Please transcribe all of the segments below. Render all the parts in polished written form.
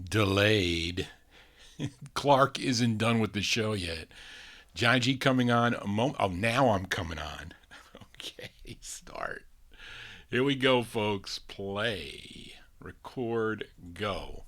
Delayed. Clark isn't done with the show yet. Johnny G coming on a moment. Oh, now I'm coming on. Okay, start. Here we go, folks. Play, record, go.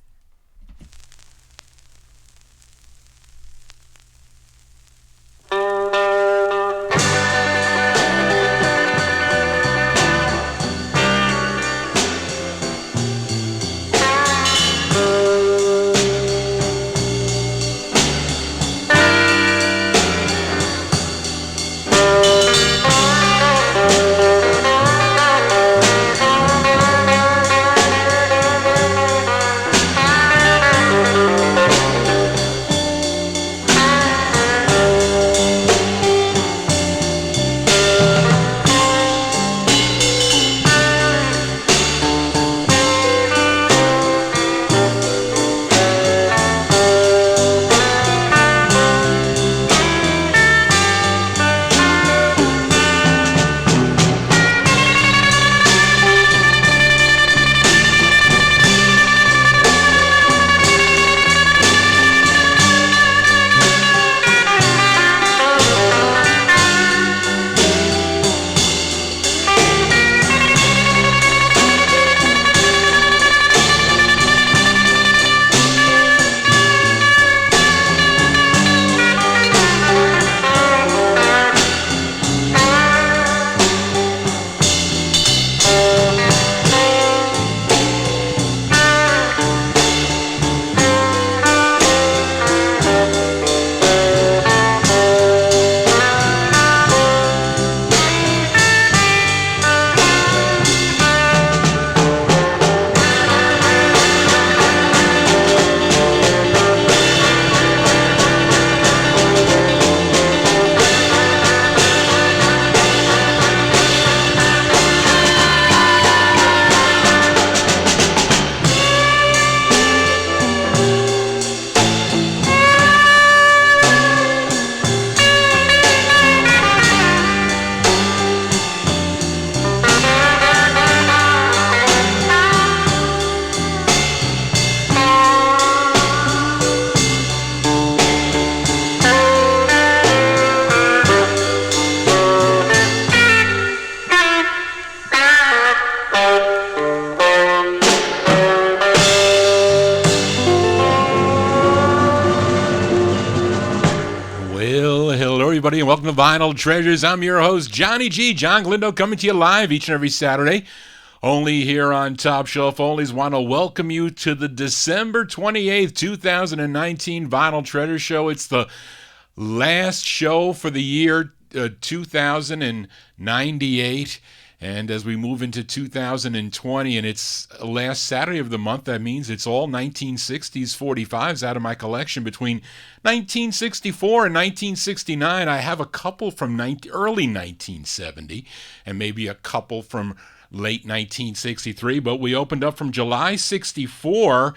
And welcome to Vinyl Treasures. I'm your host, Johnny G. John Glindo, coming to you live each and every Saturday. Only here on Top Shelf Onlys. Want to welcome you to the December 28th, 2019 Vinyl Treasure Show. It's the last show for the year 2098. And as we move into 2020, and it's last Saturday of the month, that means it's all 1960s 45s out of my collection between 1964 and 1969. I have a couple from early 1970 and maybe a couple from late 1963, but we opened up from July 64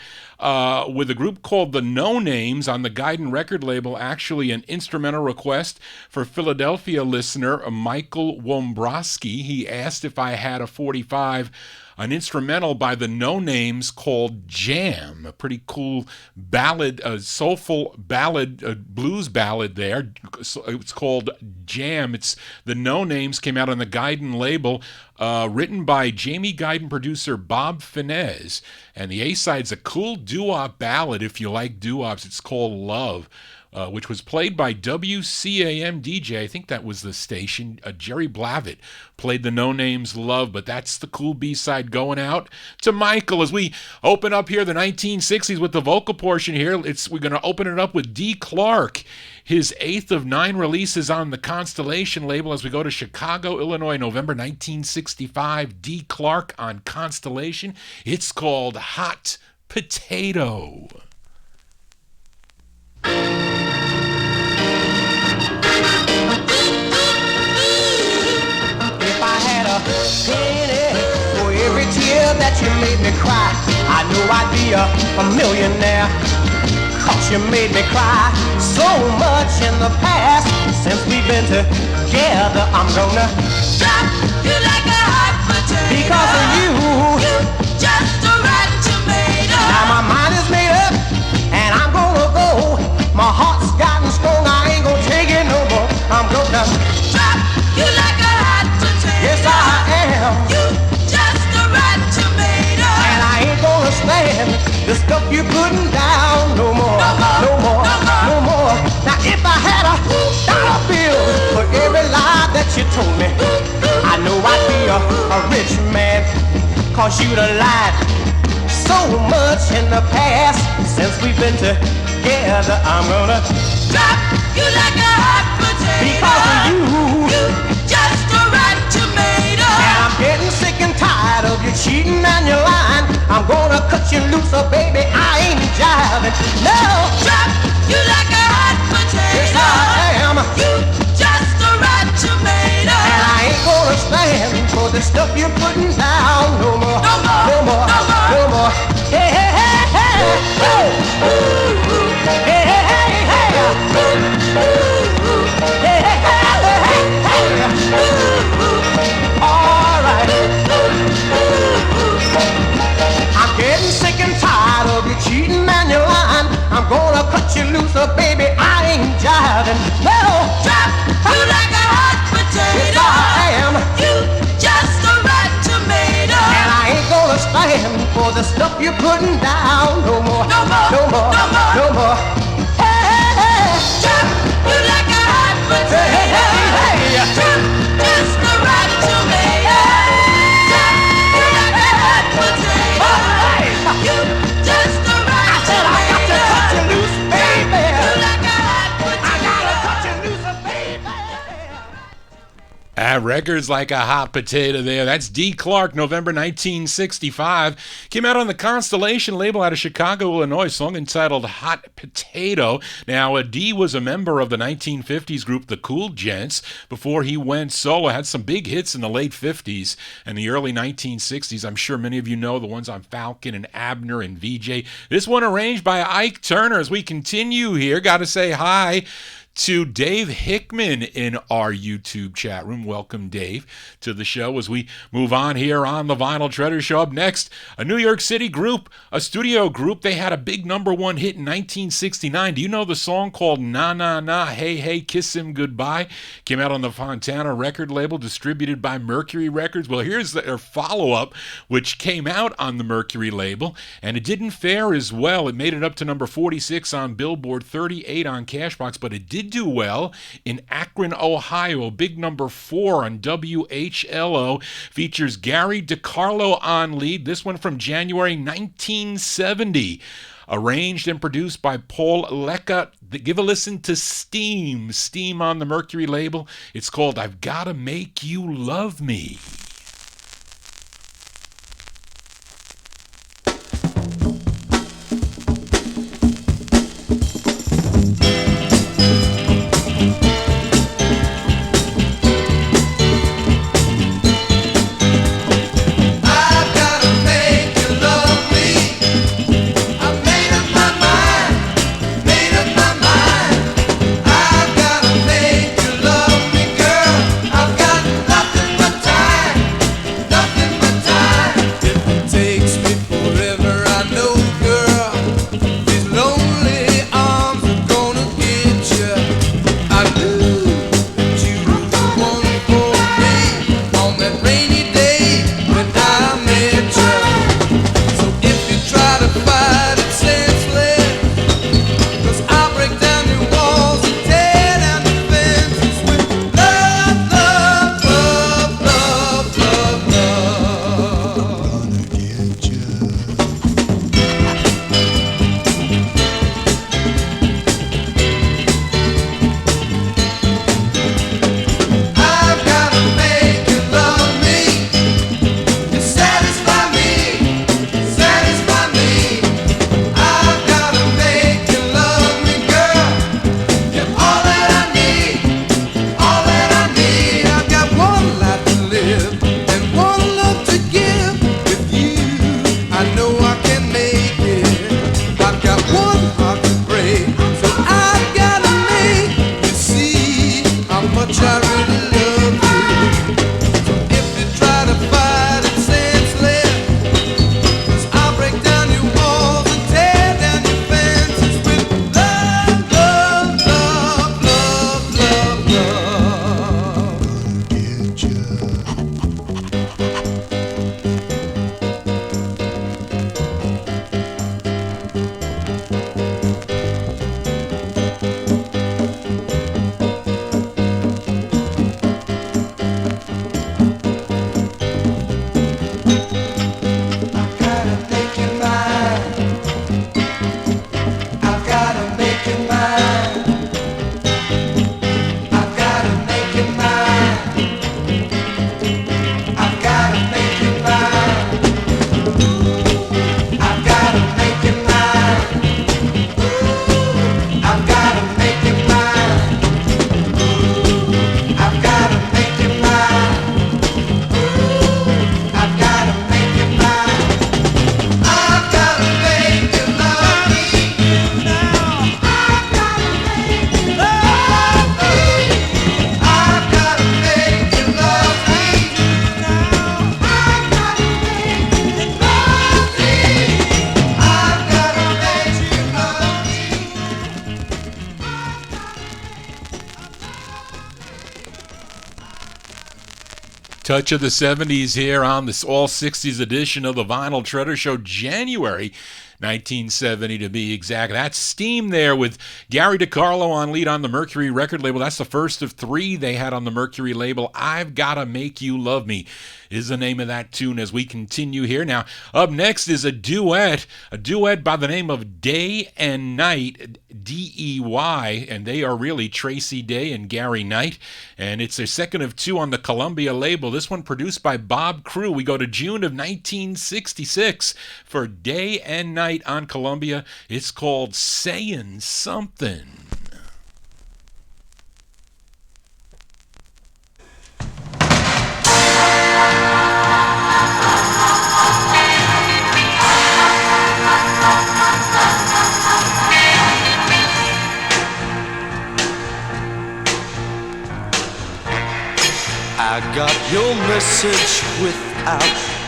with a group called the No Names on the Guidon record label, actually an instrumental request for Philadelphia listener Michael Wombrowski. He asked if I had a 45, an instrumental by the No Names called Jam, a pretty cool ballad, soulful ballad, blues ballad there. It's called Jam. It's the No Names, came out on the Guidon label, written by Jamie Guidon producer Bob Finez. And the A-side's a cool doo-wop ballad if you like doo-wops. It's called Love. Which was played by WCAM DJ. I think that was the station. Jerry Blavitt played the No Names Love, but that's the cool B-side going out to Michael as we open up here the 1960s with the vocal portion here. We're going to open it up with D. Clark, his 8th of 9 releases on the Constellation label as we go to Chicago, Illinois, November 1965. D. Clark on Constellation. It's called Hot Potato. Penny for every tear that you made me cry, I know I'd be a millionaire. 'Cause you made me cry so much in the past. Since we've been together, I'm gonna drop you like a hot potato. Because of you, you just a rotten tomato. Now my mind is made up, the stuff you're putting down. No more, no more, no more. Now if I had $1 bill for every lie that you told me, I know I'd be a rich man, 'cause you'd have lied so much in the past. Since we've been together, I'm gonna drop you like a hot potato. because of you. You just a right tomato. And I'm getting sick and tired of you cheating and your lying. I'm gonna cut you loose, oh baby, I ain't jiving. No, Drop you like a hot potato. yes I am. You just a right tomato. And I ain't gonna stand for the stuff you're putting down. No more, No more, no more, no more. no more. Hey, hey, hey, hey. Woo. Hey, hey, hey, hey. Hey, hey, hey, hey. All right. I'm getting sick and tired of you cheating and you lying. I'm gonna cut you loose, oh baby, I ain't jiving. No, Drop you like a hot yes potato. I am. You just a right tomato. And I ain't gonna stand for the stuff you're putting down. No more, No more, no more, no more. no more. Hey, hey, hey. Drop you like a hot potato. Hey, hey, hey, hey. Drop just a right tomato. Drop you like a hot potato. All right. You just a right I said I got to cut you tomato. loose, baby. You like a hot I gotta potato. cut you loose, baby. Records like a hot potato there. That's D. Clark, November 1965. Came out on the Constellation label out of Chicago, Illinois, song entitled Hot Potato. Now, D was a member of the 1950s group The Cool Gents before he went solo. Had some big hits in the late 50s and the early 1960s. I'm sure many of you know the ones on Falcon and Abner and VJ. This one arranged by Ike Turner. As we continue here, got to say hi to Dave Hickman in our YouTube chat room. Welcome, Dave, to the show as we move on here on the Vinyl Treasure Show. Up next, a New York City group, a studio group. They had a big #1 hit in 1969. Do you know the song called Na Na Na, Hey Hey, Kiss Him Goodbye? Came out on the Fontana record label, distributed by Mercury Records. Well, here's their follow-up, which came out on the Mercury label, and it didn't fare as well. It made it up to number 46 on Billboard, 38 on Cashbox, but it did do well in Akron, Ohio. Big #4 on WHLO. Features Gary DiCarlo on lead. This one from January 1970. Arranged and produced by Paul Lecca. Give a listen to Steam. Steam on the Mercury label. It's called I've Gotta Make You Love Me. I've got nothing but time. Touch of the 70s here on this all 60s edition of the Vinyl Treasure Show, January 1970 to be exact. That's Steam there with Gary DiCarlo on lead on the Mercury record label. That's the first of three they had on the Mercury label. I've Gotta Make You Love Me is the name of that tune as we continue here. Now, up next is a duet by the name of Day and Night, D-E-Y, and they are really Tracy Day and Gary Knight, and it's their second of two on the Columbia label. This one produced by Bob Crew. We go to June of 1966 for Day and Night on Columbia. It's called Sayin' Something. I got your message without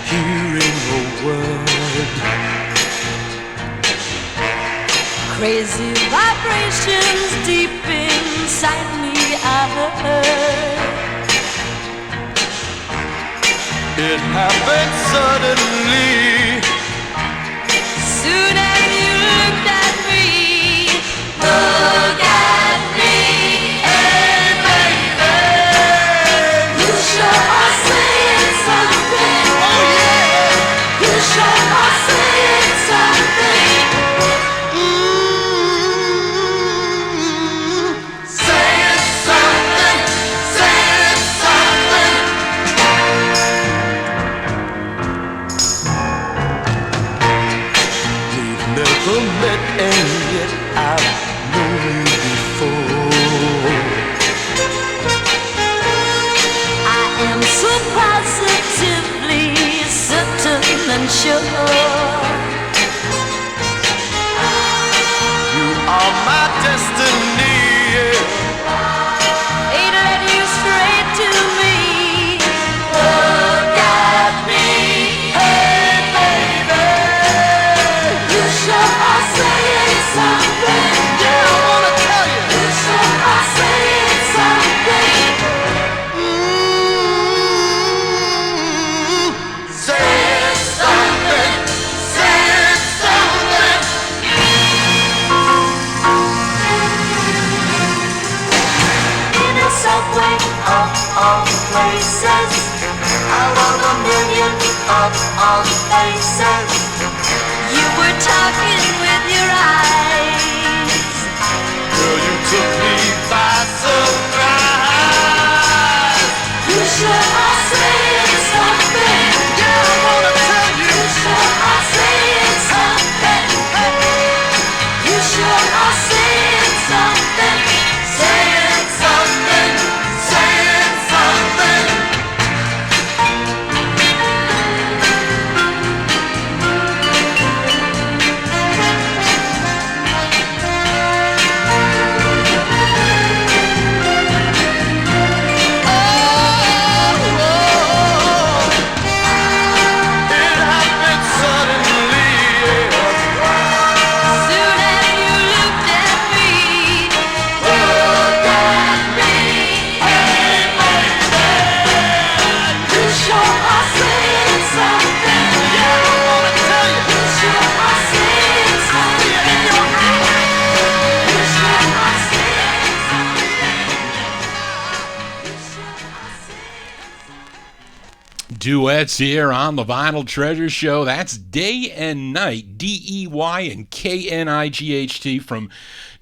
hearing a word. Crazy vibrations deep inside me, I heard. It happened suddenly. Soon as you looked at me, look at me, hey baby, you sure are saying something. Oh yeah, you sure are saying something. Saying something, saying something. We've never met and yet I've known you before. I am so positively certain and sure. You are my destiny. Ain't led you straight to me. Look at me, hey baby, you sure are saying something. Yeah, I wanna tell you. You sure are saying something. Saying something, saying something. In a subway of all places, out of a million of all faces, you were talking with your eyes. Girl, you took me by surprise. You sure are saying something. Yeah, I wanna tell you. You sure are saying something. You sure are saying something. Saying Something, saying something. It happened suddenly. soon as you looked at me. Look at me, hey baby. You sure are saying something. Yeah, I wanna tell you. You sure are saying something. You sure are saying something. Duets here on the Vinyl Treasure Show. That's Day and Night, D-E-Y and K-N-I-G-H-T from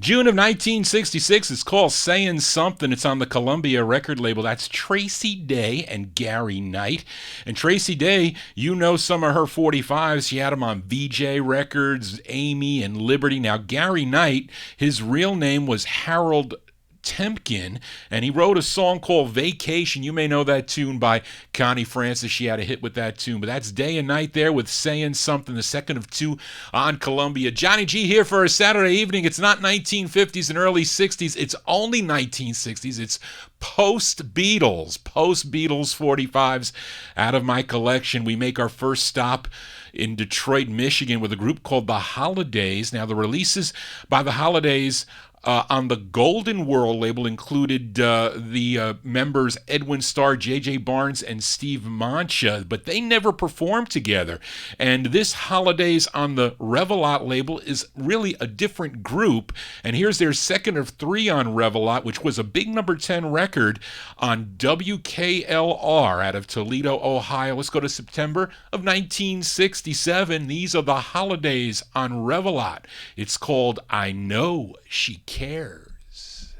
June of 1966. It's called Sayin' Something. It's on the Columbia record label. That's Tracy Day and Gary Knight. And Tracy Day, you know some of her 45s. She had them on VJ Records, Amy, and Liberty. Now, Gary Knight, his real name was Harold Temkin, and he wrote a song called Vacation. You may know that tune by Connie Francis. She had a hit with that tune, but that's Day and Night there with Saying Something, the second of two on Columbia. Johnny G here for a Saturday evening. It's not 1950s and early 60s. It's only 1960s. It's post-Beatles 45s out of my collection. We make our first stop in Detroit, Michigan with a group called The Holidays. Now, the releases by The Holidays on the Golden World label included the members Edwin Starr, J.J. Barnes, and Steve Mancha, but they never performed together. And this Holidays on the Revelot label is really a different group. And here's their second of three on Revelot, which was a big number 10 record on WKLR out of Toledo, Ohio. Let's go to September of 1967. These are the Holidays on Revelot. It's called I Know She Cares.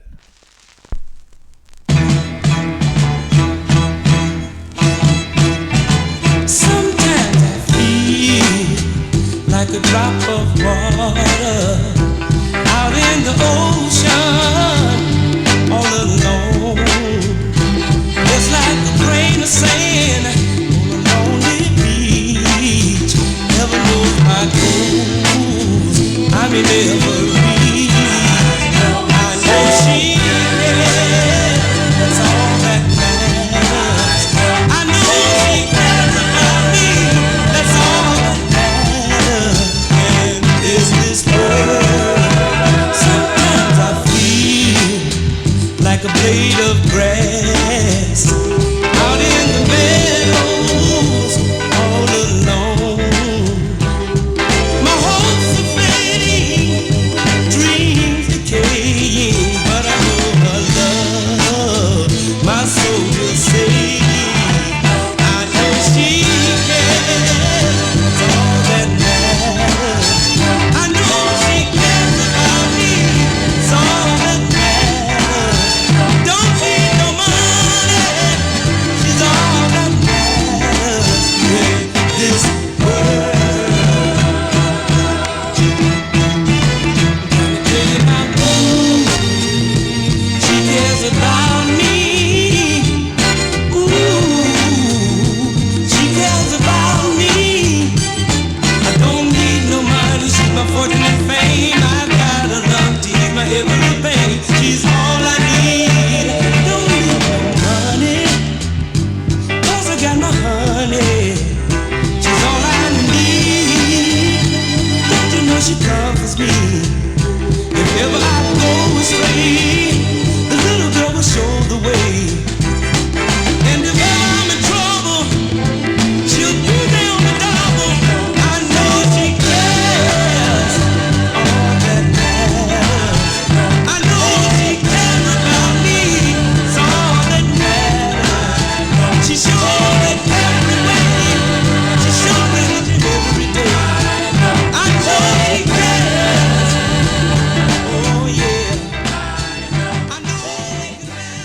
Sometimes I feel like a drop of water out in the ocean, all alone. It's like a grain of sand on a lonely beach. Never knows my goals, I may never reach. I know she cares, that's all that matters. I know she cares about me, that's all that matters. And is this world, sometimes I feel like a blade of grass out in the meadows, all alone. My hopes are fading, dreams decaying, but I know her love, my soul will save. I know she cares, that's all that matters. I know she cares about me, it's all that matters. Don't need no money, she's all that matters in this world. Tell you my boo, she cares about me. Ooh, she cares about me. I don't need no money, she's my fortune and fame. I got her love to ease my every pain. She's all I need. Don't need no money, 'cause I got my honey. She's all I need. Don't you know she comforts me? If ever I go astray, the little girl will show the way. And if ever I'm in trouble, she'll be there on the double. I know she cares, all that matters. I know she cares about me, it's all that matters. She shows it every way, she shows it every day. I know she cares, oh yeah. I know she cares.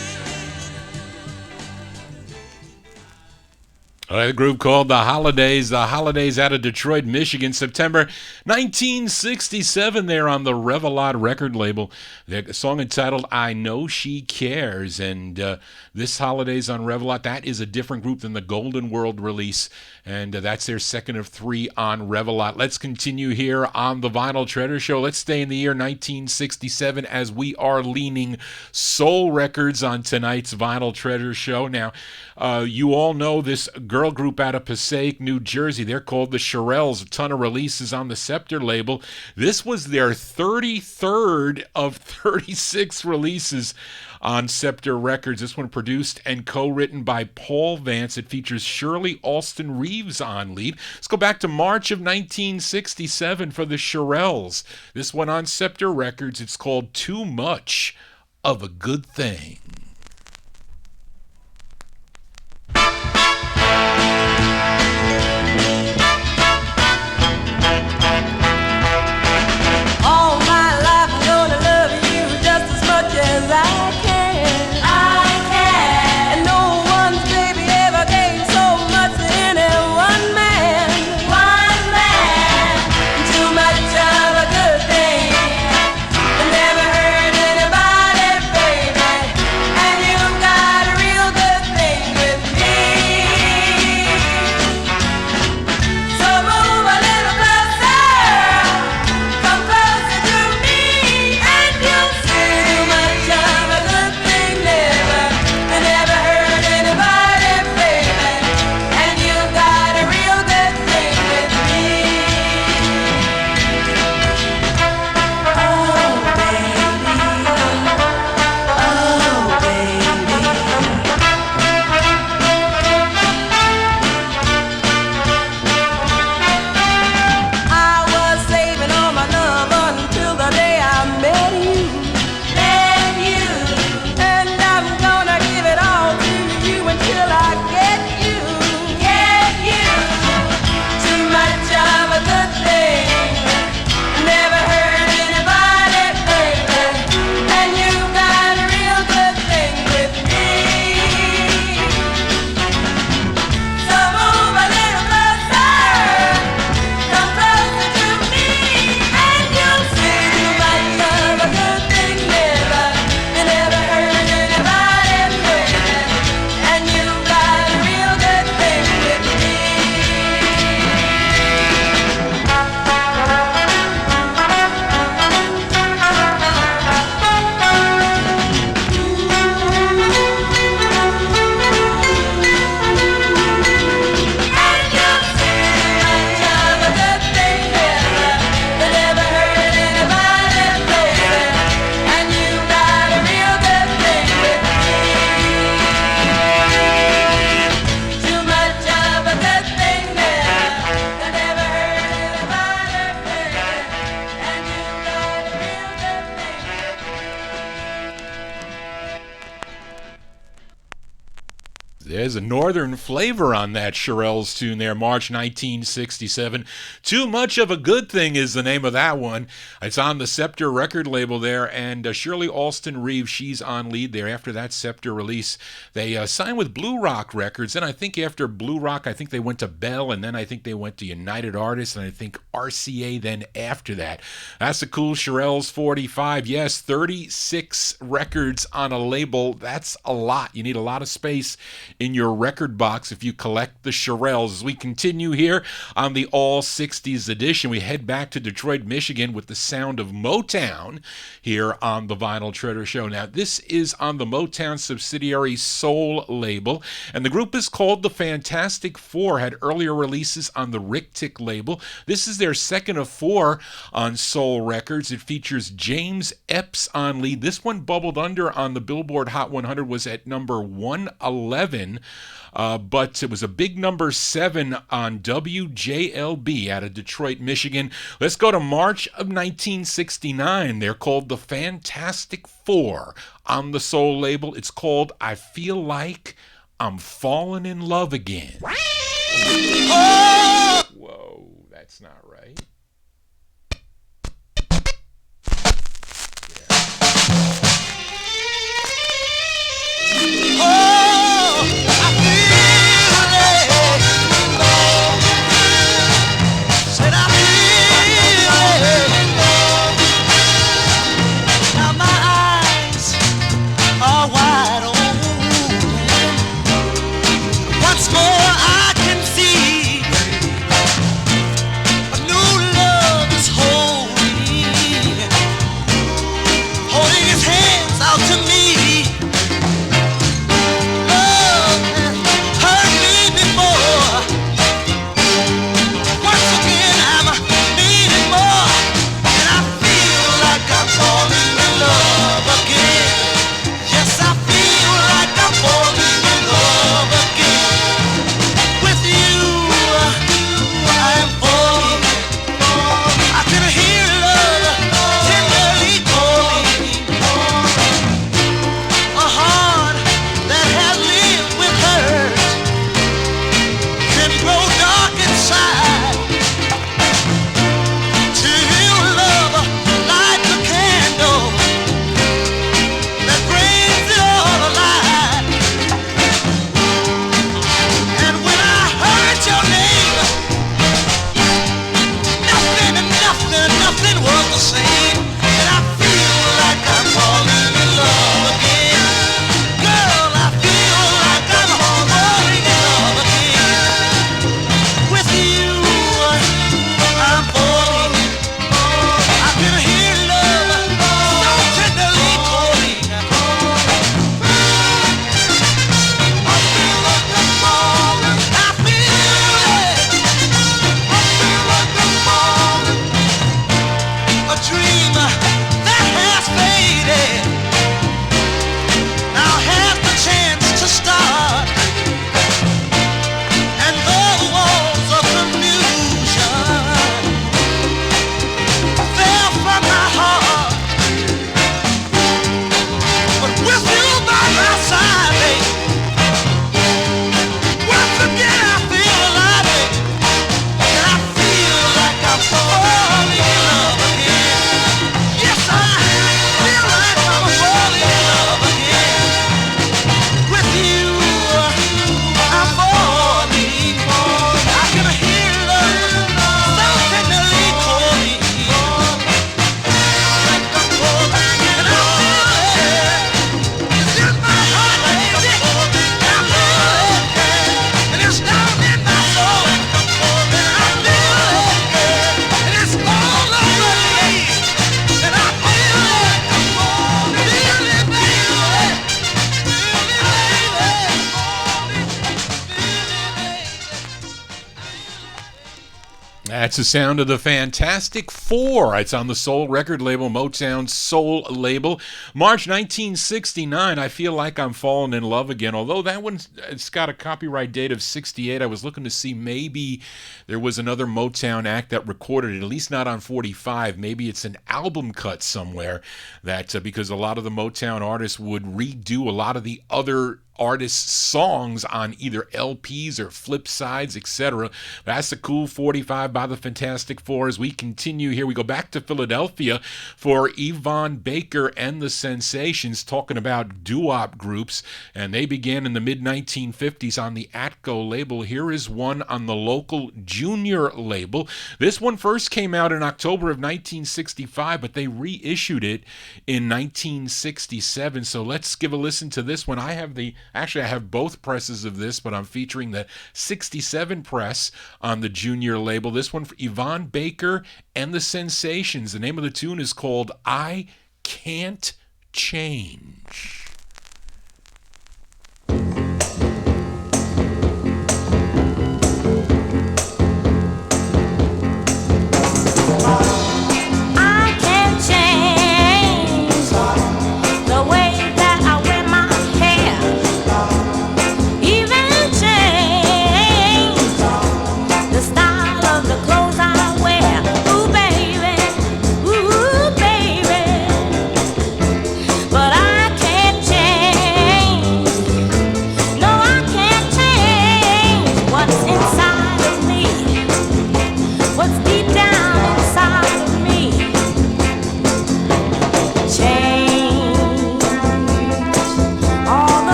All right, the group called The Holidays out of Detroit, Michigan, September 1967. They're on the Revelot record label. The song entitled I Know She Cares. And this Holidays on Revelot, that is a different group than the Golden World release. And that's their second of three on Revelot. Let's continue here on the Vinyl Treasure Show. Let's stay in the year 1967 as we are leaning soul records on tonight's Vinyl Treasure Show. Now, you all know this girl group out of Passaic, New Jersey. They're called the Chappelles. A ton of releases on the Scepter label. This was their 33rd of 36 releases on Scepter Records. This one produced and co-written by Paul Vance. It features Shirley Alston Reeves on lead. Let's go back to March of 1967 for the Chappelles. This one on Scepter Records. It's called Too Much of a Good Thing. All my life I'm gonna love you just as much as I can. I can. And no one's baby ever gave so much to any one man. One man. Too much of a good thing. I never heard anybody, baby, There's a northern flavor on that Chappelles tune there, March 1967. Too Much of a Good Thing is the name of that one. It's on the Scepter record label there, and Shirley Alston Reeves, she's on lead there. After that Scepter release, they signed with Blue Rock Records, and I think after Blue Rock, I think they went to Bell, and then I think they went to United Artists, and I think RCA then after that. That's a cool Chappelles 45. Yes, 36 records on a label. That's a lot. You need a lot of space in your record box if you collect the Chappelles. As we continue here on the All 60s edition, we head back to Detroit, Michigan with the sound of Motown here on the Vinyltreasure Show. Now, this is on the Motown subsidiary Soul label, and the group is called the Fantastic Four, had earlier releases on the Rick Tick label. This is their second of four on Soul Records. It features James Epps on lead. This one bubbled under on the Billboard Hot 100, was at number 111. But it was a big number 7 on WJLB out of Detroit, Michigan. Let's go to March of 1969. They're called the Fantastic Four on the Soul label. It's called I Feel Like I'm Falling in Love Again. Whoa, that's not right. That's the sound of the Fantastic Four. It's on the Soul record label, Motown Soul label. March 1969, I Feel Like I'm Falling in Love Again. Although that one, it's got a copyright date of 68. I was looking to see maybe there was another Motown act that recorded it, at least not on 45. Maybe it's an album cut somewhere that, because a lot of the Motown artists would redo a lot of the other artists' songs on either LPs or flip sides, etc. That's a cool 45 by the Fantastic Four. As we continue here, we go back to Philadelphia for Yvonne Baker and the Sensations, talking about doo-wop groups, and they began in the mid-1950s on the Atco label. Here is one on the local Junior label. This one first came out in October of 1965, but they reissued it in 1967. So let's give a listen to this one. I have both presses of this, but I'm featuring the 67 press on the Junior label. This one for Yvonne Baker and the Sensations. The name of the tune is called I Cant Change.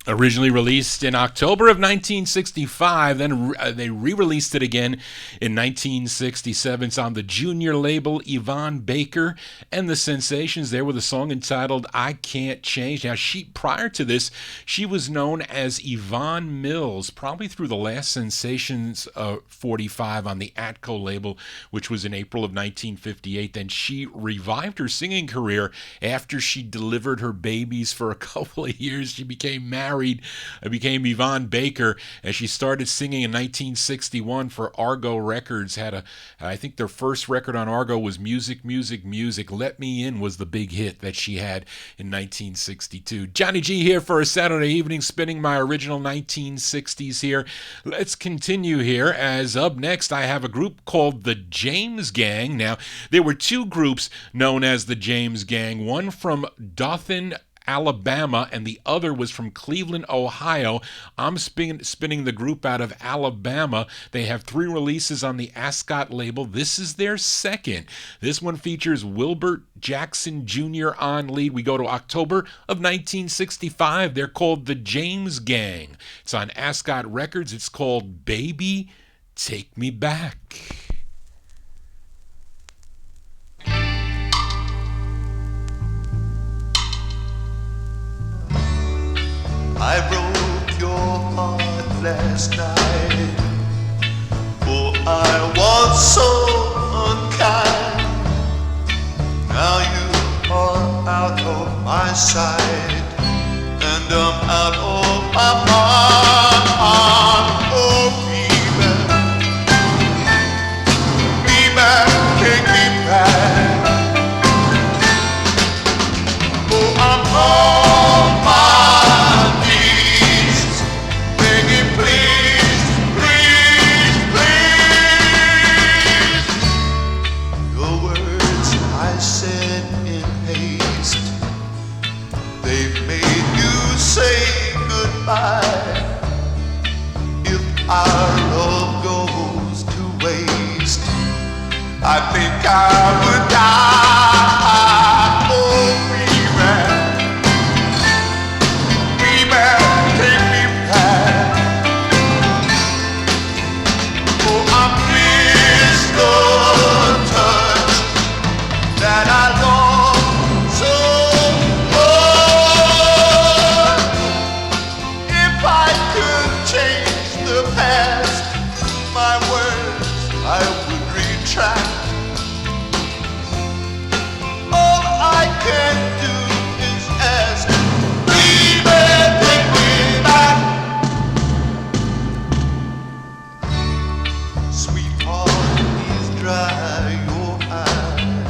Originally released in October of 1965, then they re-released it again in 1967. It's on the Junior label. Yvonne Baker and the Sensations there with a song entitled I Can't Change. Now, prior to this, she was known as Yvonne Mills, probably through the last Sensations 45 on the Atco label, which was in April of 1958. Then she revived her singing career after she delivered her babies for a couple of years. She became married, became Yvonne Baker, and she started singing in 1961 for Argo Records. I think their first record on Argo was Music, Music, Music. Let Me In was the big hit that she had in 1962. Johnny G here for a Saturday evening, spinning my original 1960s here. Let's continue here, as up next I have a group called the James Gang. Now, there were two groups known as the James Gang, one from Dothan, Alabama, and the other was from Cleveland, Ohio. I'm spinning the group out of Alabama. They have 3 releases on the Ascot label. This is their second. This one features Wilbert Jackson Jr. on lead. We go to October of 1965. They're called the James Gang. It's on Ascot Records. It's called Baby, Take Me Back. I broke your heart last night. Oh, I was so unkind. Now you are out of my sight, and I'm out of my mind. Oh, baby, goodbye. If our love goes to waste, I think I would die. Oh, baby, baby, take me back. Oh, I miss the touch that I long so much. If I could change the past, my words I would retract. All I can do is ask, baby, take me back. Sweetheart, please dry your eyes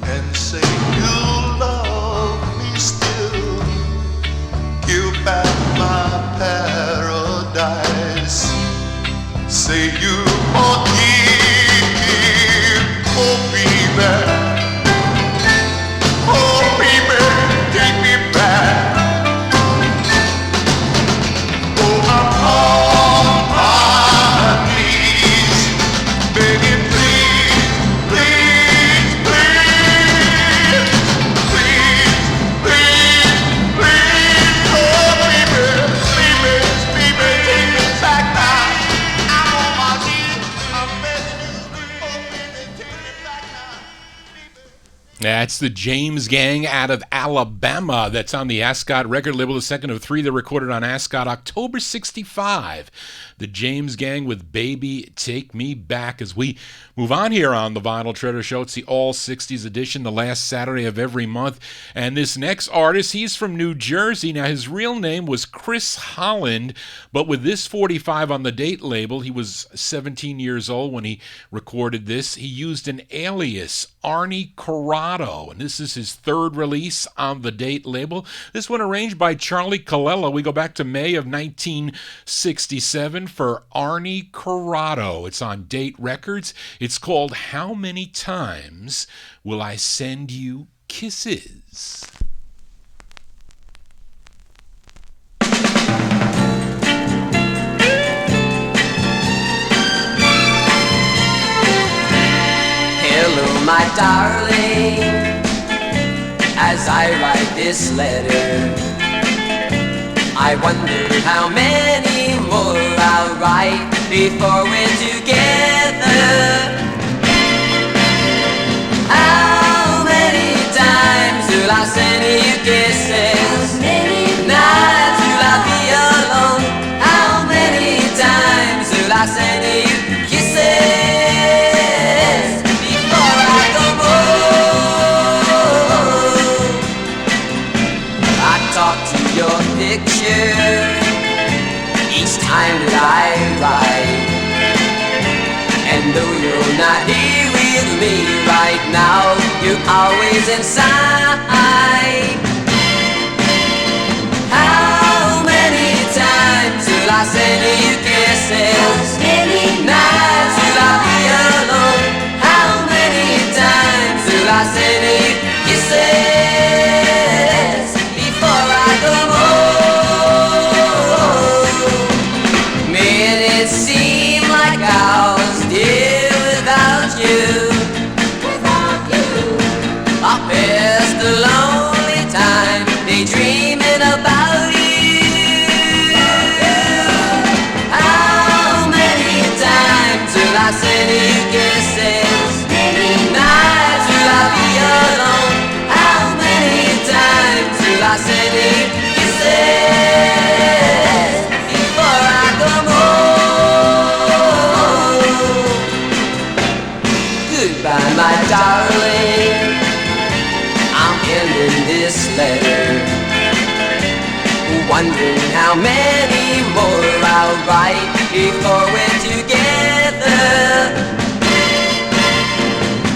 and say you love me still. Give back my paradise. Say you forgive. Oh, baby. Oh, baby, take me back. Oh, I'm on my knees, begging, please, please, please, please, please, please. Oh, baby, please, baby, take me back now. I'm on my knees, I'm begging you. Oh, baby, take me back now. That's the James Gang out of Alabama. That's on the Ascot record label, the second of three that recorded on Ascot, October 65. The James Gang with Baby Take Me Back. As we move on here on the Vinyl Treasure Show, it's the All 60s edition, the last Saturday of every month. And this next artist, he's from New Jersey. Now, his real name was Chris Holland, but with this 45 on the Date label, he was 17 years old when he recorded this. He used an alias, Arne Corrado, and this is his third release on the Date label. This one arranged by Charlie Colella. We go back to May of 1967 for Arne Corrado. It's on Date Records. It's called How Many Times Will I Send You Kisses? Hello, my darling, as I write this letter, I wonder how many more I'll write before we're together. How many times will I send you kisses? Many nights will I be alone? How many times will I send you kisses before I go home? I talk to your picture each time that I write, and though you're not here with me right now, you're always inside. How many times will I send you kisses? Many nights will I be alone? How many times will I send you kisses before I go home? Minutes seem like hours, dear, without you. I pass the lonely time daydreaming about you. How many times will I send you kisses? Many nights will I be alone? How many times will I send you kisses before I come home? Goodbye, my darling, I'm ending this letter, wondering how many more I'll write before we're together.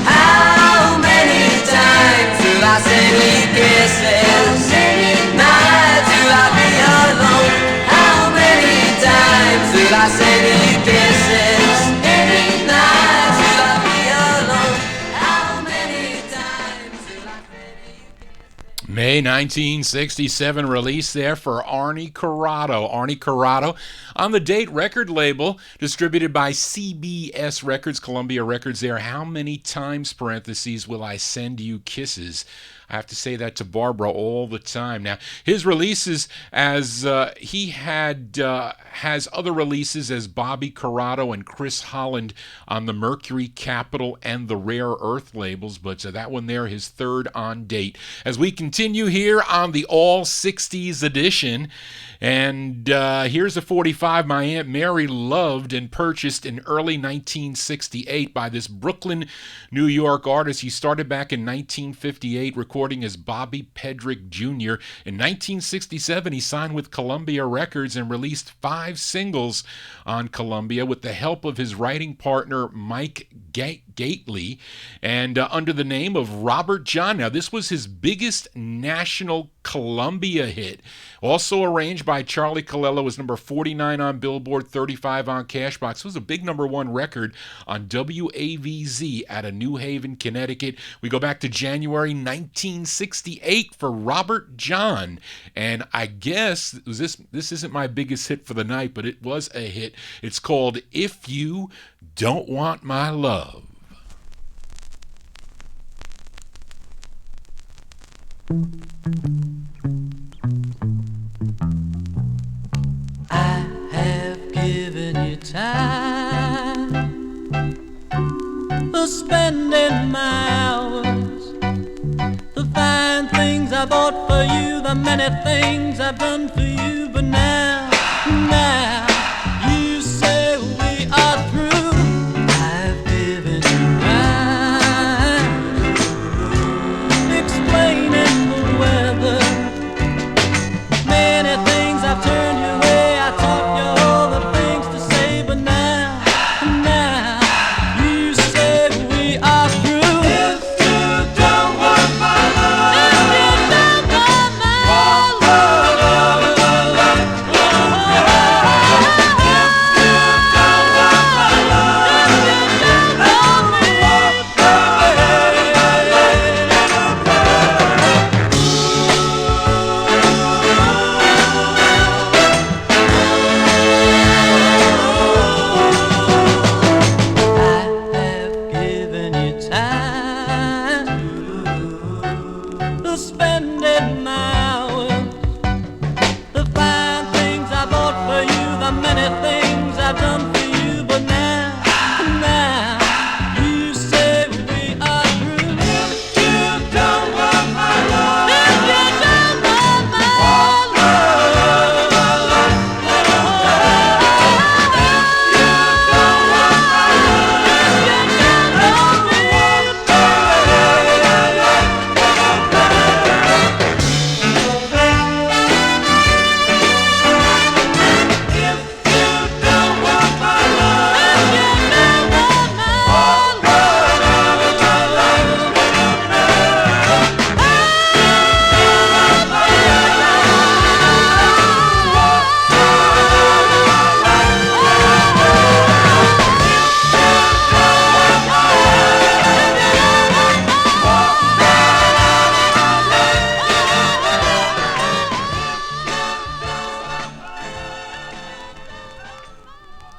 How many times will I send you kisses? Many nights will I be alone? How many times will I send you kisses? Many nights will I be alone? How many times will I send you kisses? May 1967 release there for Arne Corrado. Arne Corrado on the Date record label, distributed by CBS Records, Columbia Records there. How many times, parentheses, will I send you kisses? I have to say that to Barbara all the time. Now, his releases, as he has other releases as Bobby Corrado and Chris Holland on the Mercury, Capitol, and the Rare Earth labels, but that one there, his third on Date. As we continue here on the All 60s edition, and here's a 45 my Aunt Mary loved and purchased in early 1968 by this Brooklyn, New York artist. He started back in 1958 recording as Bobby Pedrick Jr. In 1967, he signed with Columbia Records and released 5 singles on Columbia with the help of his writing partner Mike Gately, and under the name of Robert John. Now, this was his biggest national Columbia hit. Also arranged by Charlie Colello, was number 49 on Billboard, 35 on Cashbox. It was a big #1 record on WAVZ out of New Haven, Connecticut. We go back to January 1968 for Robert John, and I guess this isn't my biggest hit for the night, but it was a hit. It's called If You Don't Want My Love. I have given you time for spending my hours, the fine things I bought for you, the many things I've done for you, but now you say we are through. I've given you time explaining the weather, many things I've turned your way, I taught you all the things to say, but now you say we are through. If you don't want my love, if you don't want my love, spending my hours, the fine things I bought for you, the many things I've done for you, but now you say we are through. If you don't want my love, if you don't want my love,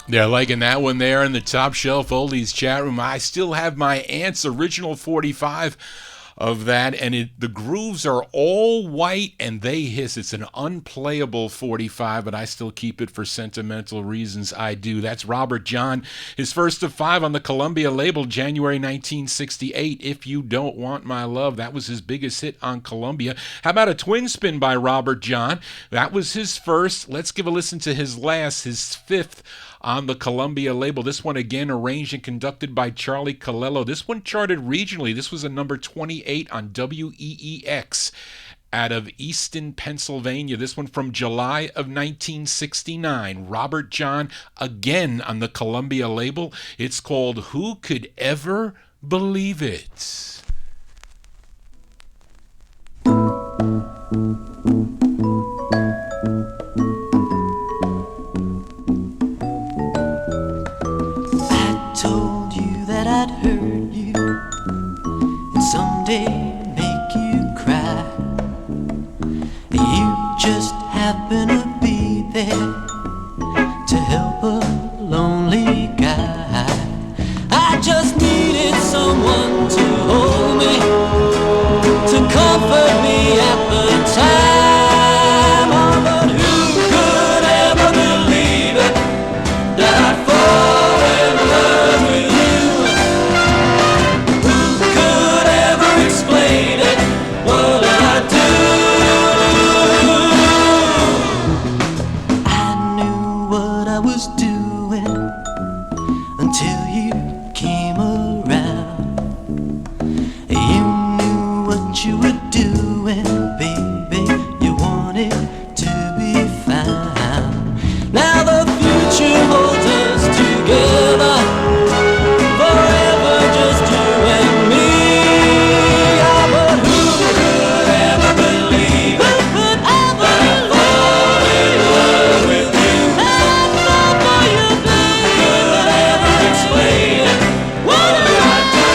They're liking that one there in the Top Shelf Oldies chat room. I still have my aunt's original 45 of that, and the grooves are all white and they hiss. It's an unplayable 45, but I still keep it for sentimental reasons. I do. That's Robert John, his first of 5 on the Columbia label, January 1968. If You Don't Want My Love, that was his biggest hit on Columbia. How about a twin spin by Robert John? That was his first. Let's give a listen to his last, his 5th on the Columbia label. This one again arranged and conducted by Charlie Colello. This one charted regionally. This was a number 28 on WEEX out of Easton, Pennsylvania. This one from July of 1969. Robert John again on the Columbia label. It's called Who Could Ever Believe It? I'd hurt you and someday make you cry. just happen to be there to help a lonely guy. I just needed someone to hold me, to comfort me at the time. Oh, but who could ever believe it, that I'd fall in love with you? Who could ever explain it? What I do? I knew what I was doing until you came around. You knew what you were doing, baby. You wanted to be found. Now the future holds us together, forever just you and me. Oh, but who could ever believe it? Who could ever fall in love with you? And I fall for you, baby. Who could ever explain it? What do I do?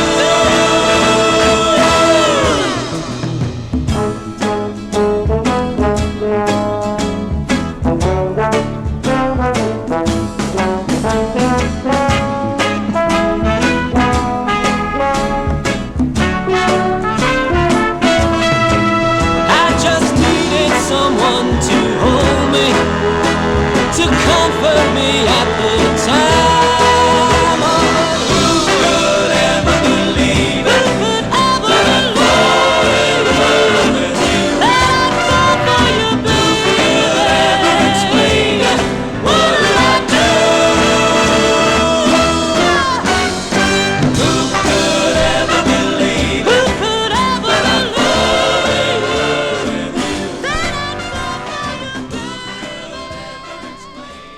I just needed someone to hold me, to comfort me at the time. Oh, who could ever believe it? Who could ever fall in love with you? That I'd fall for you, baby. Who could ever explain it? What do I do? Who could ever believe it? Who could ever fall in love with you? That I'd fall for you,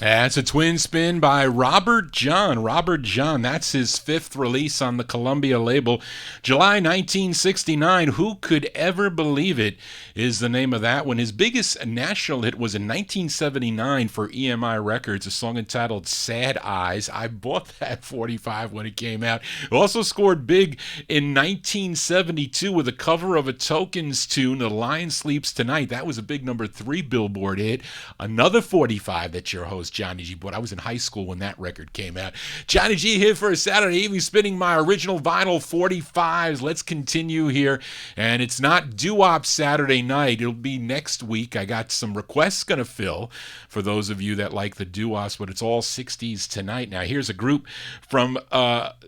That's a twin spin by Robert John. Robert John, that's his fifth release on the Columbia label. July 1969, Who Could Ever Believe It is the name of that one. His biggest national hit was in 1979 for EMI Records, a song entitled Sad Eyes. I bought that 45 when it came out. It also scored big in 1972 with a cover of a Tokens tune, The Lion Sleeps Tonight. That was a big number 3 Billboard hit. Another 45 that your host Johnny G bought. I was in high school when that record came out. Johnny G here for a Saturday evening, spinning my original vinyl 45s. Let's continue here. And it's not doo-wop Saturday night. It'll be next week. I got some requests going to fill for those of you that like the doo-wops, but it's all 60s tonight. Now, here's a group from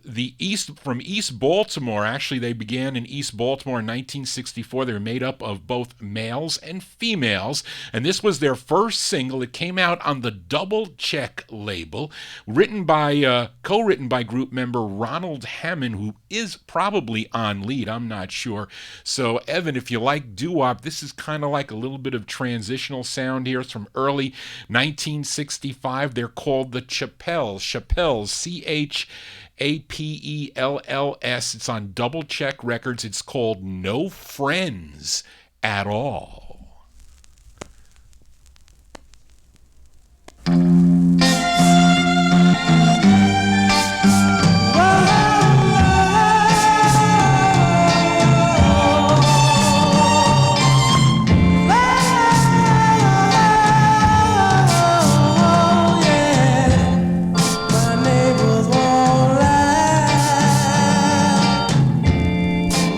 East Baltimore. Actually, they began in East Baltimore in 1964. They were made up of both males and females, and this was their first single. It came out on the Double Check label, co-written by group member Ronald Hammond, who is probably on lead. I'm not sure. So, Evan, if you like doo-wop, this is kind of like a little bit of transitional sound here. It's from early 1965. They're called the Chappelles. Chappelles, Chappells. It's on Double Check Records. It's called No Friends at All.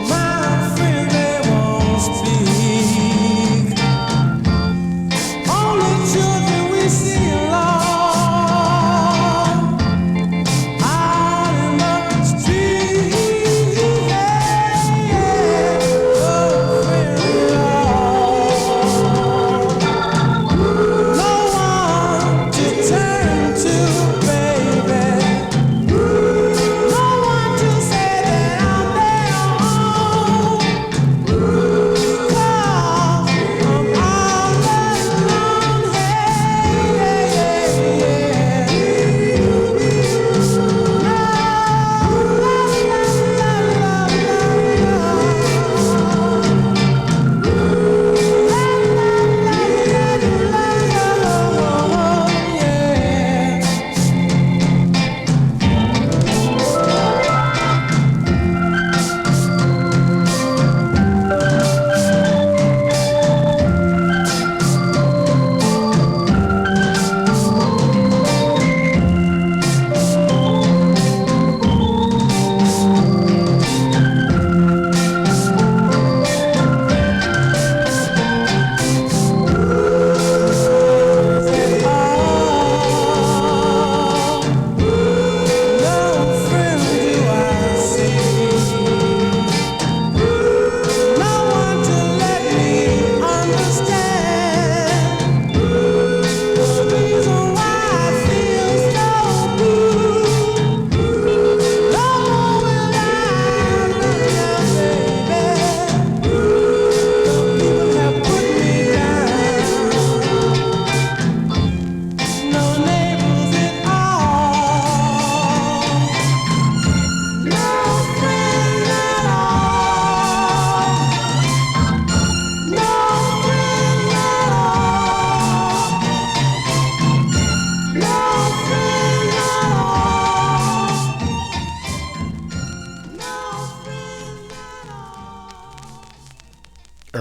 My friend, they won't speak.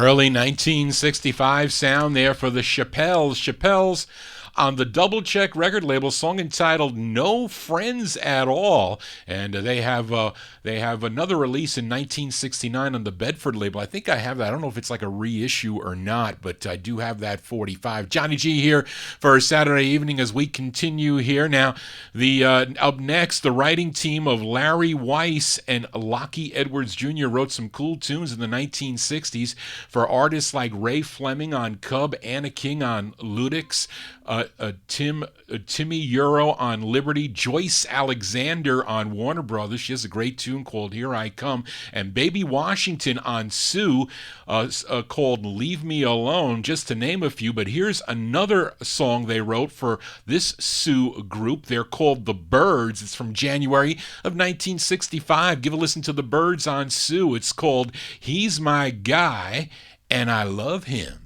Early 1965 sound there for the Chappelles. Chappelles on the Double Check record label, song entitled "No Friends at All," and they have another release in 1969 on the Bedford label. I think I have that. I don't know if it's like a reissue or not, but I do have that 45. Johnny G here for Saturday evening as we continue here. Now, the up next, the writing team of Larry Weiss and Lockie Edwards Jr. wrote some cool tunes in the 1960s for artists like Ray Fleming on Cub, Anna King on Ludix, Timmy Euro on Liberty, Joyce Alexander on Warner Brothers. She has a great tune called "Here I Come," and Baby Washington on Sue called "Leave Me Alone," just to name a few. But here's another song they wrote for this Sue group. They're called The Byrds. It's from January of 1965. Give a listen to The Byrds on Sue. It's called "He's My Guy and I Love Him."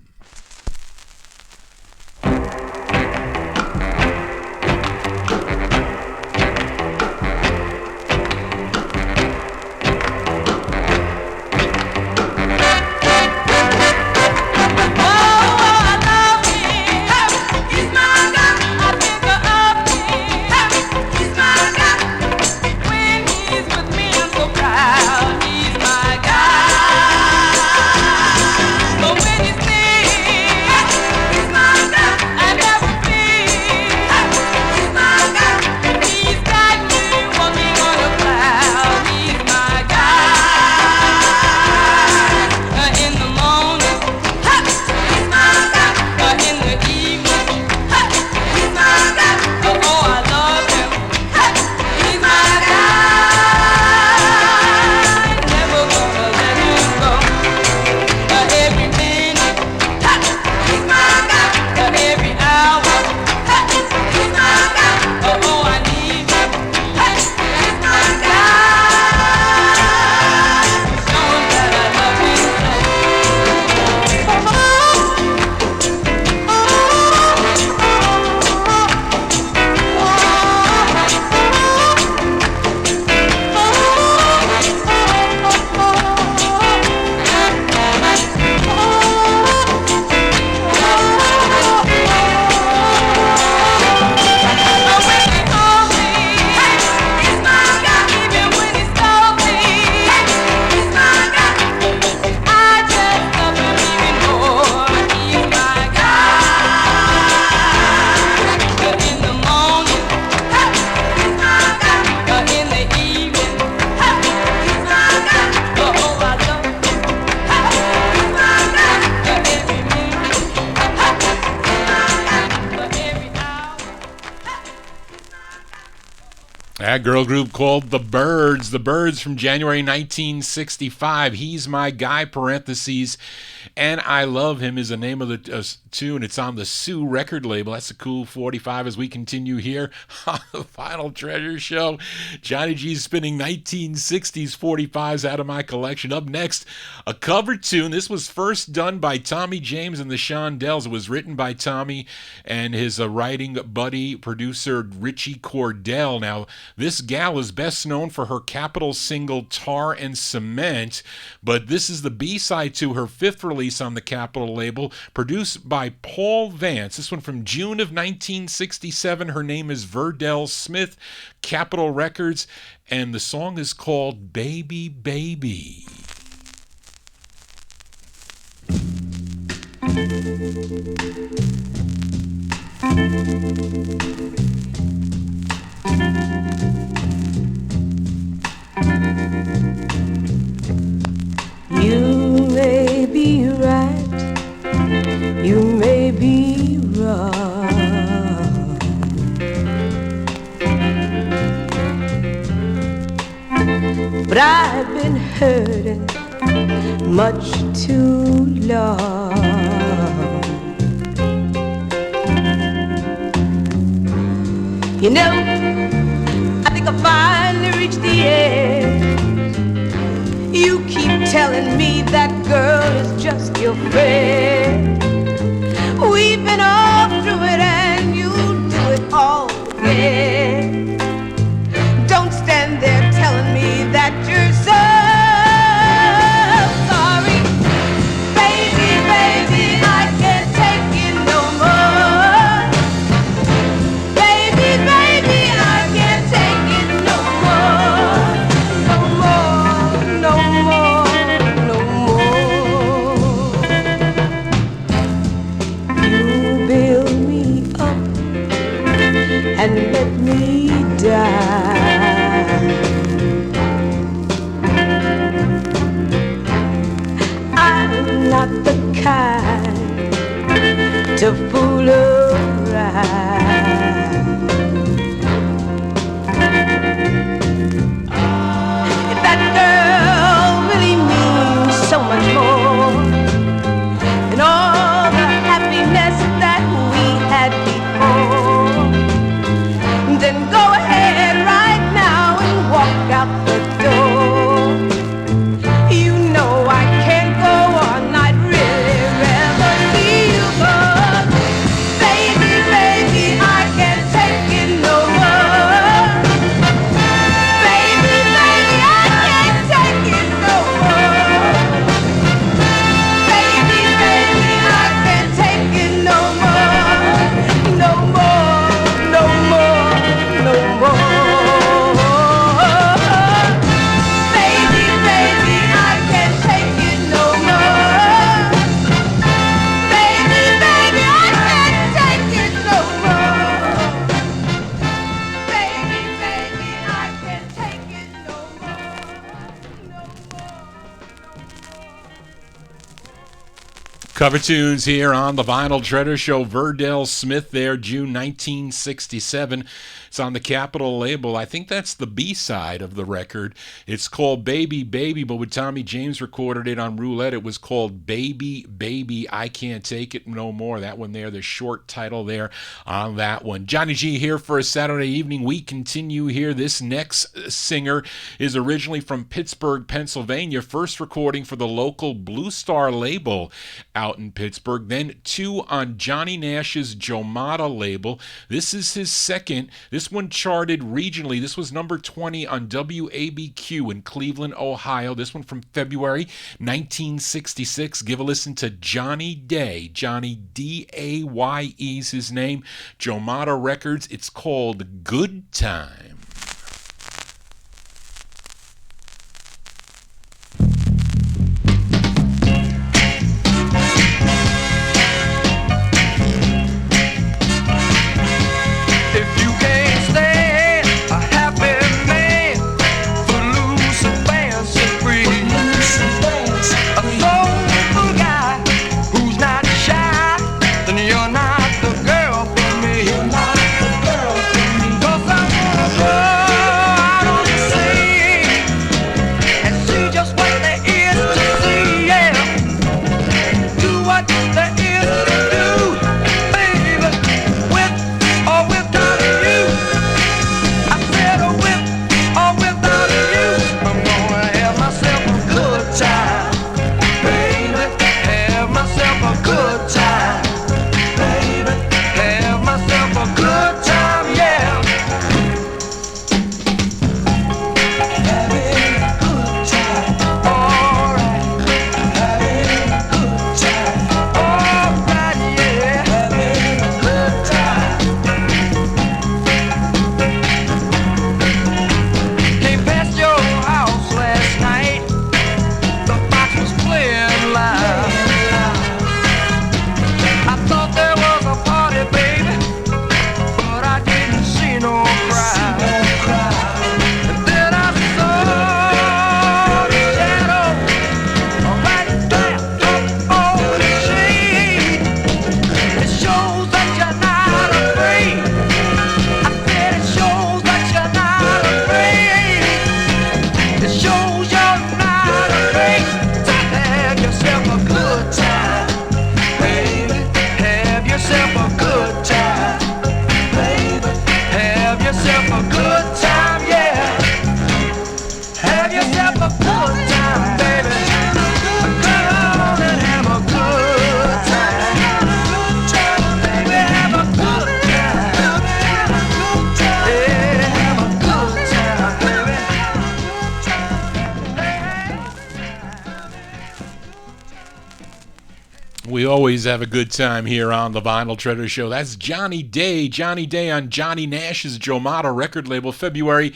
That girl group called The Byrds. The Byrds from January 1965. He's My Guy, parentheses, and I Love Him is the name of the tune. It's on the Sue record label. That's a cool 45 as we continue here on the Final Treasure Show. Johnny G's spinning 1960s 45s out of my collection. Up next, a cover tune. This was first done by Tommy James and the Shondells. It was written by Tommy and his writing buddy, producer Richie Cordell. Now, this gal is best known for her Capitol single Tar and Cement, but this is the B-side to her fifth release on the Capitol label, produced by Paul Vance. This one from June of 1967. Her name is Verdell Smith, Capitol Records, and the song is called Baby Baby. You may be right, you may be wrong, but I've been hurting much too long. You know, I think I finally reached the end. You keep telling me that girl is just your friend. We've been all through it and you'll do it all again. Don't stand there telling me that you're so sorry, baby. fool around. That girl really means so much more than all the happiness that we had before. Then go ahead right now and walk out the door. You know I can't go on, I'd really rather you go. Baby, baby, I can't take it no more. Baby, baby, I can't take it no more. Baby, baby, I can't take it no more. No more, no more, no more. Baby, baby, I can't take it no more. Baby, baby, I can't take it no more. Baby, baby, I can't take it no more. Cover tunes here on the Vinyltreasure Show. Verdell Smith there, June 1967. It's on the Capitol label. I think that's the B-side of the record. It's called Baby, Baby, but when Tommy James recorded it on Roulette, it was called Baby, Baby, I Can't Take It No More. That one there, the short title there on that one. Johnny G here for a Saturday evening. We continue here. This next singer is originally from Pittsburgh, Pennsylvania. First recording for the local Blue Star label out in Pittsburgh. Then 2 on Johnny Nash's Jomata label. This is his second. This one charted regionally. This was number 20 on WABQ in Cleveland, Ohio. This one from February 1966. Give a listen to Johnny Day. Johnny D-A-Y-E is his name. Jomata Records. It's called Good Time. We always have a good time here on the Vinyltreasure Show. That's Johnny Day. Johnny Day on Johnny Nash's Jomata record label, February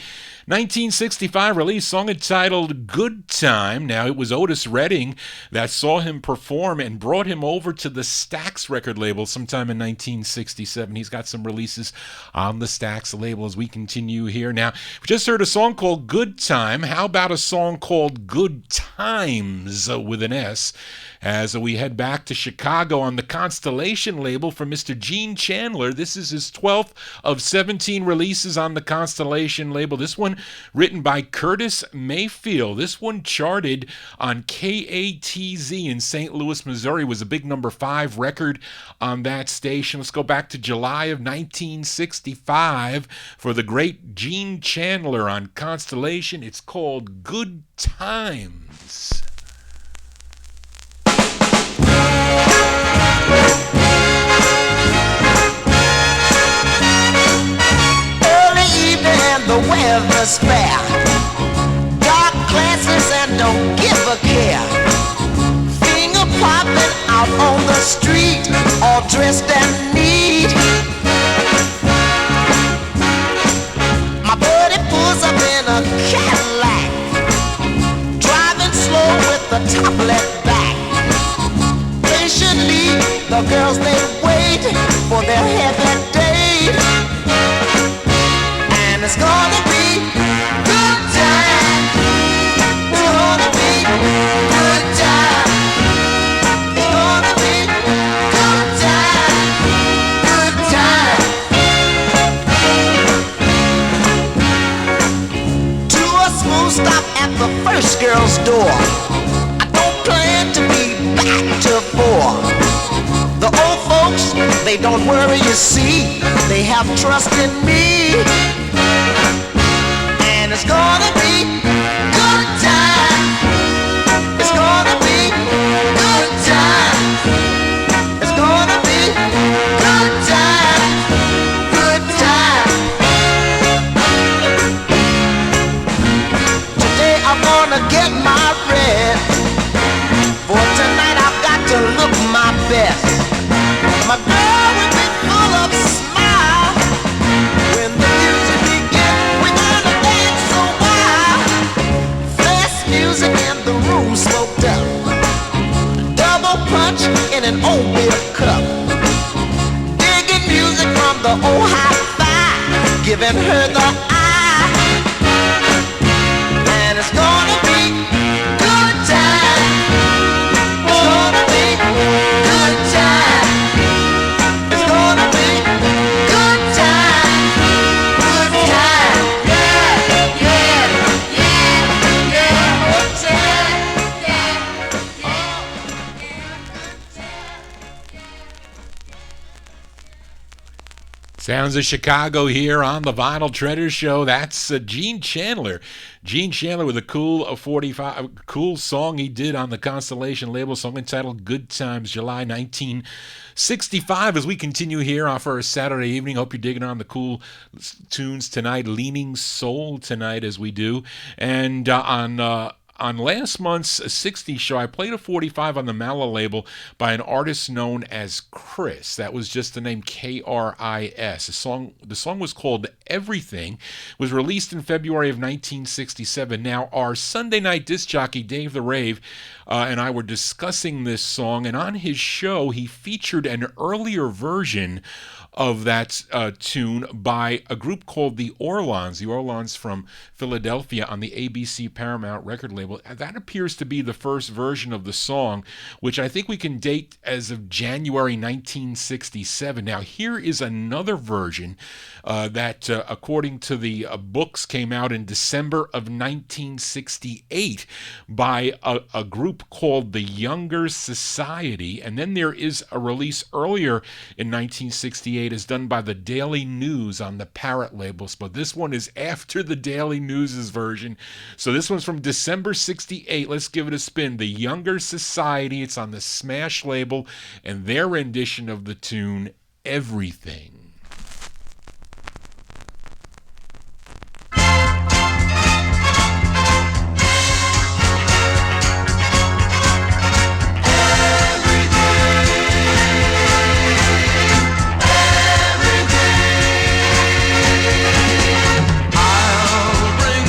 1965 release, song entitled Good Time. Now, it was Otis Redding that saw him perform and brought him over to the Stax record label sometime in 1967. He's got some releases on the Stax label as we continue here. Now, we just heard a song called Good Time. How about a song called Good Times with an S? As we head back to Chicago on the Constellation label for Mr. Gene Chandler. This is his 12th of 17 releases on the Constellation label. This one written by Curtis Mayfield. This one charted on KATZ in St. Louis, Missouri. It was a big number 5 record on that station. Let's go back to July of 1965 for the great Gene Chandler on Constellation. It's called Good Times. Early evening and the weather's fair. Dark glasses and don't give a care. Finger popping out on the street, all dressed and neat. My buddy pulls up in a Cadillac, driving slow with the top let back. Patiently, the girls they wait for their heaven date. And it's gonna be good time. It's gonna be good time. It's gonna be good time. Good time. To a smooth stop at the first girl's door. I don't plan to be back till 4. The old folks, they don't worry, you see. They have trust in me. And it's gonna be good time. It's gonna be good time. It's gonna be good time. Good time. Today I'm gonna get my red. For tonight I've got to look my best. My girl will be full of smile. When the music begins, we're gonna dance so wild. Fast music and the room smoked up. Double punch in an old beer cup. Digging music from the old hi-fi, giving her the eye. And it's gonna be good time. It's gonna be good time. It's gonna be good time. Good time. Yeah, yeah, yeah, yeah. Good time. Yeah, Sounds of Chicago here on the Vinyl Treasure Show. That's Gene Chandler. Gene Chandler with a cool song he did on the Constellation label, song entitled Good Times, July 1965. As we continue here for a Saturday evening, hope you're digging on the cool tunes tonight, leaning soul tonight as we do. And on last month's 60's show, I played a 45 on the Mala label by an artist known as Chris. That was just the name K-R-I-S. The song was called Everything. It was released in February of 1967. Now, our Sunday night disc jockey, Dave the Rave, and I were discussing this song, and on his show, he featured an earlier version of that tune by a group called the Orlons from Philadelphia on the ABC Paramount record label. That appears to be the first version of the song, which I think we can date as of January 1967. Now, here is another version that, according to the books, came out in December of 1968 by a group called the Younger Society. And then there is a release earlier in 1968 is done by the Daily News on the Parrot labels, but this one is after the Daily News's version. So this one's from December 68. Let's give it a spin. The Younger Society, it's on the Smash label, and their rendition of the tune, Everything. I'll bring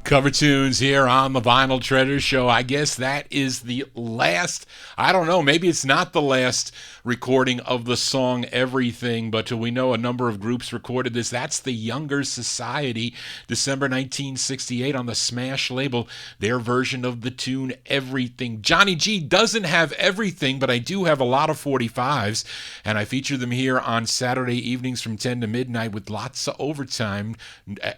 Cover tunes here on the Vinyl Treasure Show. I guess that is the last, I don't know, maybe it's not the last recording of the song Everything, but we know a number of groups recorded this. That's the Younger Society, December 1968 on the Smash label, their version of the tune Everything. Johnny G doesn't have everything, but I do have a lot of 45s, and I feature them here on Saturday evenings from 10 to midnight with lots of overtime.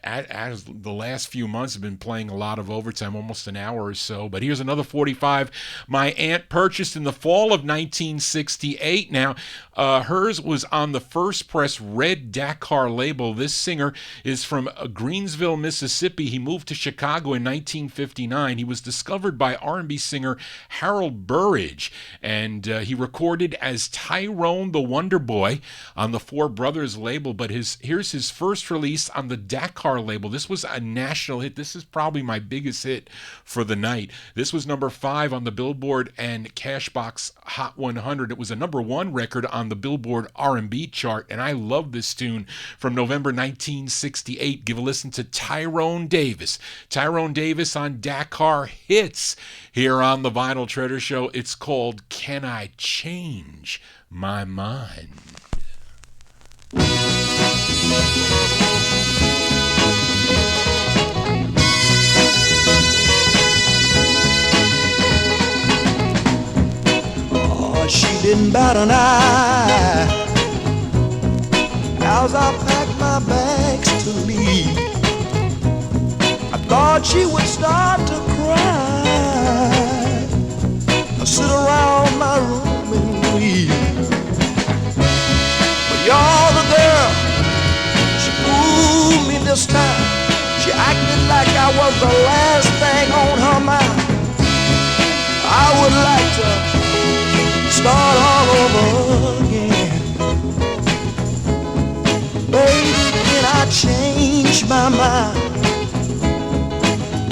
As the last few months have been playing a lot of overtime, almost an hour or so. But here's another 45 my aunt purchased in the fall of 1968. Now, hers was on the First Press Red Dakar label. This singer is from Greensville, Mississippi. He moved to Chicago in 1959. He was discovered by R&B singer Harold Burridge, and he recorded as Tyrone the Wonder Boy on the Four Brothers label. But here's his first release on the Dakar label. This was a national hit. This is probably my biggest hit for the night. This was number 5 on the Billboard and Cashbox Hot 100. It was a number 1 record on the Billboard R&B chart, and I love this tune from November 1968. Give a listen to Tyrone Davis. Tyrone Davis on Dakar Hits here on the Vinyl Treasure Show. It's called Can I Change My Mind? She didn't bat an eye as I packed my bags to leave. I thought she would start to cry, I'd sit around my room and weep. But you're the girl, she fooled me this time. She acted like I was the last thing on her mind. I would like to start all over again. Baby, can I change my mind?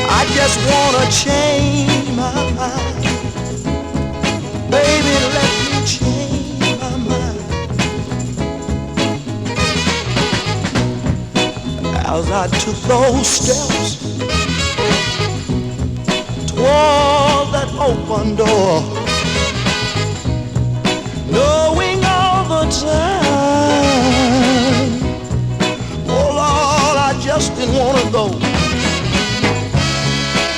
I just wanna change my mind. Baby, let me change my mind. As I took those steps toward that open door, knowing all the time, oh Lord, I just didn't want to go.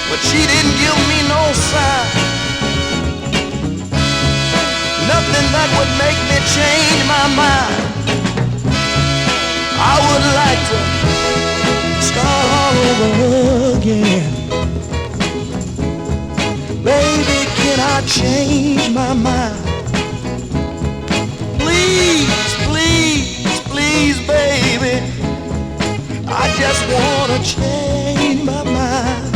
But she didn't give me no sign, nothing that would make me change my mind. I would like to start all over again. Baby, can I change my mind? Please, please, please, baby, I just wanna change my mind.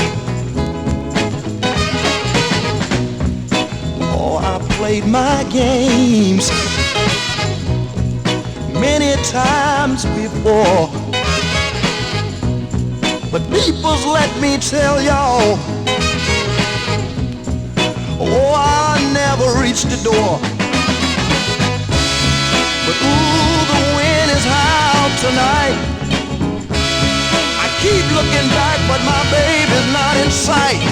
Oh, I played my games many times before, but people's let me tell y'all, oh, I never reached the door. But ooh, the wind is high tonight. I keep looking back, but my baby's not in sight.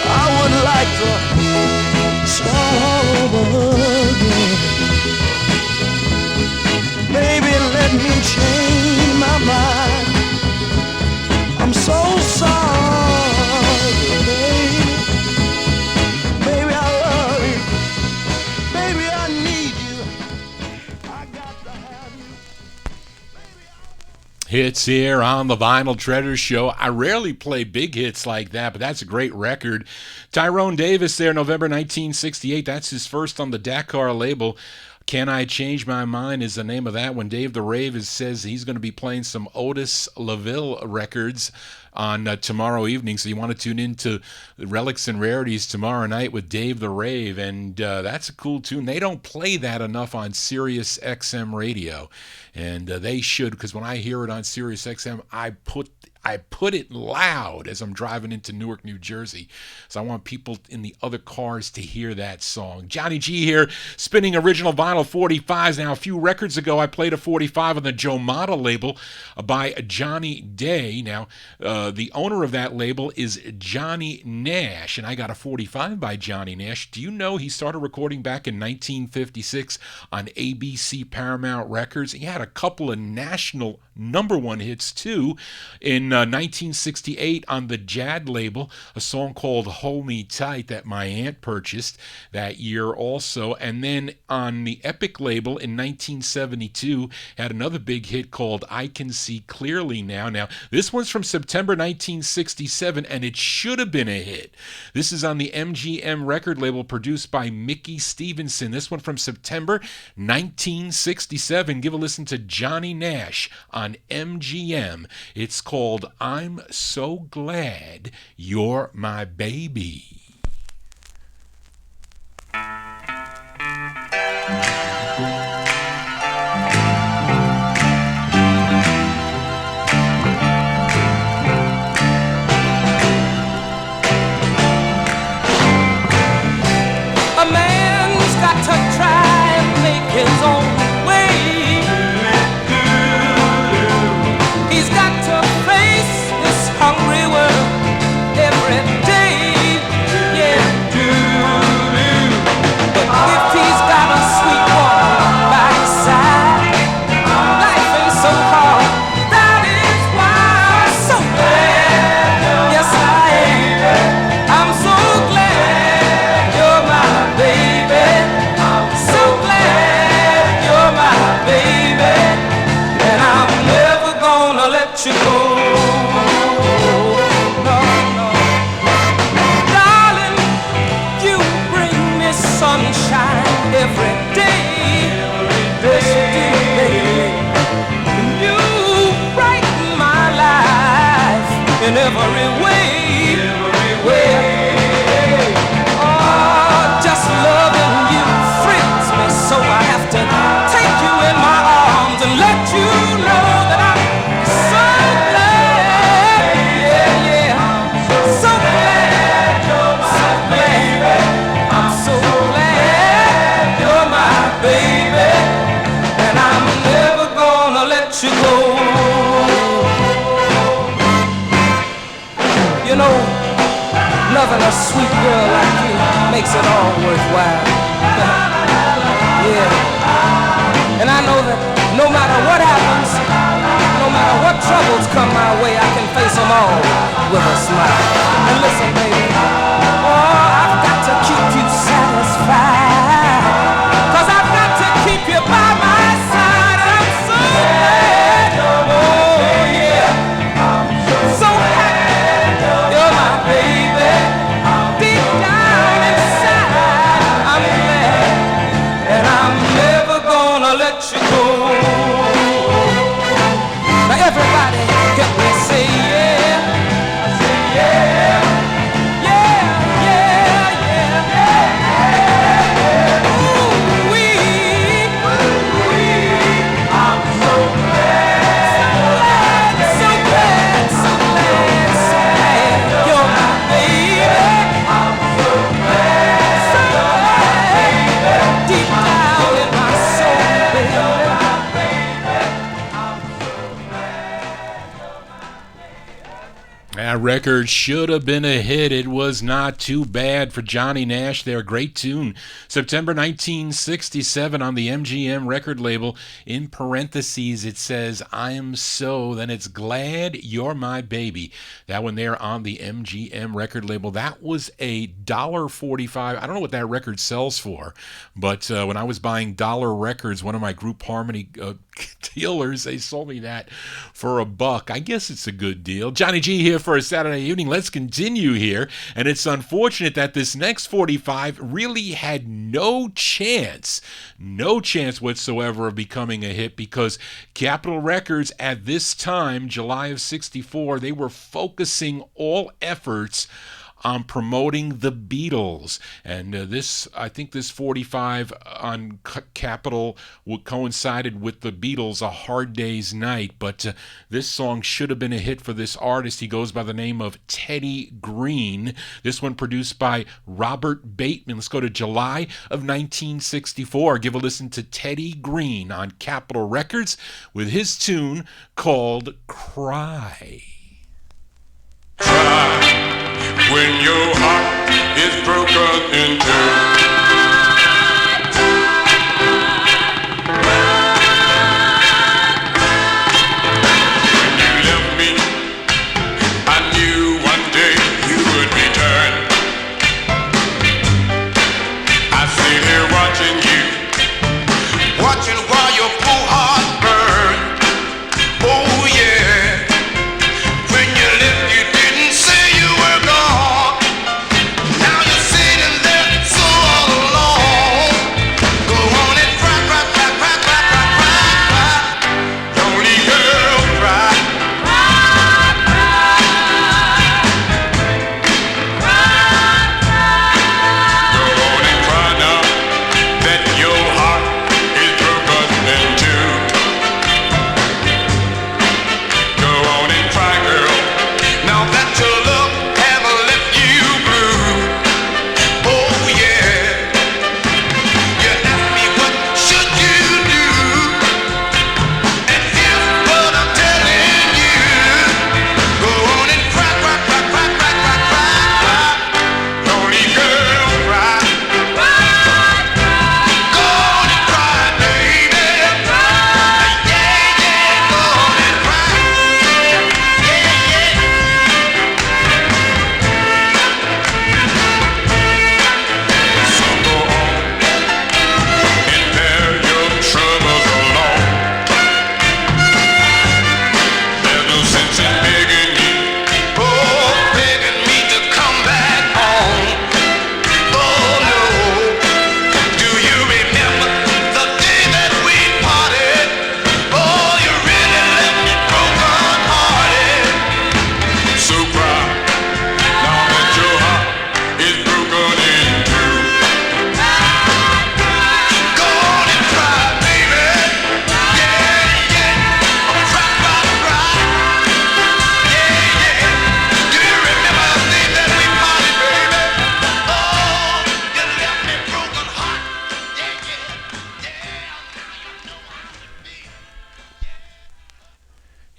I would like to start all over again. Baby, let me change my mind. I'm so sorry, baby. Baby, I love you. Baby, I need you. Hits here on the Vinyl Treasure Show. I rarely play big hits like that, but that's a great record. Tyrone Davis there, November 1968. That's his first on the Dakar label. Can I Change My Mind is the name of that one. Dave the Rave says he's going to be playing some Otis LaVille records on tomorrow evening, so you want to tune in to Relics and Rarities tomorrow night with Dave the Rave, and that's a cool tune. They don't play that enough on Sirius XM radio, and they should, because when I hear it on Sirius XM, I put it loud as I'm driving into Newark, New Jersey. So I want people in the other cars to hear that song. Johnny G here, spinning original vinyl 45s. Now, a few records ago, I played a 45 on the Joe Mata label by Johnny Day. Now, the owner of that label is Johnny Nash, and I got a 45 by Johnny Nash. Do you know he started recording back in 1956 on ABC Paramount Records? He had a couple of national #1 hits, too. In 1968 on the Jad label, a song called Hold Me Tight that my aunt purchased that year also. And then on the Epic label in 1972, had another big hit called I Can See Clearly Now. Now, this one's from September 1967, and it should have been a hit. This is on the MGM record label, produced by Mickey Stevenson. This one from September 1967. Give a listen to Johnny Nash on MGM. It's called I'm So Glad You're My Baby. A man's got to try and make his own way. He's got to face this hungry world every day. Yeah. But if he's got a sweet woman by his side, life ain't so hard. That is why I'm so glad. Yes, I am. I'm so glad you're my baby. I'm so glad you're my baby. And I'm never gonna let you go. No, no. Darling, you bring me sunshine every day. Yes, you do, baby. You brighten my life in every way. Oh, just loving you thrills me, so I have to take you in my arms and let you know that I'm so glad. Yeah, yeah. So glad you're my baby. I'm so glad you're my baby. And I'm never gonna let you go. You know, loving a sweet girl like you makes it all worthwhile. Yeah. And I know that no matter what happens, no matter what troubles come my way, I can face them all with a smile. And listen, baby, oh, I've got to keep you satisfied, 'cause I've got to keep you by my side. And I'm so glad, oh yeah, so glad you're my baby. Deep down inside, I'm glad, and I'm never gonna let you go. Now everybody help me say yeah. I say yeah. Yeah, yeah, yeah, yeah. Ooh, I'm so glad, so glad, so glad, so glad you're my baby. I'm so glad, so glad, deep down in my soul, baby. That record should have been a hit. It was not too bad for Johnny Nash there. Great tune. September 1967 on the MGM record label. In parentheses, it says, I'm so, then it's Glad You're My Baby. That one there on the MGM record label. That was a $1.45. I don't know what that record sells for, but when I was buying dollar records, one of my Group Harmony dealers, they sold me that for $1. I guess it's a good deal. Johnny G here for a Saturday evening. Let's continue here. And it's unfortunate that this next 45 really had no chance whatsoever of becoming a hit, because Capitol Records at this time, July of '64, they were focusing all efforts on promoting the Beatles. And I think this 45 on Capitol coincided with the Beatles' A Hard Day's Night. But this song should have been a hit for this artist. He goes by the name of Teddy Green. This one produced by Robert Bateman. Let's go to July of 1964. Give a listen to Teddy Green on Capitol Records with his tune called Cry. Cry when your heart is broken in two.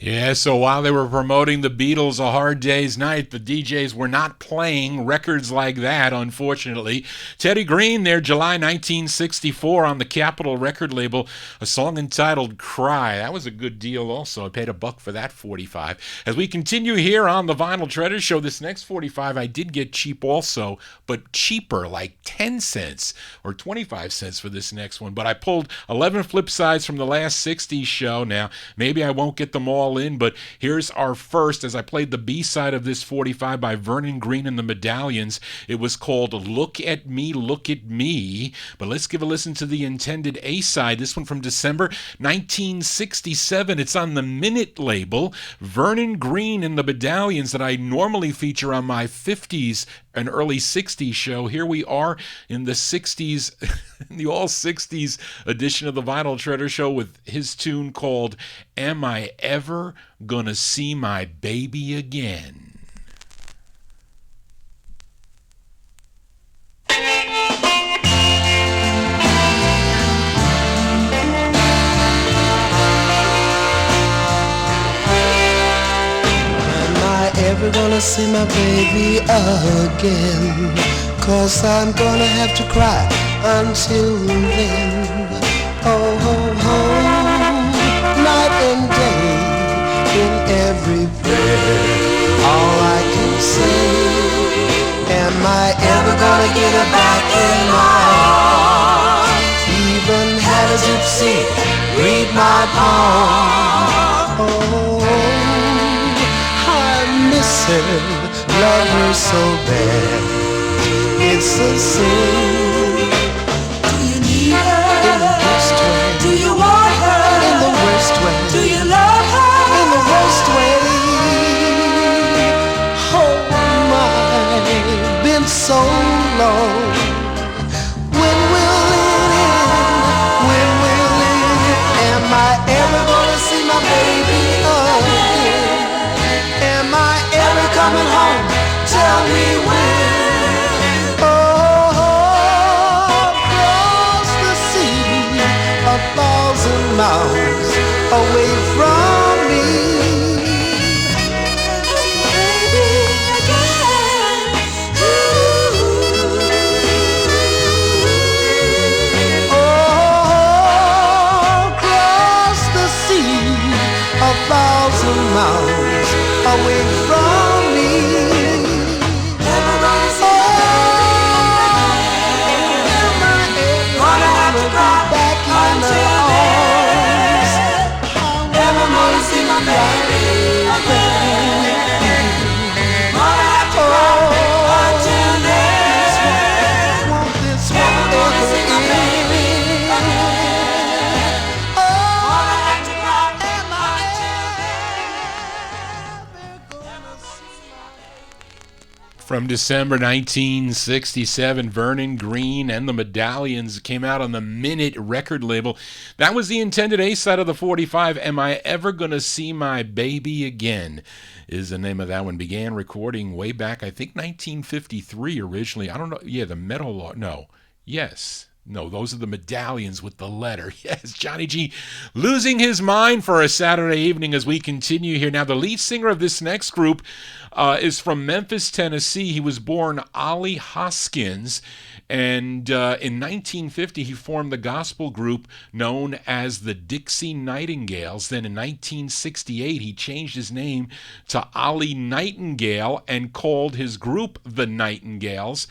Yeah, so while they were promoting the Beatles' A Hard Day's Night, the DJs were not playing records like that, unfortunately. Teddy Green there, July 1964 on the Capitol record label, a song entitled Cry. That was a good deal also. I paid $1 for that 45. As we continue here on the Vinyl Treasure Show, this next 45 I did get cheap also, but cheaper, like 10 cents or 25 cents for this next one. But I pulled 11 flip sides from the last 60s show. Now, maybe I won't get them all in, but here's our first, as I played the B-side of this 45 by Vernon Green and the Medallions. It was called Look at Me, Look at Me. But let's give a listen to the intended A-side. This one from December 1967. It's on the Minute label. Vernon Green and the Medallions that I normally feature on my 50s and early 60s show. Here we are in the 60s, the all 60s edition of the Vinyl Treasure Show with his tune called Am I Ever Gonna See My Baby Again? Ever gonna see my baby again? 'Cause I'm gonna have to cry until then. Oh, oh, oh, night and day, in every prayer, all I can say, am I ever gonna get her back in my arms? Even had a gypsy read my palm. Oh, miss her, love her so bad, it's a sin. Do you need her? In the worst way. Do you want her? In the worst way. Do you love her? In the worst way. Oh my, so long. When will it end? When will it end? Am I ever gonna see my baby again? Am I ever coming home? Tell me when. Oh, across the sea, 1,000 miles away from me. Miles away from me. Never gonna see gonna have to cry back in the arms. Never gonna see my baby again. Gonna have to cry until then. Never gonna see my baby again. Gonna have to cry From December 1967, Vernon Green and the Medallions came out on the Minute record label. That was the intended A-side of the 45. Am I Ever Gonna See My Baby Again is the name of that one. Began recording way back, I think 1953 originally. I don't know. Yeah, the Metal Law. No. Yes. No, those are the Medallions with the letter. Yes, Johnny G losing his mind for a Saturday evening as we continue here. Now, the lead singer of this next group is from Memphis, Tennessee. He was born Ollie Hoskins, and in 1950 he formed the gospel group known as the Dixie Nightingales. Then in 1968 he changed his name to Ollie Nightingale and called his group the Nightingales,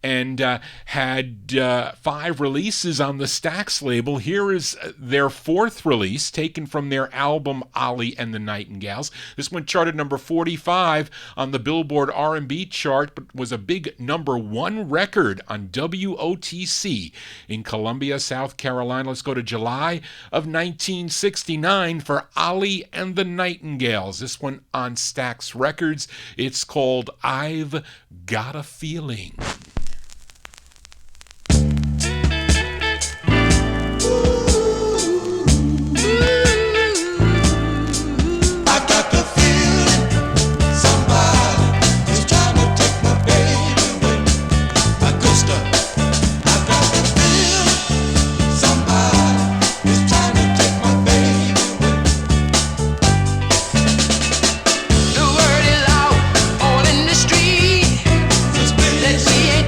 and had 5 releases on the Stax label. Here is their 4th release, taken from their album Ollie and the Nightingales. This one charted number 45 on the Billboard R&B chart, but was a big number 1 record on WOTC in Columbia, South Carolina. Let's go to July of 1969 for Ollie and the Nightingales. This one on Stax Records. It's called I've Got a Feeling. The word is out all in the street that she ain't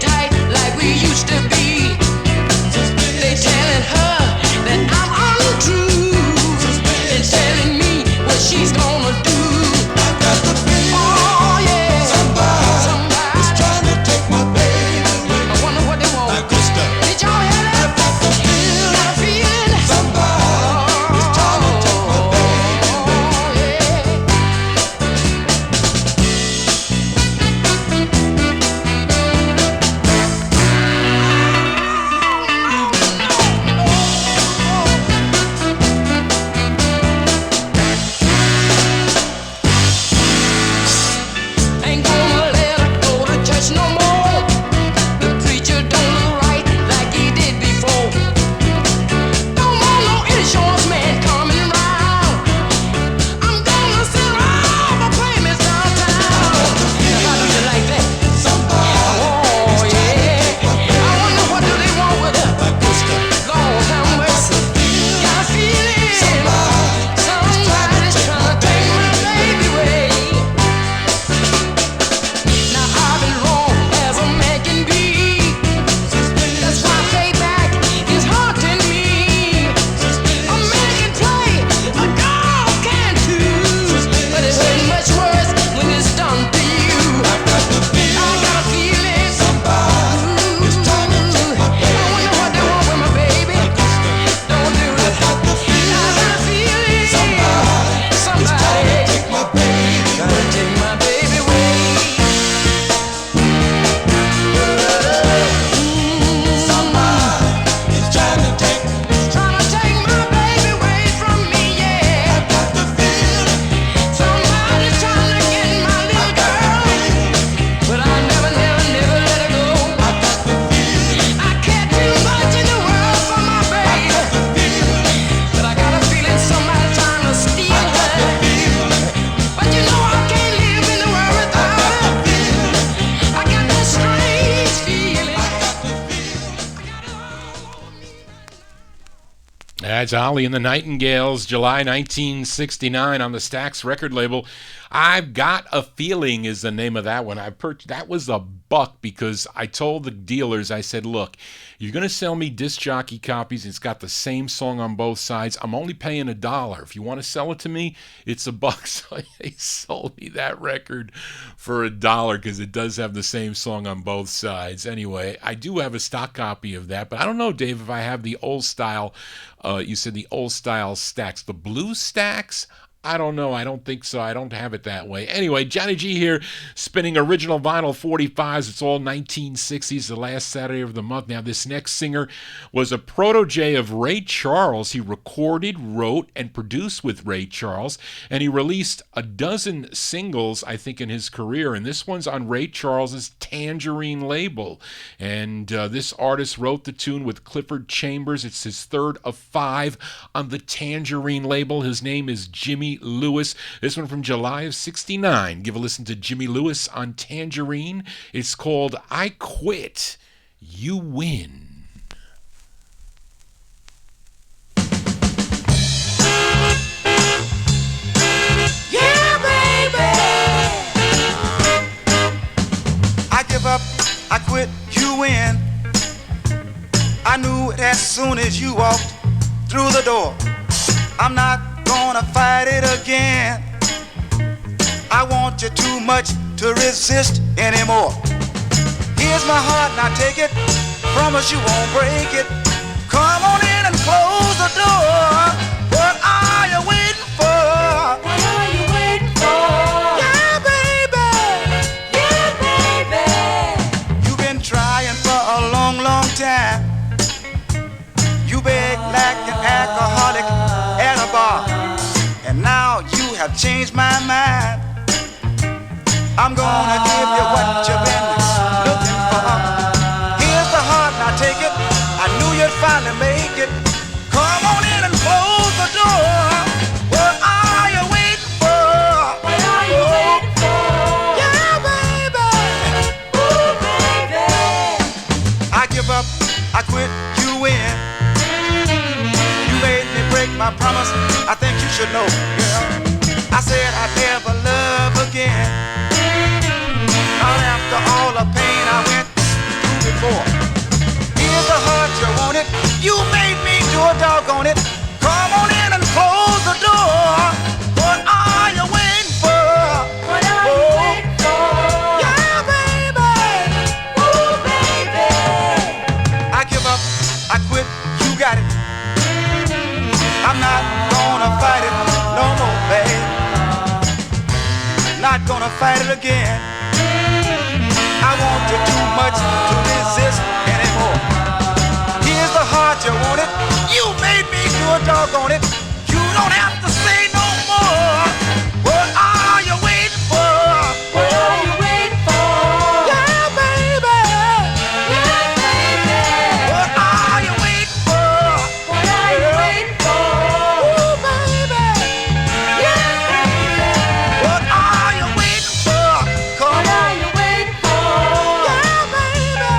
That's Ollie and the Nightingales, July 1969 on the Stax record label. I've Got a Feeling is the name of that one. That was a buck because I told the dealers, I said, look, you're going to sell me disc jockey copies. It's got the same song on both sides. I'm only paying $1. If you want to sell it to me, it's $1. So they sold me that record for $1 because it does have the same song on both sides. Anyway, I do have a stock copy of that, but I don't know, Dave, if I have the old style. You said the old style stacks. The blue stacks? I don't know. I don't think so. I don't have it that way. Anyway, Johnny G here, spinning original vinyl 45s. It's all 1960s, the last Saturday of the month. Now, this next singer was a protege of Ray Charles. He recorded, wrote, and produced with Ray Charles, and he released a dozen singles, I think, in his career, and this one's on Ray Charles's Tangerine label. And this artist wrote the tune with Clifford Chambers. It's his third of 5 on the Tangerine label. His name is Jimmy Lewis. This one from July of 69. Give a listen to Jimmy Lewis on Tangerine. It's called I Quit, You Win. Yeah, baby. I give up, I quit, you win. I knew it as soon as you walked through the door. I'm not gonna fight it again. I want you too much to resist anymore. Here's my heart, now take it. Promise you won't break it. Come on in and close the door. What are you waiting for? What are you waiting for? Yeah, baby. Yeah, baby. You've been trying for a long, long time. You beg like an alcoholic at a bar, and now you have changed my mind. I'm gonna give you what you've been looking for. Here's the heart, now take it. I knew you'd finally make it. Come on in and close the door. What are you waiting for? What are you waiting for? Yeah, baby. Ooh, baby. I give up, I quit, you win. You made me break my promise. I think you should know, girl. I said I'd never love again. Not after all the pain I went through before. Here's the heart you wanted. You made me do a doggone it. Come on in and close the door. What are you waiting for? What are you waiting for? Yeah, baby. Ooh, baby. I give up, I quit, you got it. I'm not gonna fight it no more, babe. Not gonna fight it again. I want you too much to resist anymore. Here's the heart you wanted. You made me do a doggone it. You don't have to say no more. What are you waiting for? What are you waiting for? Yeah, baby. Yeah, baby. What are you waiting for? What are you waiting for? Ooh, baby. Yeah, baby. What are you waiting for? Come What on. are you waiting for? Yeah, baby.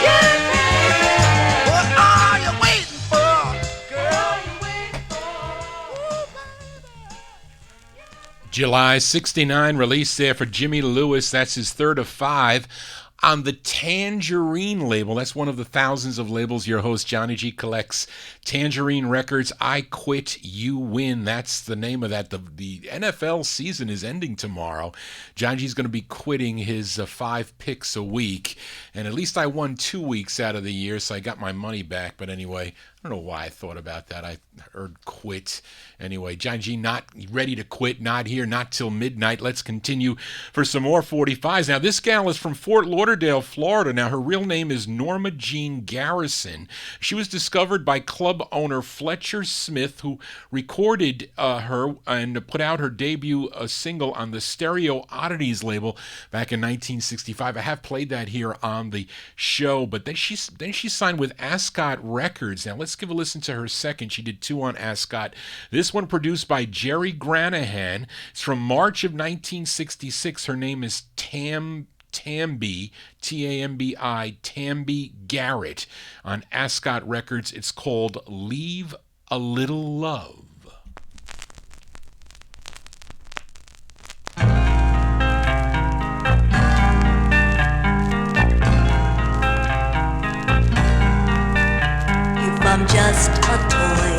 Yeah, baby. What are you waiting for? Girl, What are you waiting for? July 69 release there for Jimmy Lewis. That's his third of 5 on the Tangerine label. That's one of the thousands of labels your host Johnny G collects. Tangerine Records, I Quit, You Win. That's the name of that. The NFL season is ending tomorrow. Johnny G's going to be quitting his 5 picks a week. And at least I won 2 weeks out of the year, so I got my money back. But anyway, I don't know why I thought about that. I heard quit. Anyway, Johnny G not ready to quit, not here, not till midnight. Let's continue for some more 45s. Now, this gal is from Fort Lauderdale, Florida. Now, her real name is Norma Jean Garrison. She was discovered by club owner Fletcher Smith, who recorded her and put out her debut single on the Stereo Oddities label back in 1965. I have played that here on the show, but then she signed with Ascot Records. Now, let's give a listen to her second. She did 2 on Ascot. This one produced by Jerry Granahan. It's from March of 1966. Her name is Tambi, Tambi, Tambi Garrett on Ascot Records. It's called Leave a Little Love. If I'm just a toy,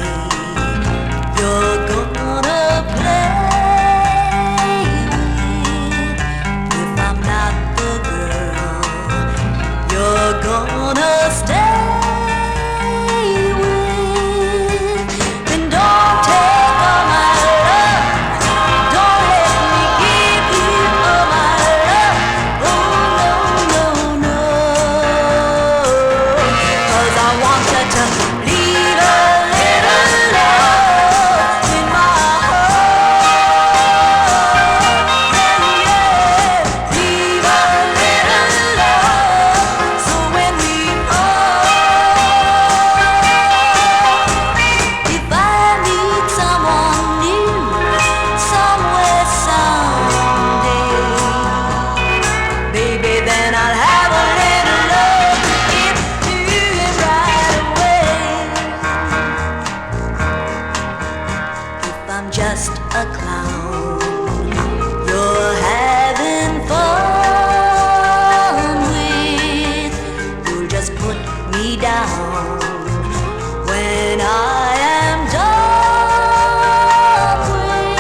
you're gonna play with. If I'm not the girl, you're gonna stay with. Then don't take all my love, don't let me give you all my love. Oh no, no, no, 'cause I want you to leave a little love in my heart. Yeah, leave a little love, so when we part, if I meet someone new somewhere someday, baby, then I'll have a little love to give to him right away. If I'm just a clown you're having fun with, you'll just put me down when I am done with.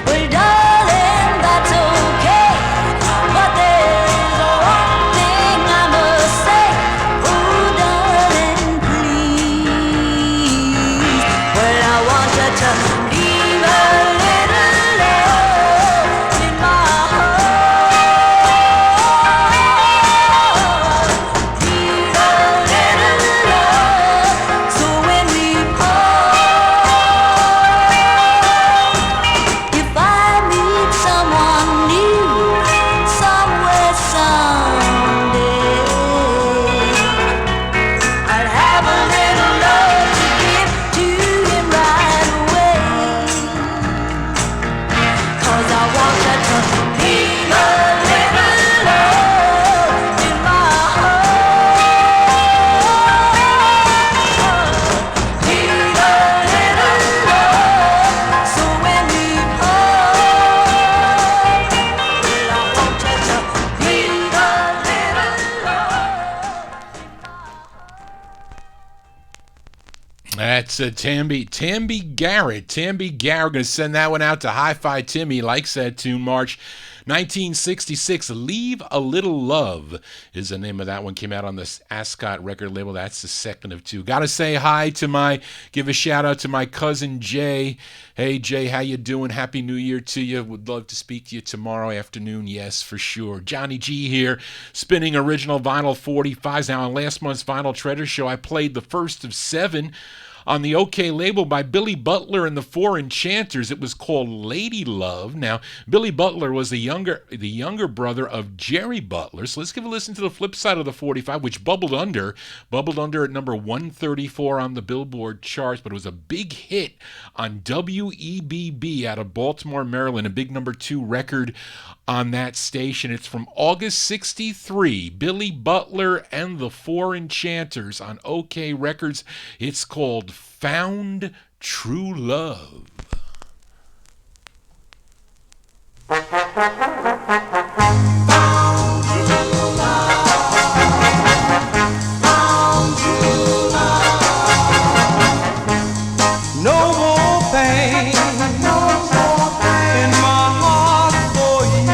Well, darling, that's okay, but there's one thing I must say. Oh, darling, please. Well, I want you to leave a little love in my heart. Leave a little love, so when we part, if I meet someone new somewhere someday, I'll have a little love to give to him right away. 'Cause I want you to leave a little love in my heart. Leave a little love, so when we part, well, I want you to leave a little love. That's Tamby Garrett. Tamby Garrett, going to send that one out to Hi-Fi Timmy. He likes that tune. March 1966. Leave a Little Love is the name of that one. Came out on the Ascot record label. That's the second of two. Got to say hi to give a shout out to my cousin Jay. Hey Jay, how you doing? Happy New Year to you. Would love to speak to you tomorrow afternoon. Yes, for sure. Johnny G here, spinning original vinyl 45s. Now on last month's Vinyl Treasure Show, I played the first of 7 on the OK label by Billy Butler and the Four Enchanters. It was called Lady Love. Now, Billy Butler was the younger brother of Jerry Butler. So let's give a listen to the flip side of the 45, which bubbled under at number 134 on the Billboard charts, but it was a big hit on WEBB out of Baltimore, Maryland, a big number 2 record on that station. It's from August 63, Billy Butler and the Four Enchanters on OK Records. It's called Found True Love. No more pain in my heart for you.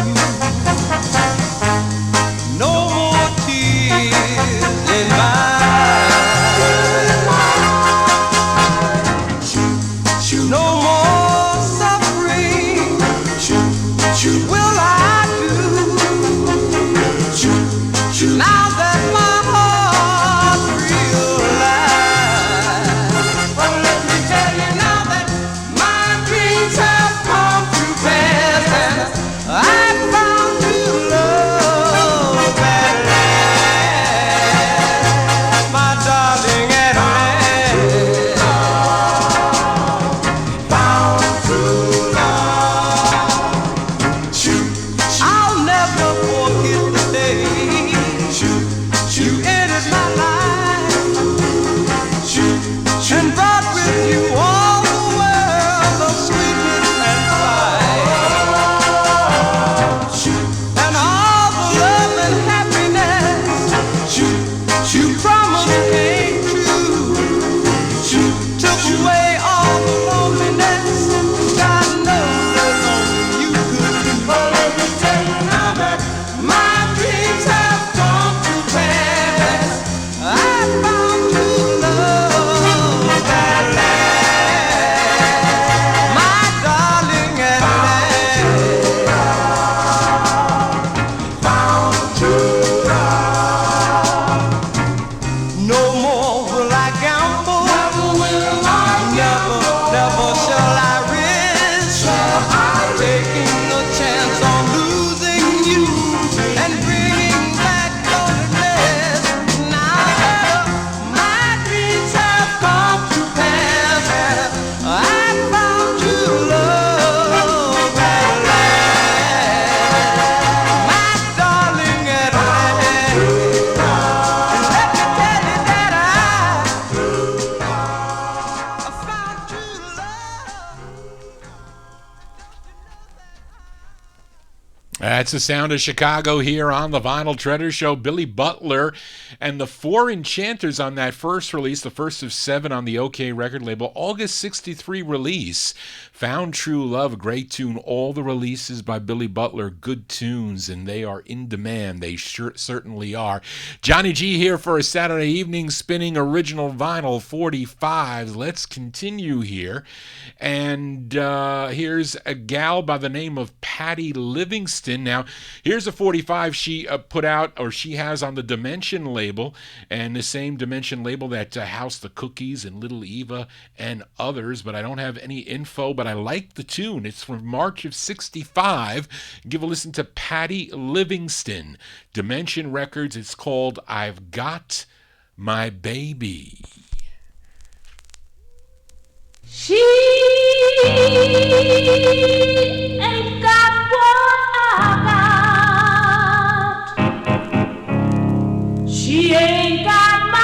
No more tears in mine. No more suffering will I do. That's the sound of Chicago here on the Vinyltreasure Show. Billy Butler and the Four Enchanters on that first release, the first of 7 on the OK record label, August 63 release. Found True Love, a great tune. All the releases by Billy Butler, good tunes, and they are in demand. They certainly are. Johnny G here for a Saturday evening spinning original vinyl 45s. Let's continue here. And here's a gal by the name of Patty Livingston. Now, here's a 45 she put out, or she has on the Dimension label, and the same Dimension label that housed the Cookies and Little Eva and others, but I don't have any info, but I like the tune. It's from March of 65. Give a listen to Patty Livingston. Dimension Records. It's called I've Got My Baby. She ain't got what I got. She ain't got my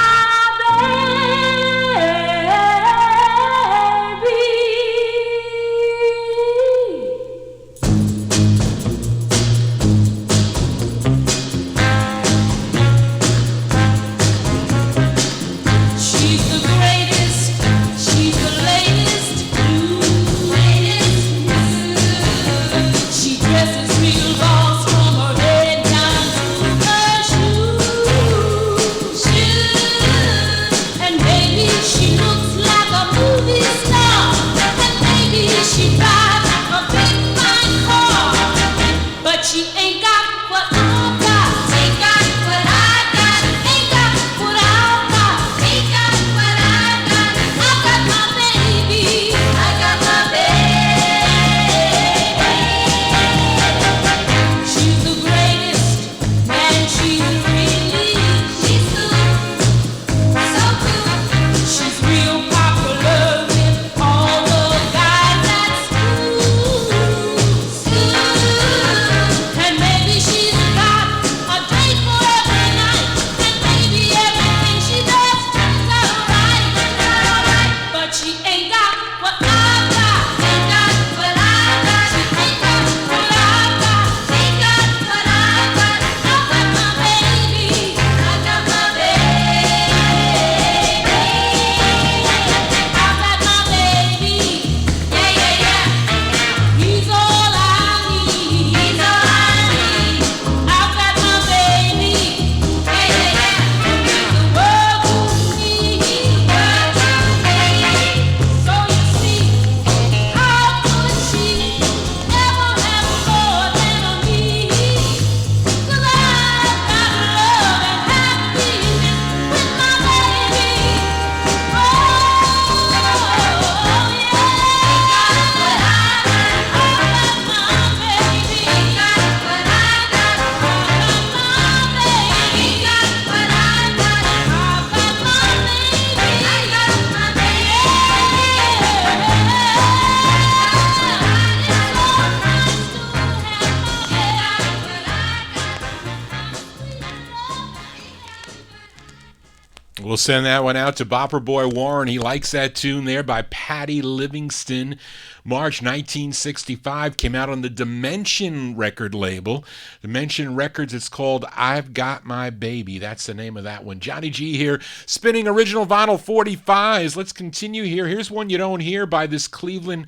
We'll send that one out to Bopper Boy Warren. He likes that tune there by Patty Livingston. March 1965, came out on the Dimension record label. Dimension Records, it's called I've Got My Baby. That's the name of that one. Johnny G here, spinning original vinyl 45s. Let's continue here. Here's one you don't hear by this Cleveland,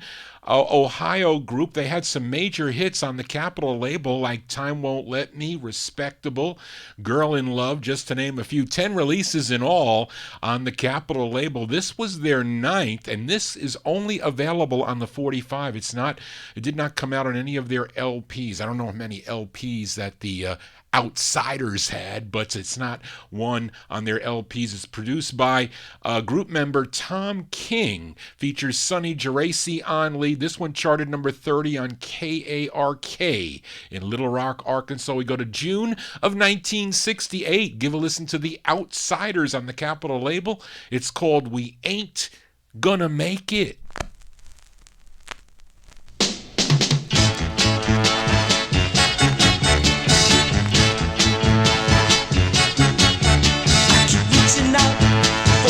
Ohio group. They had some major hits on the Capitol label like Time Won't Let Me, Respectable, Girl in Love, just to name a few. 10 releases in all on the Capitol label. This was their 9th, and this is only available on the 45. It did not come out on any of their LPs. I don't know how many LPs that the Outsiders had, but it's not one on their LPs. It's produced by group member Tom King, features Sonny Geraci on lead. This one charted number 30 on KARK in Little Rock, Arkansas. We go to June of 1968. Give a listen to the Outsiders on the Capitol label. It's called We Ain't Gonna Make It.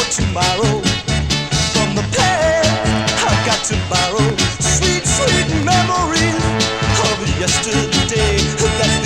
Tomorrow, from the past, I've got to borrow sweet, sweet memories of yesterday. That's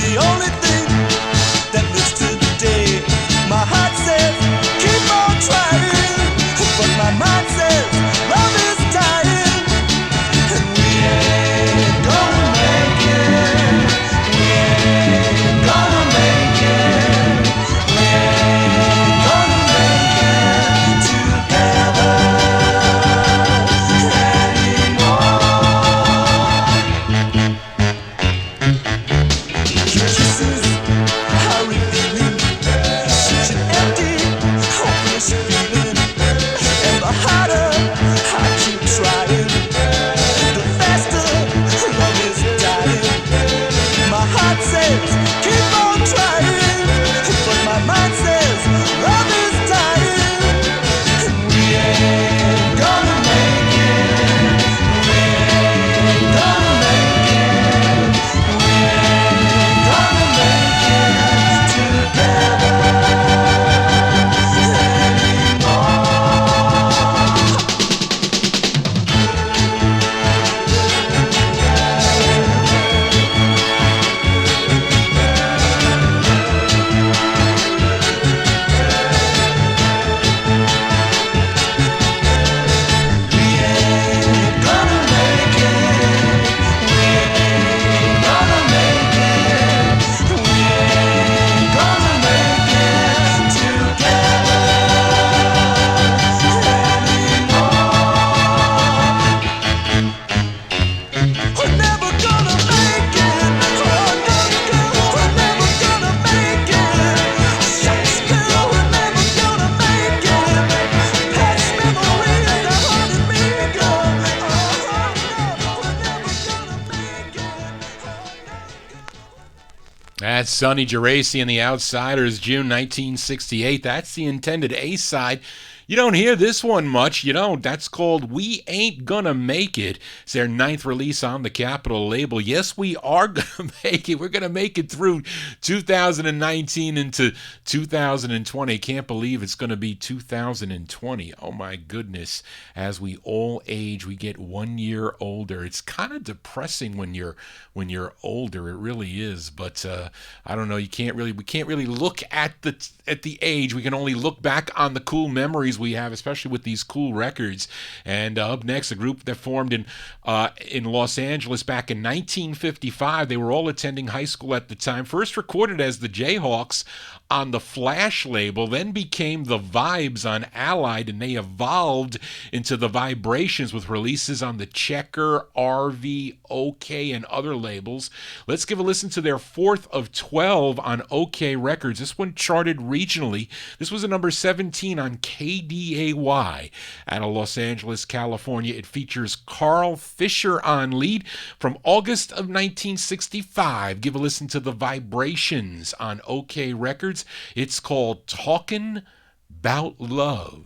That's Sonny Geraci and the Outsiders, June 1968. That's the intended A-side. You don't hear this one much. You don't. That's called We Ain't Gonna Make It. It's their 9th release on the Capitol label. Yes, we are gonna make it. We're gonna make it through 2019 into 2020. Can't believe it's gonna be 2020. Oh my goodness. As we all age, we get 1 year older. It's kind of depressing when you're older. It really is. But I don't know. We can't really look at the age. We can only look back on the cool memories we have, especially with these cool records. And up next, a group that formed in Los Angeles back in 1955. They were all attending high school at the time. First recorded as the Jayhawks on the Flash label, then became the Vibes on Allied, and they evolved into the Vibrations with releases on the Checker, RV, OK, and other labels. Let's give a listen to their 4th of 12 on OK Records. This one charted regionally. This was a number 17 on KDAY out of Los Angeles, California. It features Carl Fisher on lead from August of 1965. Give a listen to the Vibrations on OK Records. It's called Talkin' 'Bout Love.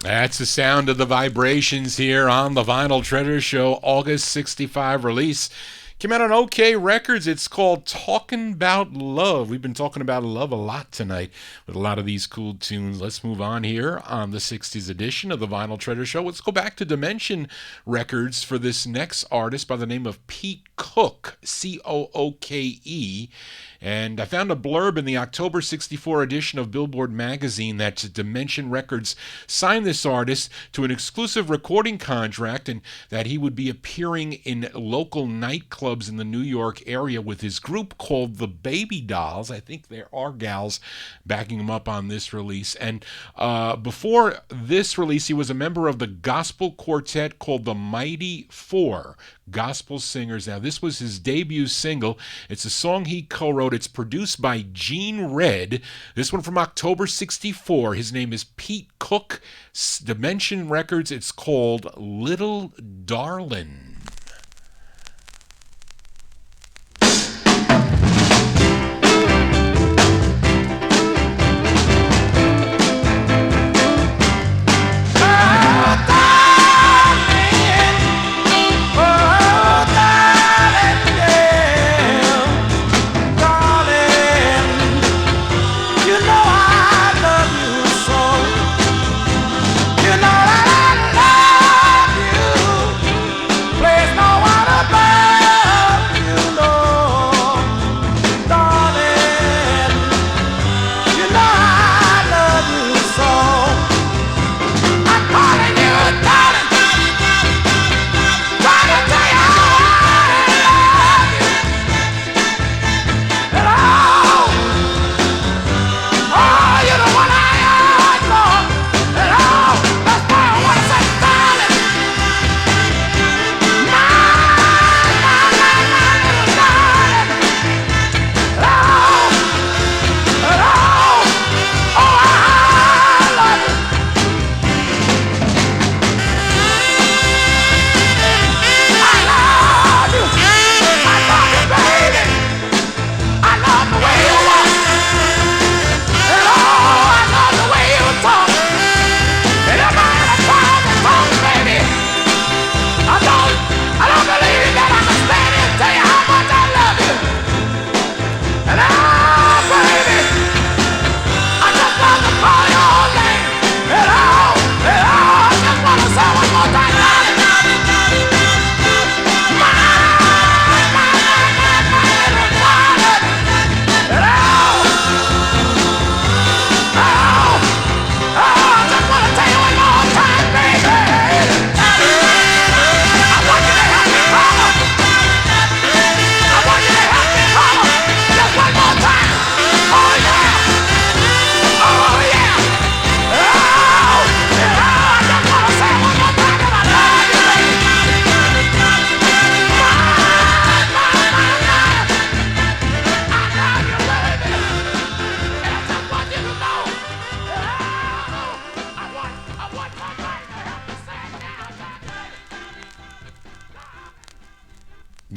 That's the sound of the Vibrations here on the Vinyltreasure Show, August 65 release. Came out on OK Records. It's called Talkin' 'Bout Love. We've been talking about love a lot tonight with a lot of these cool tunes. Let's move on here on the 60s edition of the Vinyltreasure Show. Let's go back to Dimension Records for this next artist by the name of Pete Cook, Cooke. And I found a blurb in the October 64 edition of Billboard magazine that Dimension Records signed this artist to an exclusive recording contract and that he would be appearing in local nightclubs in the New York area with his group called the Baby Dolls. I think there are gals backing him up on this release. And before this release, he was a member of the gospel quartet called the Mighty Four Gospel Singers. Now, this was his debut single. It's a song he co-wrote. It's produced by Gene Red. This one from October 64. His name is Pete Cook. Dimension Records. It's called Little Darlin'. Darling,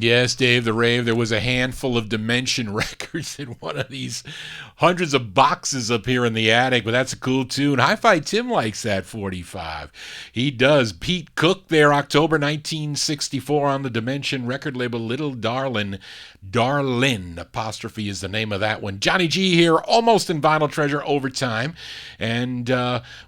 Yes, Dave the Rave, there was a handful of Dimension records in one of these hundreds of boxes up here in the attic, but that's a cool tune. Hi-Fi Tim likes that 45. He does. Pete Cook there, October 1964 on the Dimension record label, Little Darlin'. Darlin' apostrophe is the name of that one. Johnny G here, almost in Vinyl Treasure overtime. And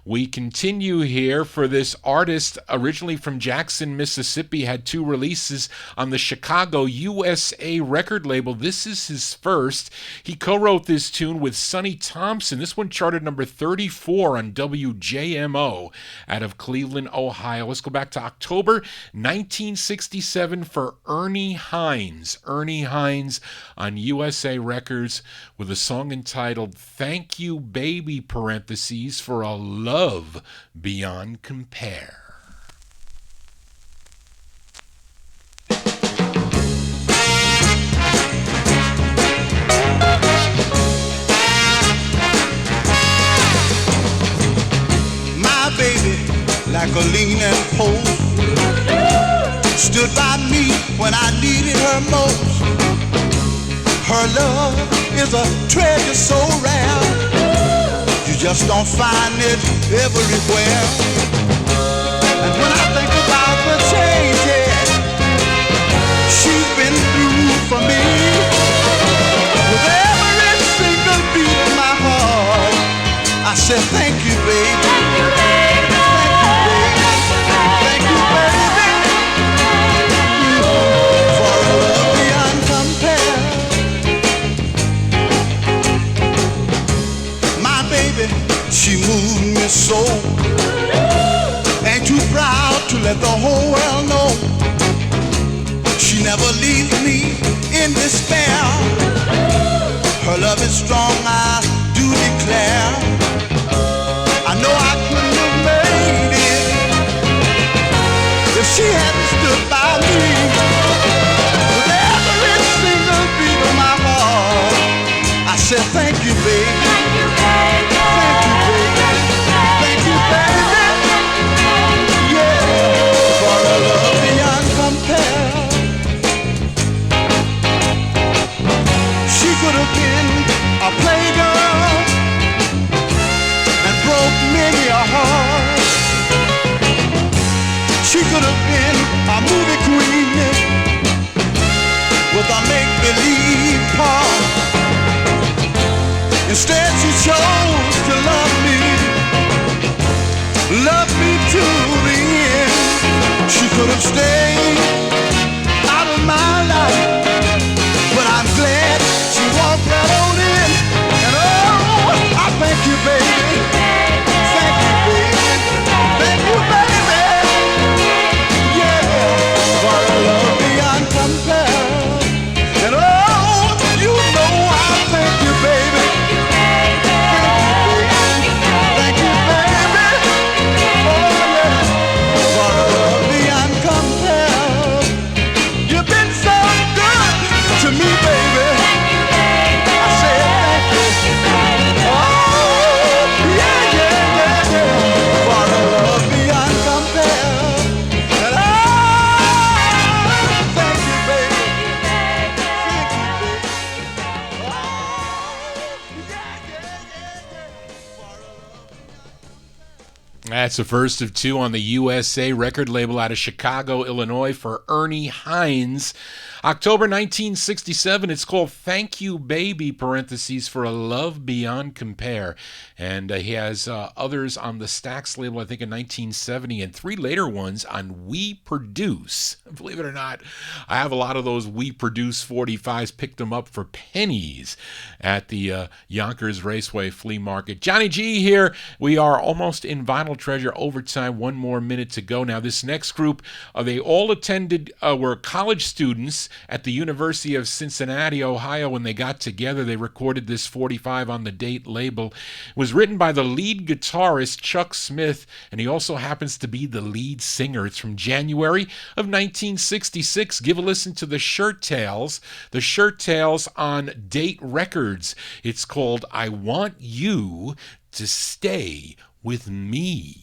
we continue here for this artist, originally from Jackson, Mississippi, had 2 releases on the Chicago USA record label. This is his first. He co-wrote this tune with Sonny Thompson. This one charted number 34 on WJMO out of Cleveland, Ohio. Let's go back to October 1967 for Ernie Hines. Ernie Hines on USA Records with a song entitled Thank You Baby, parentheses, for a love beyond compare. My baby, like a leaning post, stood by me when I needed her most. Her love is a treasure so rare, you just don't find it everywhere. And when I think about the changes she's been through for me, with every single beat of my heart, I said thank you, baby. Thank you, baby. Thank you, baby. For a love beyond compare. My baby, she moved me so. Ain't too proud to let the whole world know. She never leaves me in despair. Her love is strong, I do declare. I know I couldn't have made it if she hadn't stood by me. With every single beat of my heart, I said thank you, baby. Thank you, baby. Thank you, baby. Thank you, baby. Yeah, for a love beyond compare. She could have been a playgirl and broke many a heart. She could have been a movie queen with a make-believe part. Instead she chose to love me to the end. She could have stayed out of my life, but I'm glad she walked right on in. And oh, I thank you, baby. Thank you, baby. Thank you, baby. Yeah, for a love beyond compare. And oh, you know I thank you, baby. Thank you, baby. Oh, yeah, for a love beyond compare. You've been so good to me, baby. I said thank you. Oh, yeah, yeah, yeah, yeah. For a love beyond compare. And oh, thank you, baby. Thank you, baby. Oh, yeah, yeah, yeah, yeah. For a love. That's the first of 2 on the USA record label out of Chicago, Illinois for Ernie Hines. October 1967, it's called Thank You Baby, parentheses, for a love beyond compare. And he has others on the Stax label, I think in 1970, and 3 later ones on We Produce. Believe it or not, I have a lot of those We Produce 45s, picked them up for pennies at the Yonkers Raceway Flea Market. Johnny G here. We are almost in Vinyl Treasure overtime. 1 more minute to go. Now, this next group, they all attended, were college students at the University of Cincinnati, Ohio. When they got together, they recorded this 45 on the Date label. It was written by the lead guitarist, Chuck Smith, and he also happens to be the lead singer. It's from January of 1966. Give a listen to the Shirt Tails on Date Records. It's called I Want You to Stay With Me.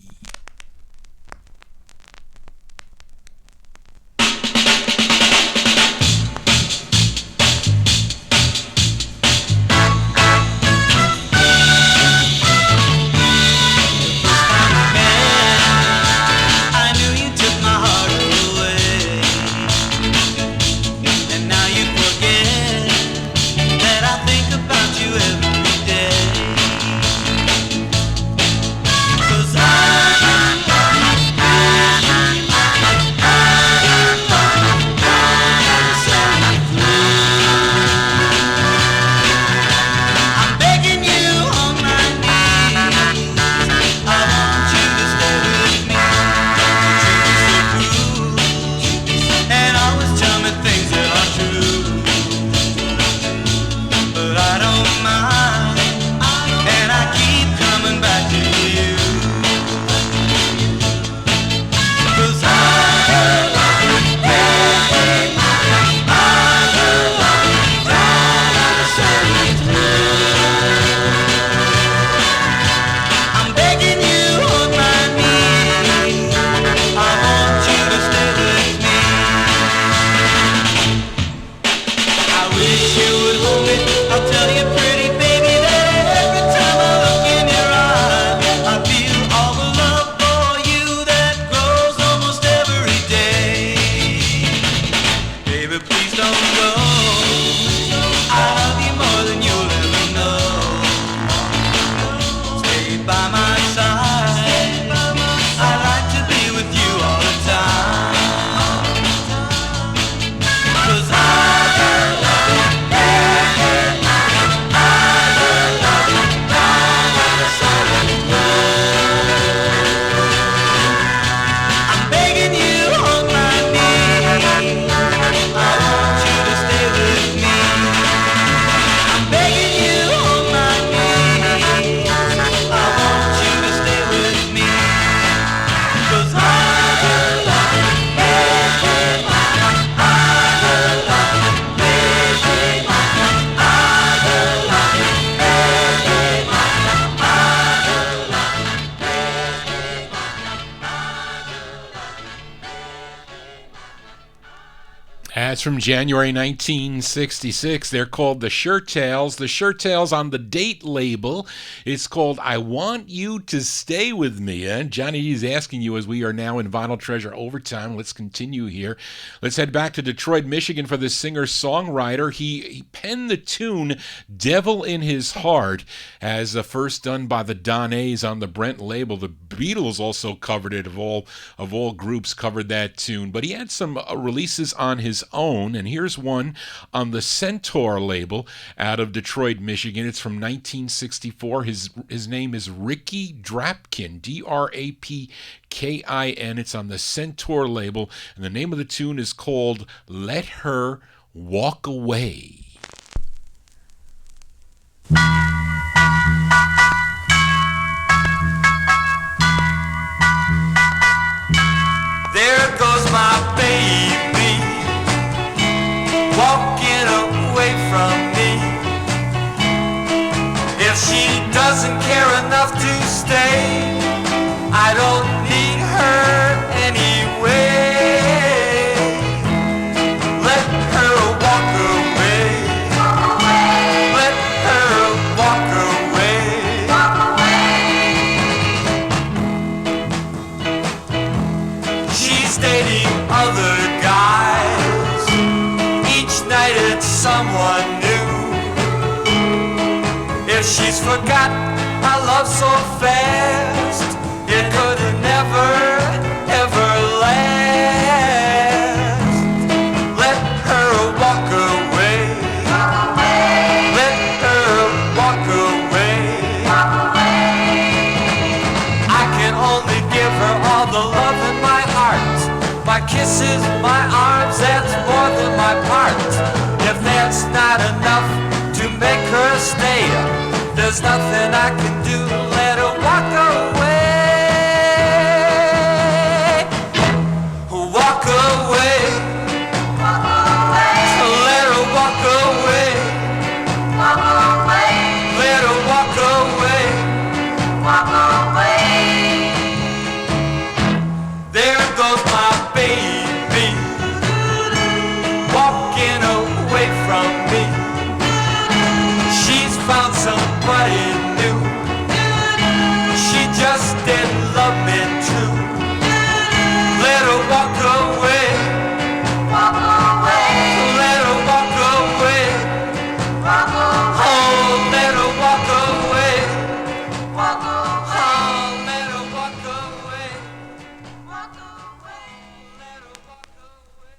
That's from January 1966. They're called the Chappelles. The Chappelles on the Date label. It's called I Want You to Stay With Me. And Johnny is asking you as we are now in Vinyl Treasure Overtime. Let's continue here. Let's head back to Detroit, Michigan for the singer-songwriter. He penned the tune Devil in His Heart as first done by the Don A's on the Brent label. The Beatles also covered it, of all groups covered that tune. But he had some releases on his own, and here's one on the Centaur label out of Detroit, Michigan. It's from 1964. His name is Ricky Drapkin, Drapkin. It's on the Centaur label, and the name of the tune is called Let Her Walk Away. There goes my baby walking away from me. If she doesn't care enough to stay, I don't need her anyway. Let her walk away. Let her walk away. She's dating other guys. Each night it's someone new. If she's forgot our love so fast, it could never, ever last. Let her walk away. Let her walk away. I can only give her all the love in my heart. My kisses, my arms, that's more than my part. If that's not enough to make her stay, there's nothing I can do. Let her walk away. Walk away. Let her walk away. Let her walk away. There goes my baby walking away from me. She's found somebody new. She just didn't love me too. Let her walk away. Let her walk away. Oh, let her walk away. Oh, let her walk away.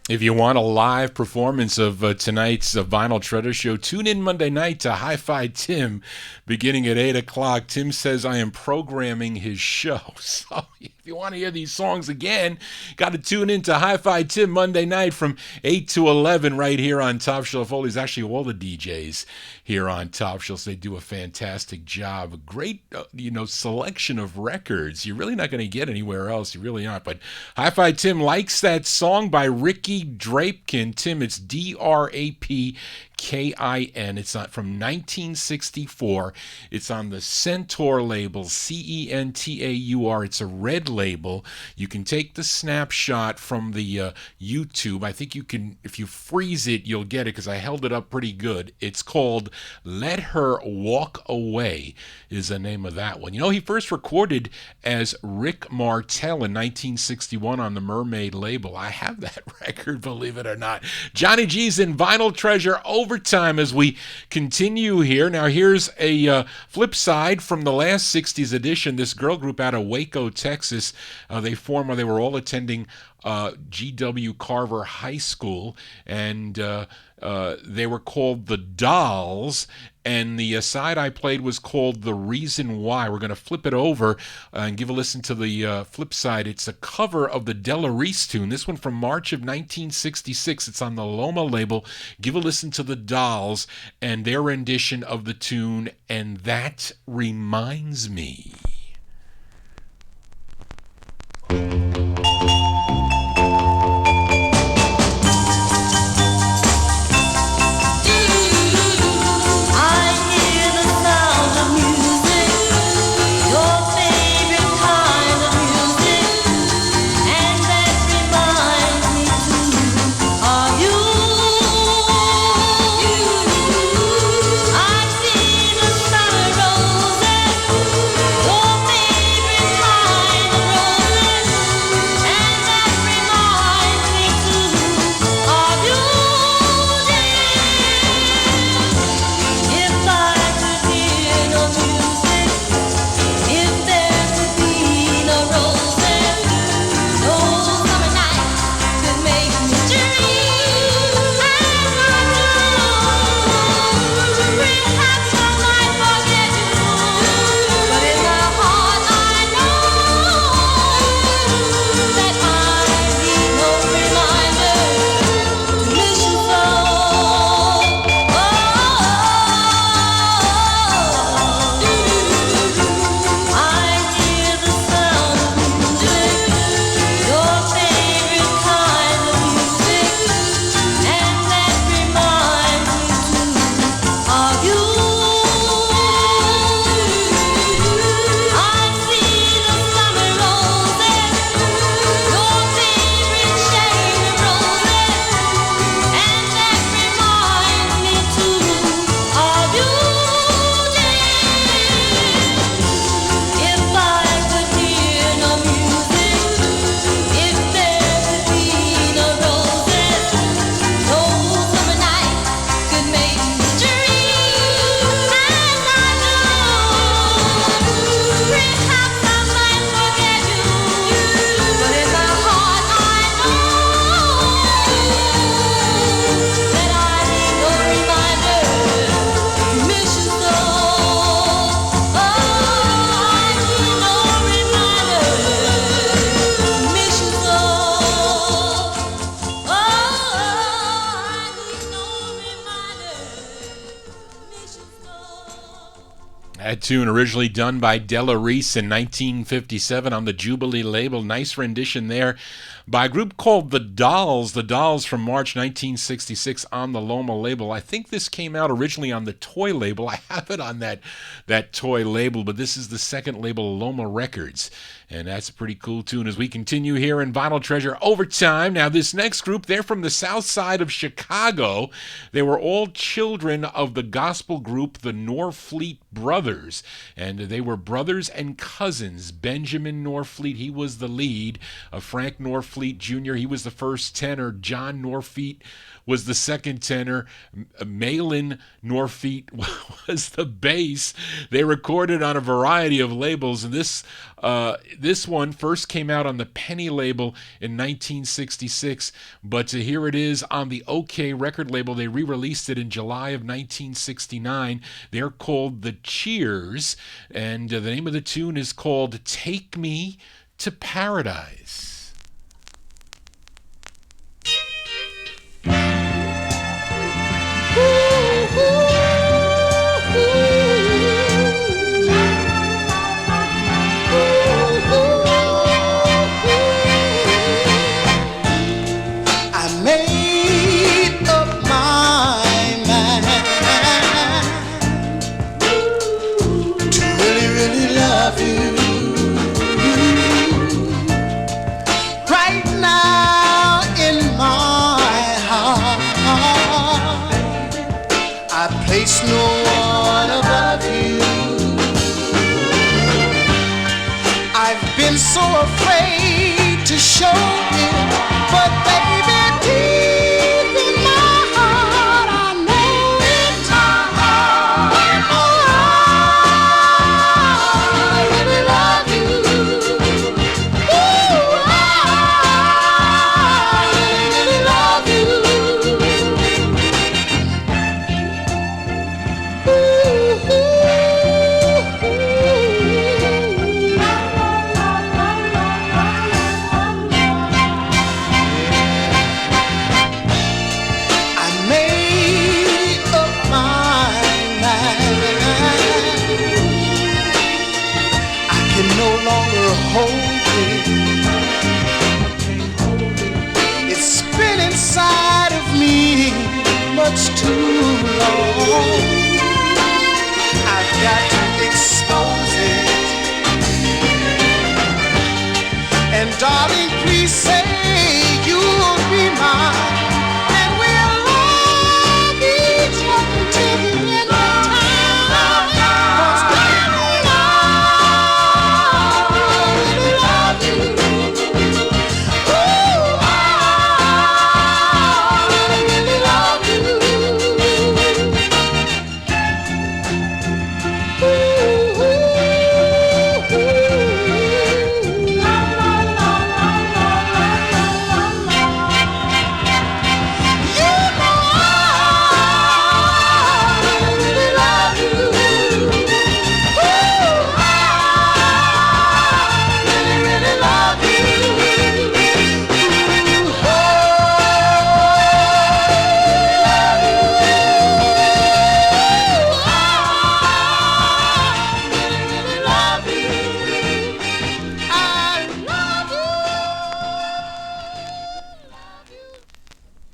If you want a live performance of tonight's Vinyl Treasure Show, tune in Monday night to Hi-Fi Tim beginning at 8 o'clock. Tim says I am programming his show. So if you want to hear these songs again, got to tune in to Hi-Fi Tim Monday night from 8 to 11 right here on Top Shelf Oldies. Actually, all the DJs here on Top Shelf, they do a fantastic job. A great, selection of records. You're really not going to get anywhere else. You really aren't. But Hi-Fi Tim likes that song by Ricky Drapkin. Tim, it's Drapkin. It's not from 1964. It's on the Centaur label, Centaur. It's a red label. You can take the snapshot from the YouTube. I think you can, if you freeze it, you'll get it because I held it up pretty good. It's called Let Her Walk Away is the name of that one. He first recorded as Rick Martel in 1961 on the Mermaid label. I have that record, believe it or not. Johnny G's in Vinyl Treasure Overtime as we continue here. Now here's a flip side from the last 60s edition. This girl group out of Waco, Texas, they formed while they were all attending G.W. Carver High School, and they were called the Dolls, and the side I played was called The Reason Why. We're going to flip it over and give a listen to the flip side. It's a cover of the Della Reese tune, this one from March of 1966. It's on the Loma label. Give a listen to the Dolls and their rendition of the tune, And That Reminds Me. You That tune originally done by Della Reese in 1957 on the Jubilee label. Nice rendition there by a group called The Dolls. The Dolls from March 1966 on the Loma label. I think this came out originally on the Toy label. I have it on that Toy label, but this is the second label, Loma Records. And that's a pretty cool tune as we continue here in Vinyl Treasure Overtime. Now, this next group, they're from the south side of Chicago. They were all children of the gospel group, the Norfleet Brothers. And they were brothers and cousins. Benjamin Norfleet, he was the lead. Frank Norfleet Jr., he was the first tenor. John Norfleet was the second tenor. Malin Norfleet was the bass. They recorded on a variety of labels, and this one first came out on the Penny label in 1966, but here it is on the OK record label. They re-released it in July of 1969. They're called The Cheers, and the name of the tune is called Take Me to Paradise. No one above you. I've been so afraid to show it, but baby, deep in my heart, I know it's I really love you. Ooh, I really love you. Much too long. I've got to expose it. And darling, please say you'll be mine, and we'll love each other till the end of time. 'Cause baby, I really love you. Ooh, I really love you.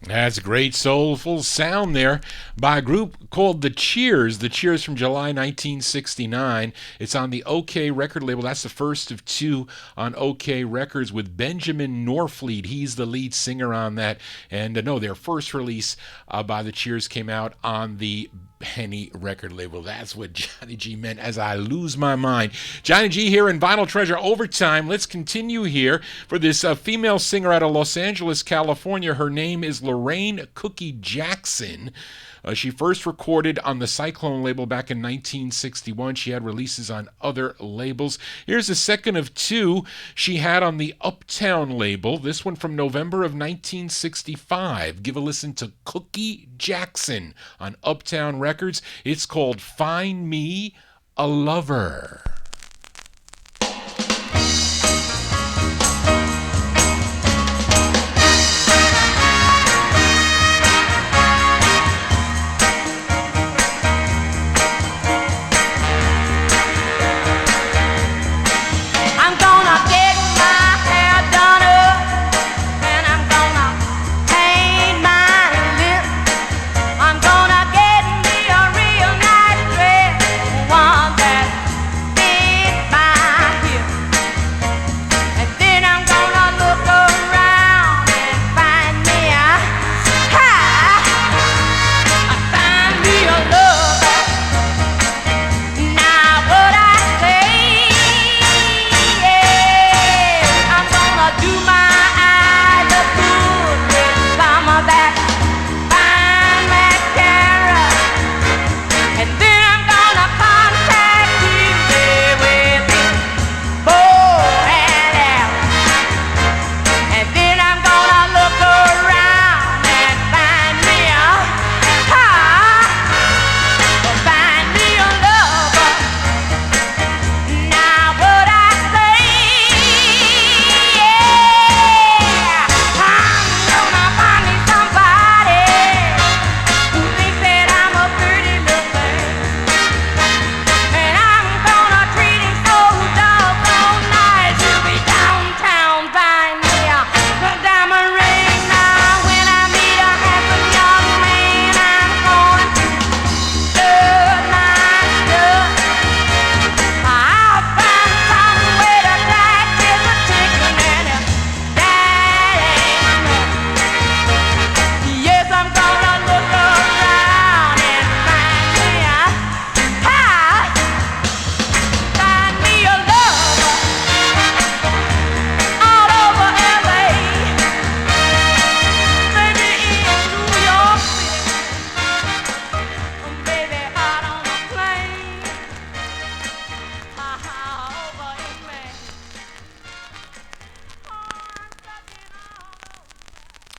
That's a great soulful sound there by a group called The Cheers. The Cheers from July 1969. It's on the OK record label. That's the first of two on OK Records with Benjamin Norfleet. He's the lead singer on that. And no, their first release by The Cheers came out on the Penny record label. That's what Johnny G meant as I lose my mind. Johnny G here in Vinyl Treasure Overtime. Let's continue here for this female singer out of Los Angeles, California. Her name is Lorraine Cookie Jackson. She first recorded on the Cyclone label back in 1961. She had releases on other labels. Here's the second of two she had on the Uptown label. This one from November of 1965. Give a listen to Cookie Jackson on Uptown Records. It's called Find Me a Lover.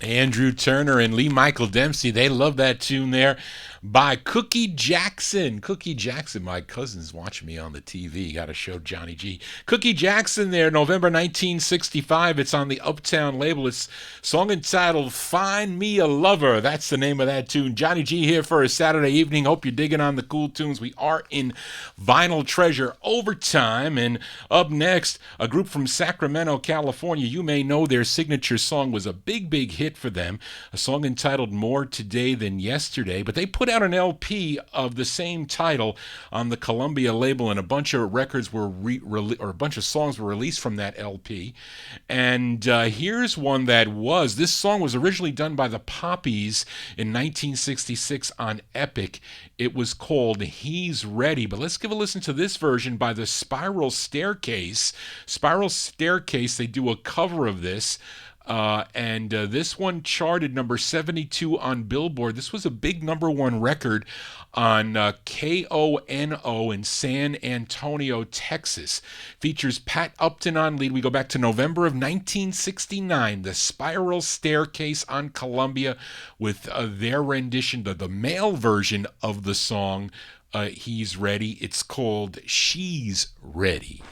Andrew Turner and Lee Michael Dempsey, they love that tune there by Cookie Jackson. Cookie Jackson, my cousin's watching me on the TV. Got to show Johnny G. Cookie Jackson there, November 1965. It's on the Uptown label. It's a song entitled Find Me a Lover. That's the name of that tune. Johnny G here for a Saturday evening. Hope you're digging on the cool tunes. We are in Vinyl Treasure Overtime. And up next, a group from Sacramento, California. You may know their signature song was a big, big hit for them. A song entitled More Today Than Yesterday. But they put out an LP of the same title on the Columbia label, and a bunch of records were a bunch of songs were released from that LP. And here's one that was. This song was originally done by the Poppies in 1966 on Epic. It was called He's Ready. But let's give a listen to this version by the Spiral Staircase. Spiral Staircase, they do a cover of this. And this one charted number 72 on Billboard. This was a big number one record on KONO in San Antonio, Texas. Features Pat Upton on lead. We go back to November of 1969. The Spiral Staircase on Columbia with their rendition, the male version of the song He's Ready. It's called She's Ready.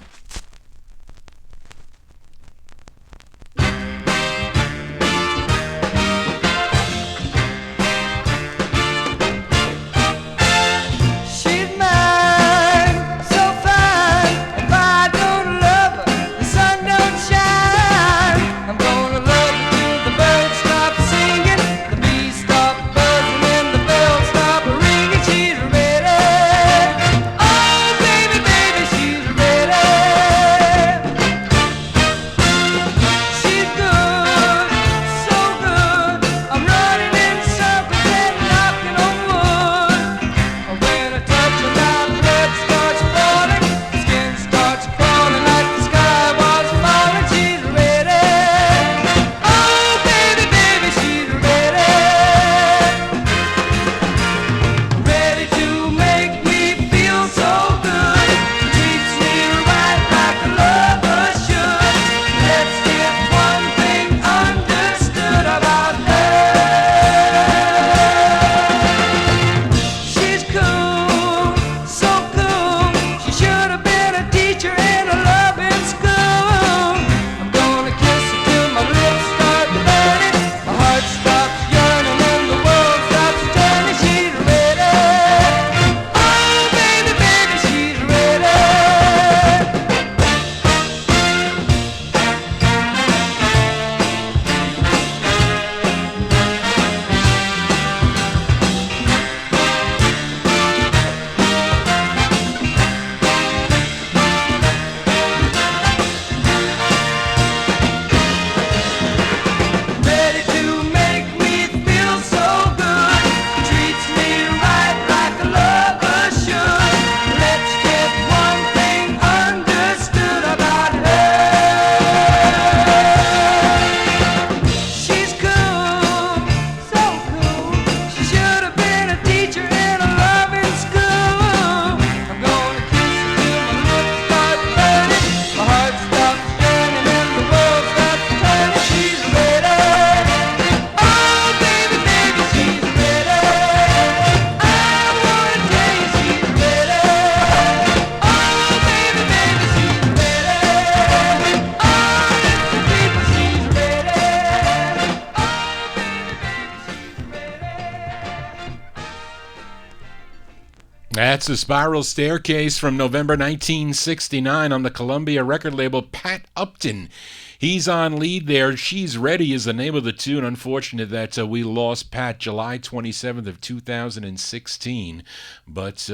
That's the Spiral Staircase from November 1969 on the Columbia record label. Pat Upton, he's on lead there. She's Ready is the name of the tune. Unfortunate that we lost Pat July 27th of 2016. But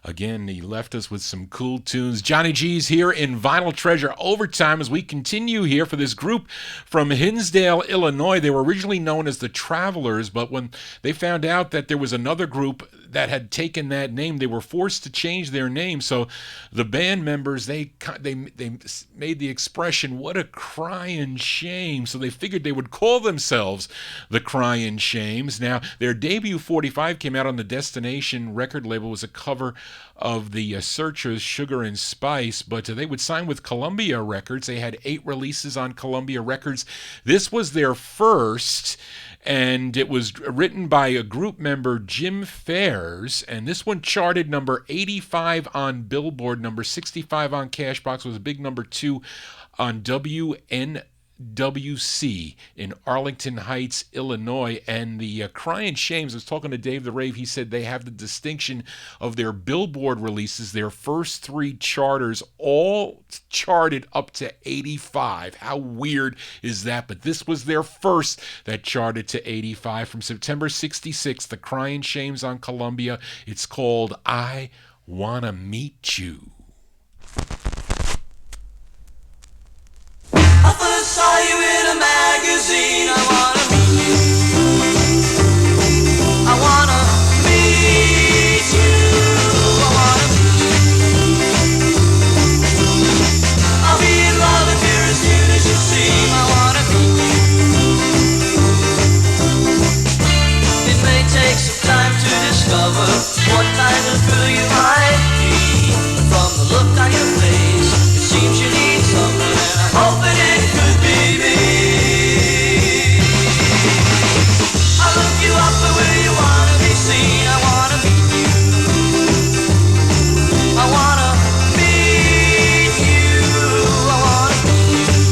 again, he left us with some cool tunes. Johnny G's here in Vinyl Treasure Overtime as we continue here for this group from Hinsdale, Illinois. They were originally known as the Travelers, but when they found out that there was another group that had taken that name, they were forced to change their name. So the band members, they made the expression, "What a crying shame." So they figured they would call themselves the Crying Shames. Now, their debut 45 came out on the Destination record label. It was a cover of the Searchers' Sugar and Spice, but they would sign with Columbia Records. They had 8 releases on Columbia Records. This was their first, and it was written by a group member, Jim Fares, and this one charted number 85 on Billboard, number 65 on Cashbox, was a big number 2 on WNWC in Arlington Heights, Illinois. And the Crying Shames, I was talking to Dave the Rave, he said they have the distinction of their Billboard releases. Their first 3 charters all charted up to 85. How weird is that? But this was their first that charted to 85 from September 66. The Crying Shames on Columbia. It's called I Wanna Meet You. I first saw you in a magazine. I wanna meet you. I wanna meet you. I wanna meet you. I'll be in love with you as soon as you seem. I wanna meet you. It may take some time to discover what kind of girl you might be. From the look on your face, it seems you need something, and I'm hoping it could be me. I look you up for where you wanna be seen. I wanna meet you. I wanna meet you. I wanna meet you.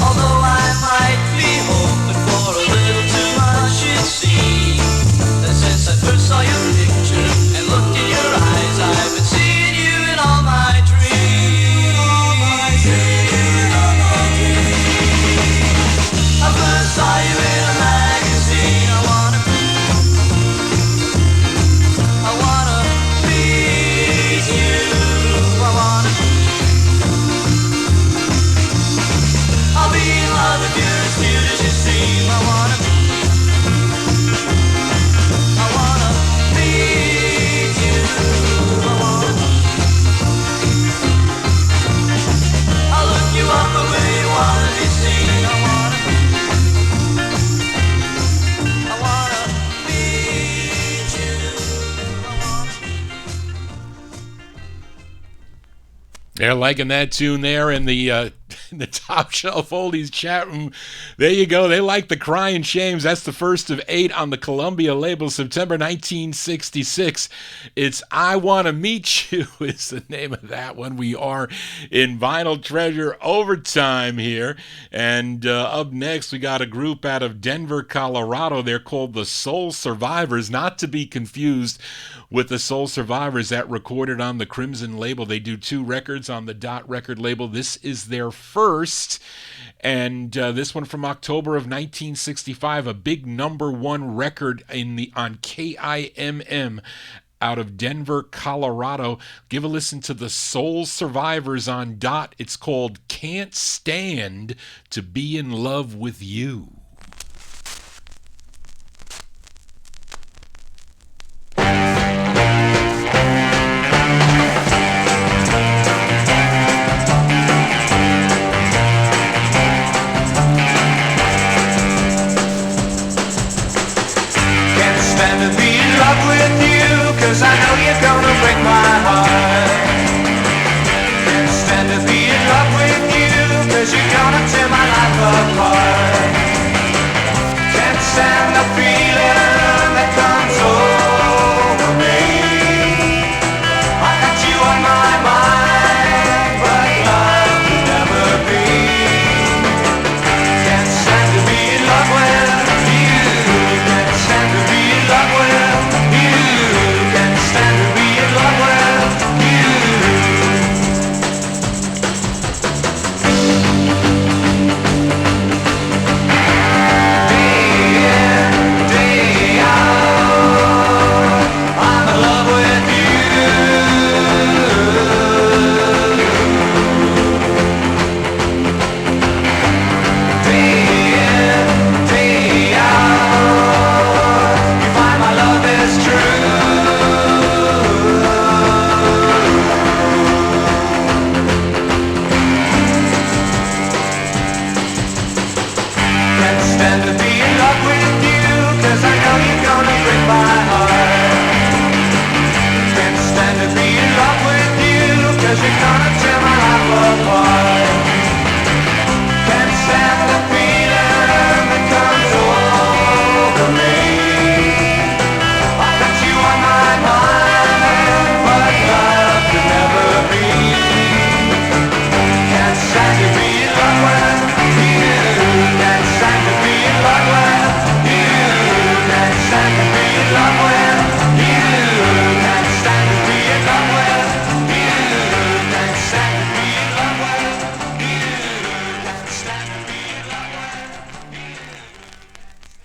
Although I might be hoping for a little too much, it seems that since I first saw your picture and looked in your eyes, I've been seeing you in all my dreams. I first saw you in a magazine. I wanna meet you. I wanna. I'll be in love with you as cute as you seem. I wanna meet you. I wanna. I'll look you up the way you wanna be seen. I wanna meet you. I wanna. They're liking that tune there in the Top Shelf Oldies chat room. There you go. They like the Crying Shames. That's the first of 8 on the Columbia label, September 1966. It's I Wanna Meet You is the name of that one. We are in Vinyltreasure Overtime here. And up next, we got a group out of Denver, Colorado. They're called the Soul Survivors, not to be confused with the Soul Survivors that recorded on the Crimson label. They do 2 records on the Dot record label. This is their first, and this one from October of 1965, a big number 1 record on KIMM out of Denver, Colorado. Give a listen to the Soul Survivors on Dot. It's called Can't Stand to Be in Love with You. Stand to be in love with you, 'cause I know you're gonna break my heart. Can't stand to be in love with you, 'cause you're gonna tear my life apart.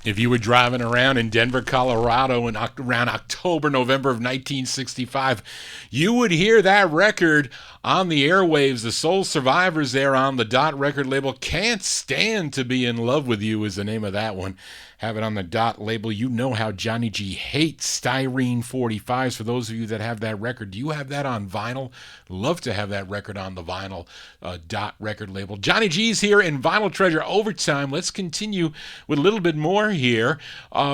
If you were driving around in Denver, Colorado in around October, November of 1965, you would hear that record on the airwaves. The Soul Survivors there on the Dot record label. Can't Stand to Be in Love with You is the name of that one. Have it on the Dot label. You know how Johnny G hates styrene 45s. For those of you that have that record, do you have that on vinyl? Love to have that record on the vinyl Dot record label. Johnny G's here in Vinyltreasure Overtime. Let's continue with a little bit more here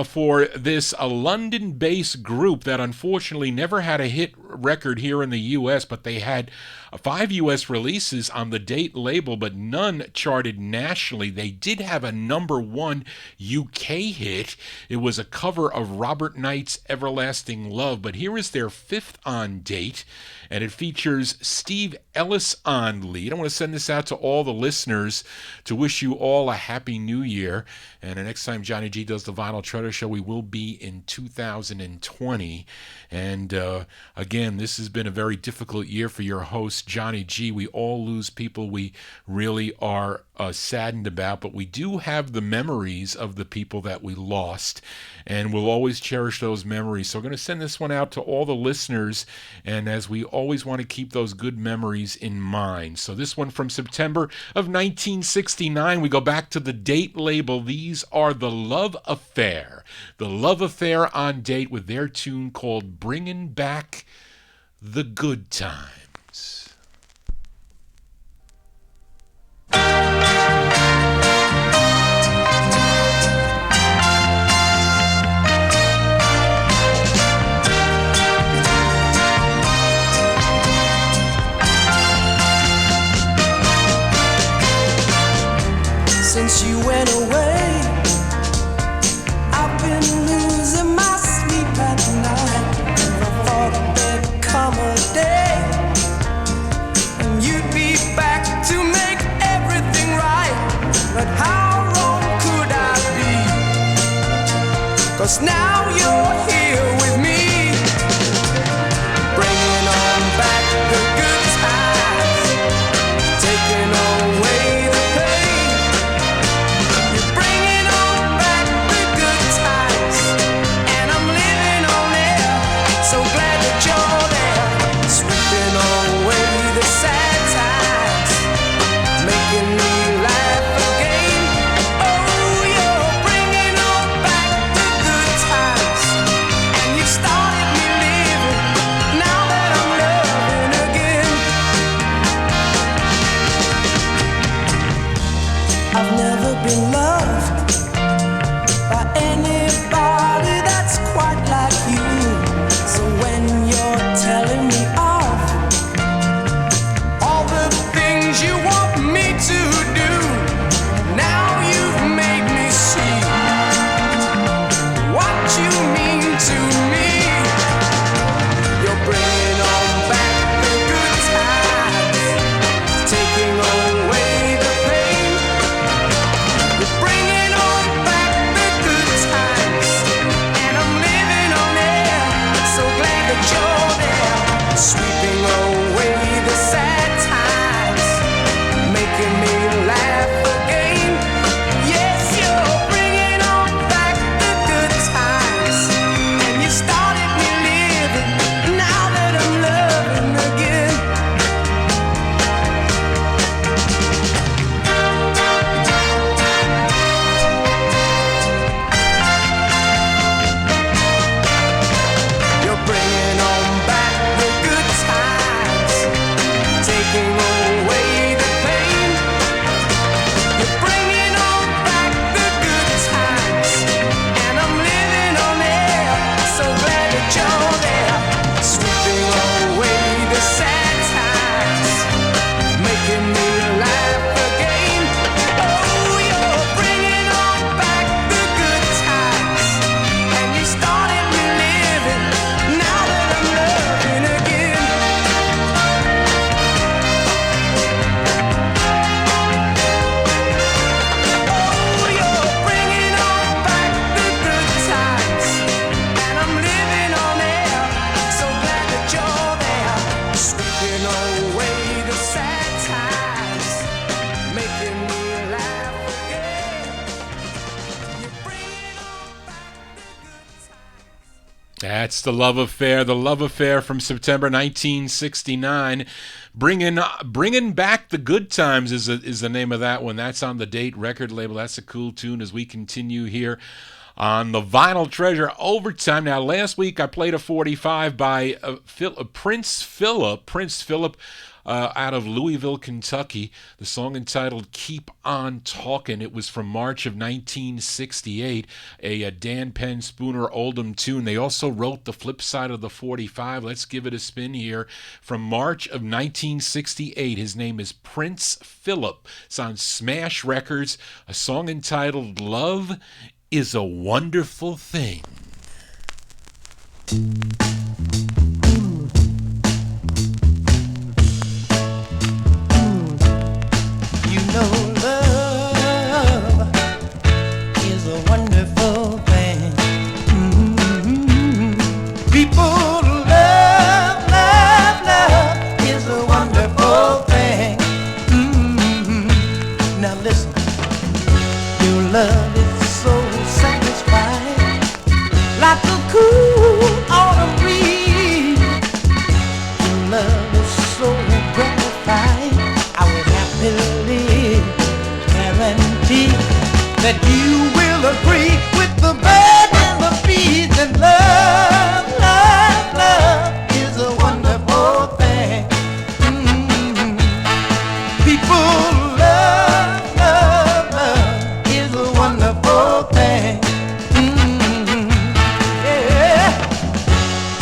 for this London-based group that unfortunately never had a hit record here in the U.S., but they had 5 U.S. releases on the Date label, but none charted nationally. They did have a #1 UK hit. It was a cover of Robert Knight's Everlasting Love, but here is their 5th on Date, and it features Steve Ellis on lead. I want to send this out to all the listeners to wish you all a happy new year. And the next time Johnny G does the Vinyltreasure Show, we will be in 2020. And again, this has been a very difficult year for your host, Johnny G. We all lose people we really are saddened about, but we do have the memories of the people that we lost, and we'll always cherish those memories. So I'm going to send this one out to all the listeners, and as we always want to keep those good memories in mind. So this one from September of 1969, we go back to the Date label. These are The Love Affair. The Love Affair on Date with their tune called Bringin' Back the Good Times. Since you went away, I've been losing my sleep at night. And I thought there'd come a day and you'd be back to make everything right. But how wrong could I be? 'Cause now you're here with me, bringing on back the good times, taking away the pain. You're bringing on back the good times, and I'm living on air. So glad that you're there, sweeping away the sad times, making me laugh again. Oh, you're bringing on back the good times, and you start That's The Love Affair from September 1969. Bringing Back the Good Times is the name of that one. That's on the Date record label. That's a cool tune as we continue here on the Vinyl Treasure Overtime. Now, last week I played a 45 by Prince Philip out of Louisville, Kentucky. The song entitled Keep On Talkin'. It was from March of 1968, a Dan Penn Spooner Oldham tune. They also wrote the flip side of the 45. Let's give it a spin here. From March of 1968, his name is Prince Philip. It's on Smash Records, a song entitled Love is a Wonderful Thing. Love is a wonderful thing. People love is a wonderful thing. Now listen, your love is so satisfying, like a cool autumn breeze. Your love is so gratifying, I would happily guarantee that you will agree with the bird and the bees. And love is a wonderful thing. People love is a wonderful thing. Yeah.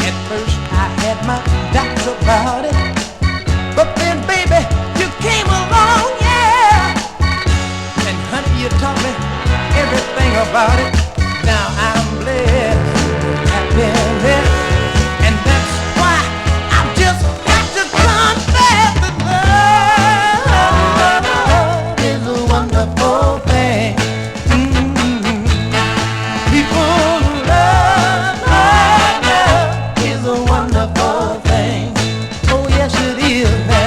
At first I had my doubts about it, but then baby you came along, yeah. And honey, you taught me everything about it. Now I'm blessed, happy, and that's why I've just got to confess that love is a wonderful thing. People love is a wonderful thing. Oh yes it is now.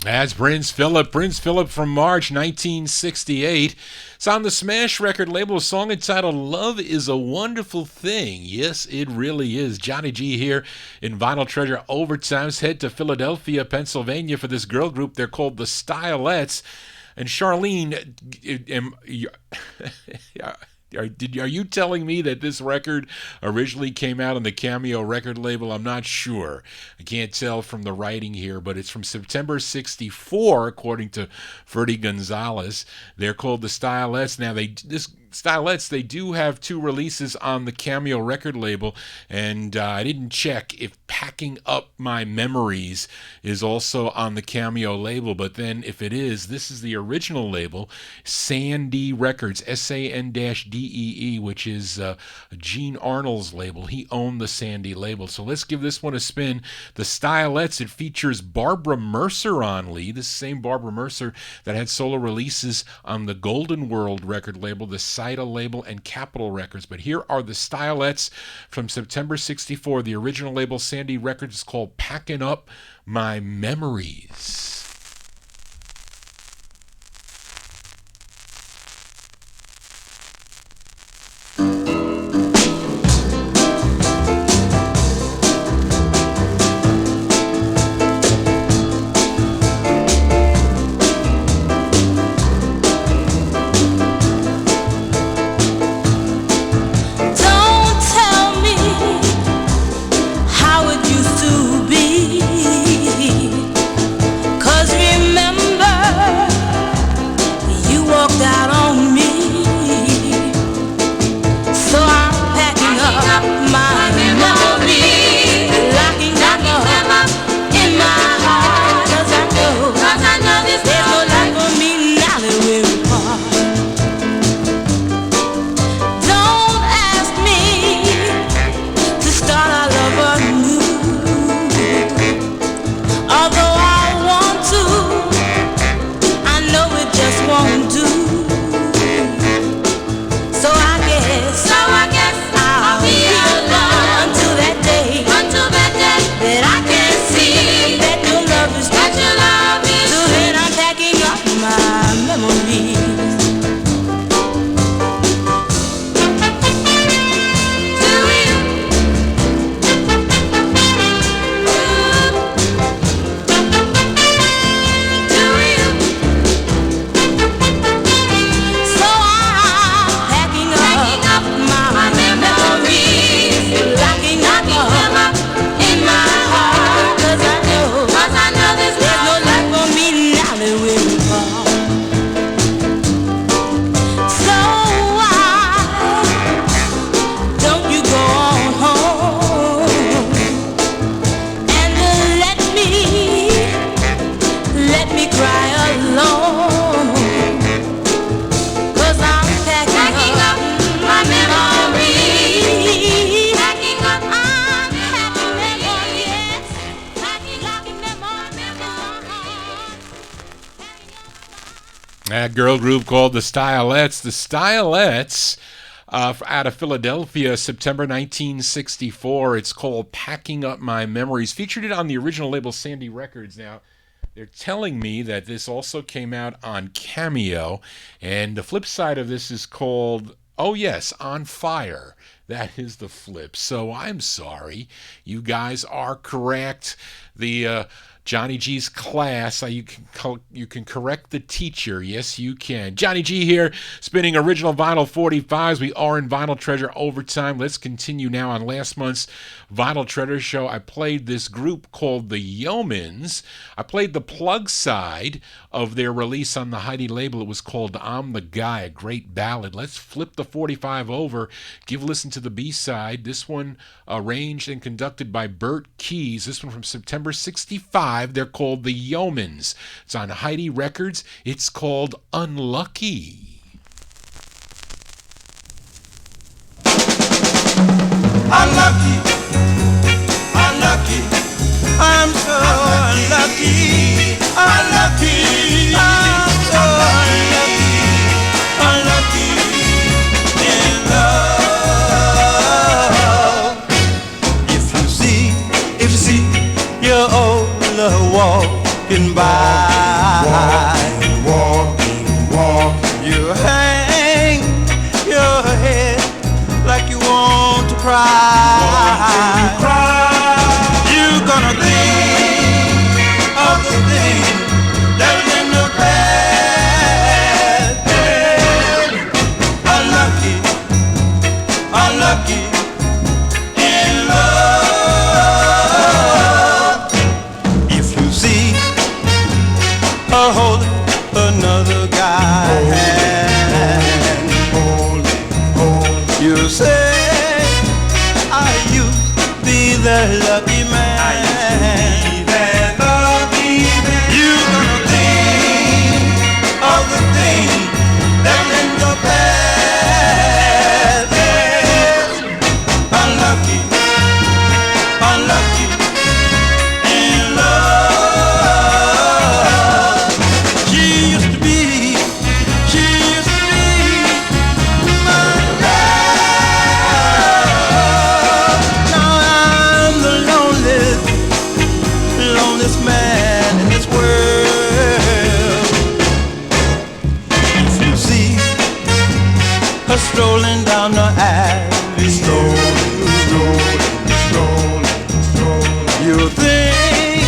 That's Prince Philip from March 1968. It's on the Smash record label, a song entitled Love is a Wonderful Thing. Yes, it really is. Johnny G here in Vinyl Treasure Overtime. Let's head to Philadelphia, Pennsylvania for this girl group. They're called the Stylettes. And Charlene, are you telling me that this record originally came out on the Cameo record label? I'm not sure. I can't tell from the writing here, but it's from September 64, according to Ferdy Gonzalez. They're called the Stylettes. Now, Stylettes, they do have 2 releases on the Cameo record label, and I didn't check if Packing Up My Memories is also on the Cameo label, but then if it is, this is the original label, Sandy Records, S-A-N-D-E-E, which is Gene Arnold's label. He owned the Sandy label. So let's give this one a spin. The Stylettes, it features Barbara Mercer on lead, the same Barbara Mercer that had solo releases on the Golden World record label, the Sida label, and Capitol Records. But here are the Stylettes from September 64. The original label, Sandy Records, is called Packing Up My Memories. How it used to be, 'cause me cry alone. 'Cause I'm packing up my memories. Packing up, I'm packing them up, yes. Locking them up in my heart. That girl group called the Stylettes. The Stylettes, out of Philadelphia, September 1964. It's called Packing Up My Memories. Featured it on the original label Sandy Records. Now, they're telling me that this also came out on Cameo. And the flip side of this is called, oh yes, On Fire. That is the flip. So I'm sorry. You guys are correct. The Johnny G's class, you can correct the teacher. Yes, you can. Johnny G here, spinning original vinyl 45s. We are in Vinyl Treasure Overtime. Let's continue now on last month's Vinyl Treasure show. I played this group called the Yeomans. I played the plug side of their release on the Heidi label. It was called I'm the Guy, a great ballad. Let's flip the 45 over, give a listen to the B-side. This one arranged and conducted by Bert Keys. This one from September 65. They're called the Yeomans. It's on Heidi Records. It's called Unlucky. Unlucky, unlucky, I'm so unlucky, unlucky, I'm so unlucky, unlucky in love. If you see your old love walking by, you hang your head like you want to cry. You're gonna think of the thing that was in the past. Unlucky, unlucky in love. If you see her holding another guy's hand, you say I used to be that lucky man. You're gonna think of the thing that's in the past. Unlucky, unlucky in love. She used to be my love. Now I'm the loneliest man in this world. If you see her strolling down the alley, you think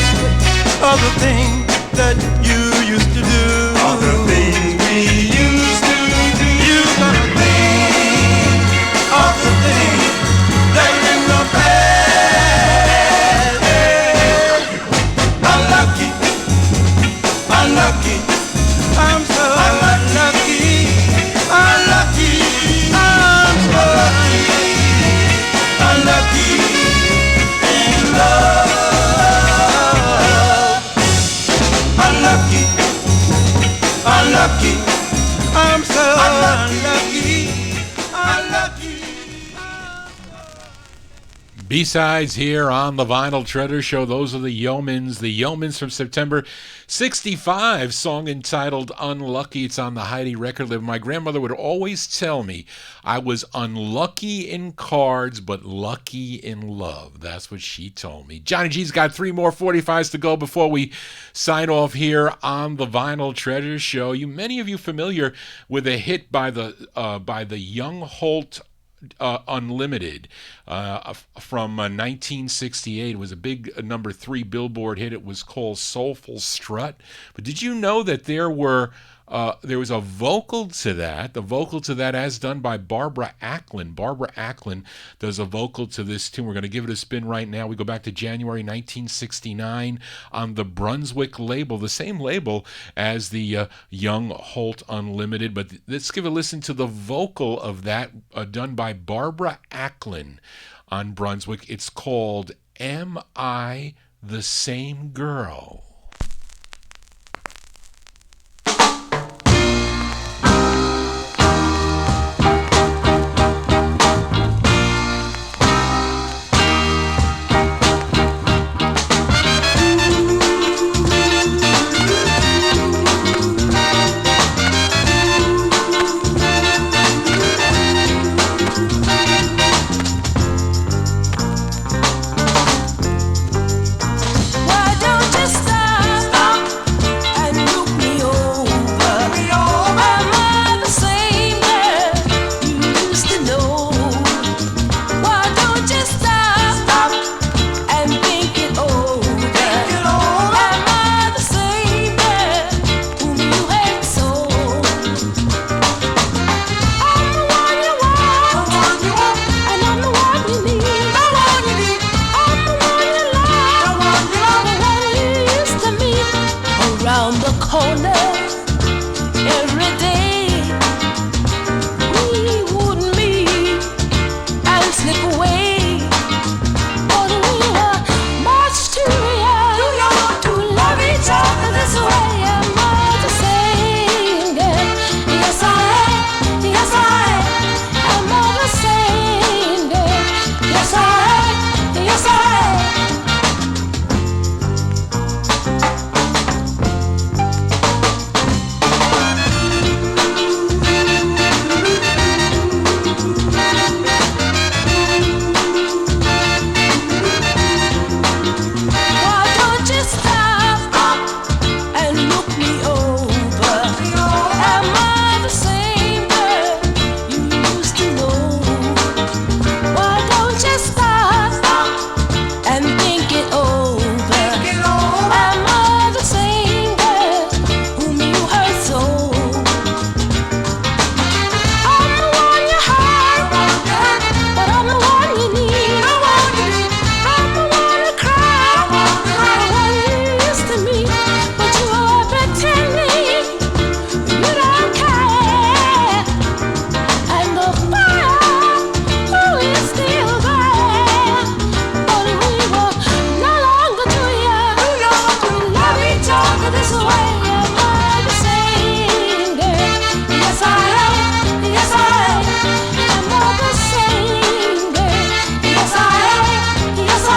of the thing that you used to do. Of the things we used to do. You're gonna think of the thing that's in the past. Unlucky, unlucky, I'm so unlucky, unlucky, I'm so unlucky in love. Unlucky, unlucky, I'm so unlucky, unlucky. B-sides here on the Vinyl Treasure Show. Those are the Yeomans. The Yeomans from September 65, song entitled Unlucky. It's on the Heidi record label. My grandmother would always tell me I was unlucky in cards, but lucky in love. That's what she told me. Johnny G's got 3 more 45s to go before we sign off here on the Vinyl Treasure Show. Many of you familiar with a hit by the Young Holt Unlimited from 1968. It was a big number 3 Billboard hit. It was called Soulful Strut. But did you know that there was a vocal to that? The vocal to that, as done by Barbara Acklin. Barbara Acklin does a vocal to this tune. We're going to give it a spin right now. We go back to January 1969 on the Brunswick label, the same label as the Young Holt Unlimited. But let's give a listen to the vocal of that done by Barbara Acklin on Brunswick. It's called Am I the Same Girl? the corners every day. We would meet and slip away, but we were much too young to love each other this way. Am I the same girl? Yes, I am. Yes, I am. Am I the same girl? Yes, I am. Yes, I am. Why don't you stop and look me over? Am I the same girl you used to know? Why don't you stop and think it over? Am I the same girl whom you hurt so? I'm the one you hurt, but I'm the one you need. I'm the one who cried, the one you used to meet, but you are pretending you don't care. And the fire, is still there, but we were no longer too young to love each other this way. Am I the same girl? Yes, I am. Yes, I am. Am I the same girl? Yes, I am. Yes, I am.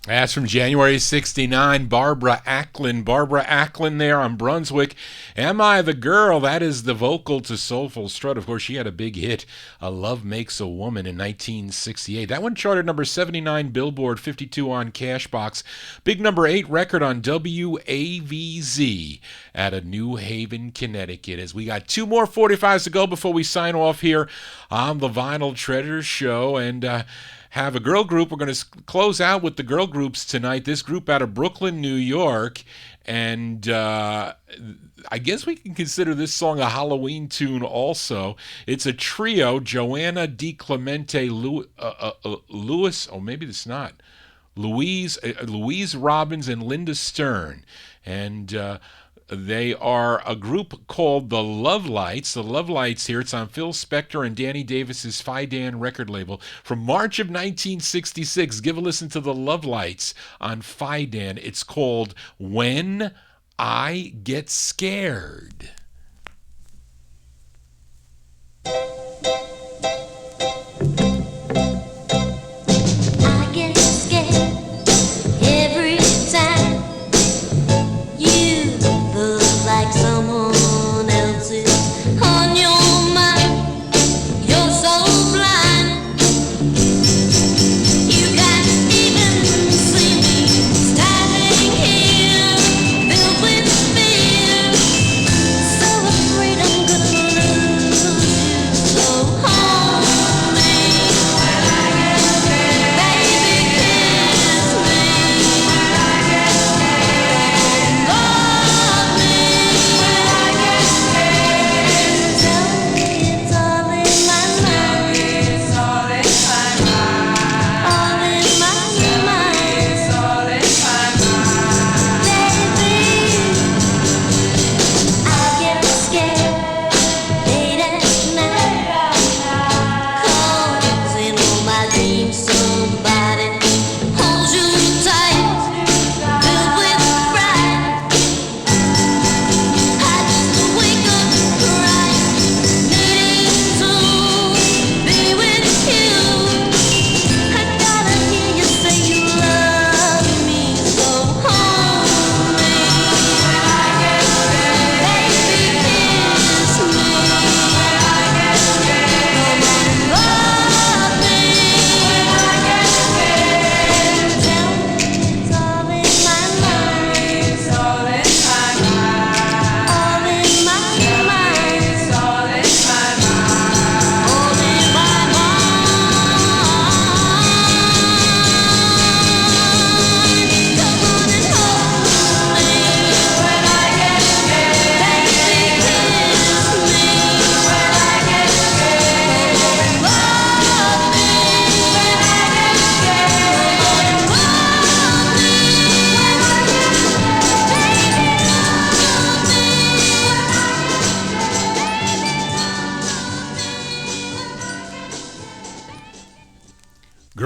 That's from January '69, Barbara Acklin. Barbara Acklin there on Brunswick. Am I the Girl? That is the vocal to Soulful Strut. Of course, she had a big hit, A Love Makes a Woman, in 1968. That one charted number 79 Billboard, 52 on Cashbox. Big number 8 record on WAVZ out of New Haven, Connecticut. As we got 2 more 45s to go before we sign off here on the Vinyl Treasure Show. And have a girl group. We're going to close out with the girl groups tonight. This group out of Brooklyn, New York. And I guess we can consider this song a Halloween tune also. It's a trio, Joanna DiClemente, Louis, oh, maybe it's not, Louise Robbins, and Linda Stern. And they are a group called the Love Lights. The Love Lights here, it's on Phil Spector and Danny Davis's Fidan record label from March of 1966. Give a listen to the Love Lights on Fidan. It's called When I Get Scared. I get scared every time you look like someone else's on your mind. You're so blind. You can't even see me standing here, filled with fear.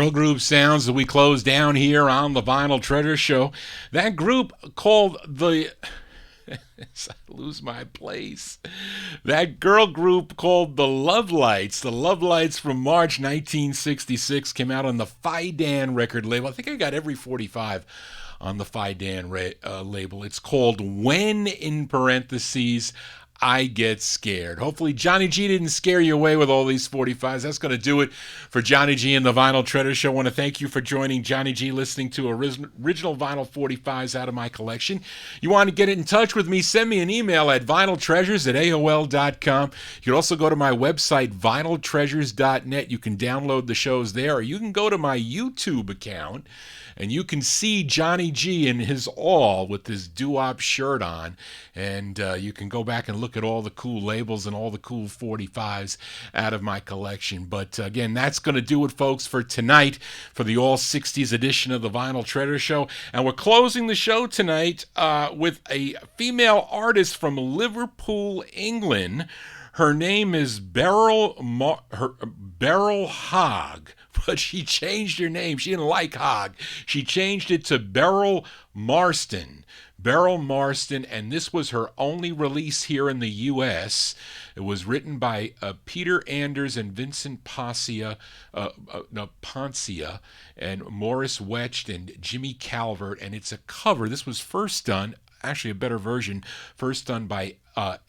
Girl group sounds that we close down here on the Vinyl Treasure Show. That group called the... I lose my place. That girl group called the Love Lights. The Love Lights from March 1966 came out on the Fidan record label. I think I got every 45 on the Fidan label. It's called When, in parentheses, I Get Scared. Hopefully Johnny G didn't scare you away with all these 45s. That's going to do it for Johnny G and the Vinyl Treasure Show. I want to thank you for joining Johnny G, listening to original vinyl 45s out of my collection. You want to get in touch with me, send me an email at vinyltreasures@aol.com. You can also go to my website, vinyltreasures.net. You can download the shows there, or you can go to my YouTube account, and you can see Johnny G in his all with his doo-wop shirt on. And you can go back and look at all the cool labels and all the cool 45s out of my collection. But again, that's going to do it, folks, for tonight, for the All 60s edition of the Vinyl Treasure Show. And we're closing the show tonight with a female artist from Liverpool, England. Her name is Beryl Hogg. But she changed her name. She didn't like Hogg. She changed it to Beryl Marston. Beryl Marston, and this was her only release here in the U.S. It was written by Peter Anders and Vincent Poncia, and Morris Wetch and Jimmy Calvert, and it's a cover. This was first done, actually a better version, first done by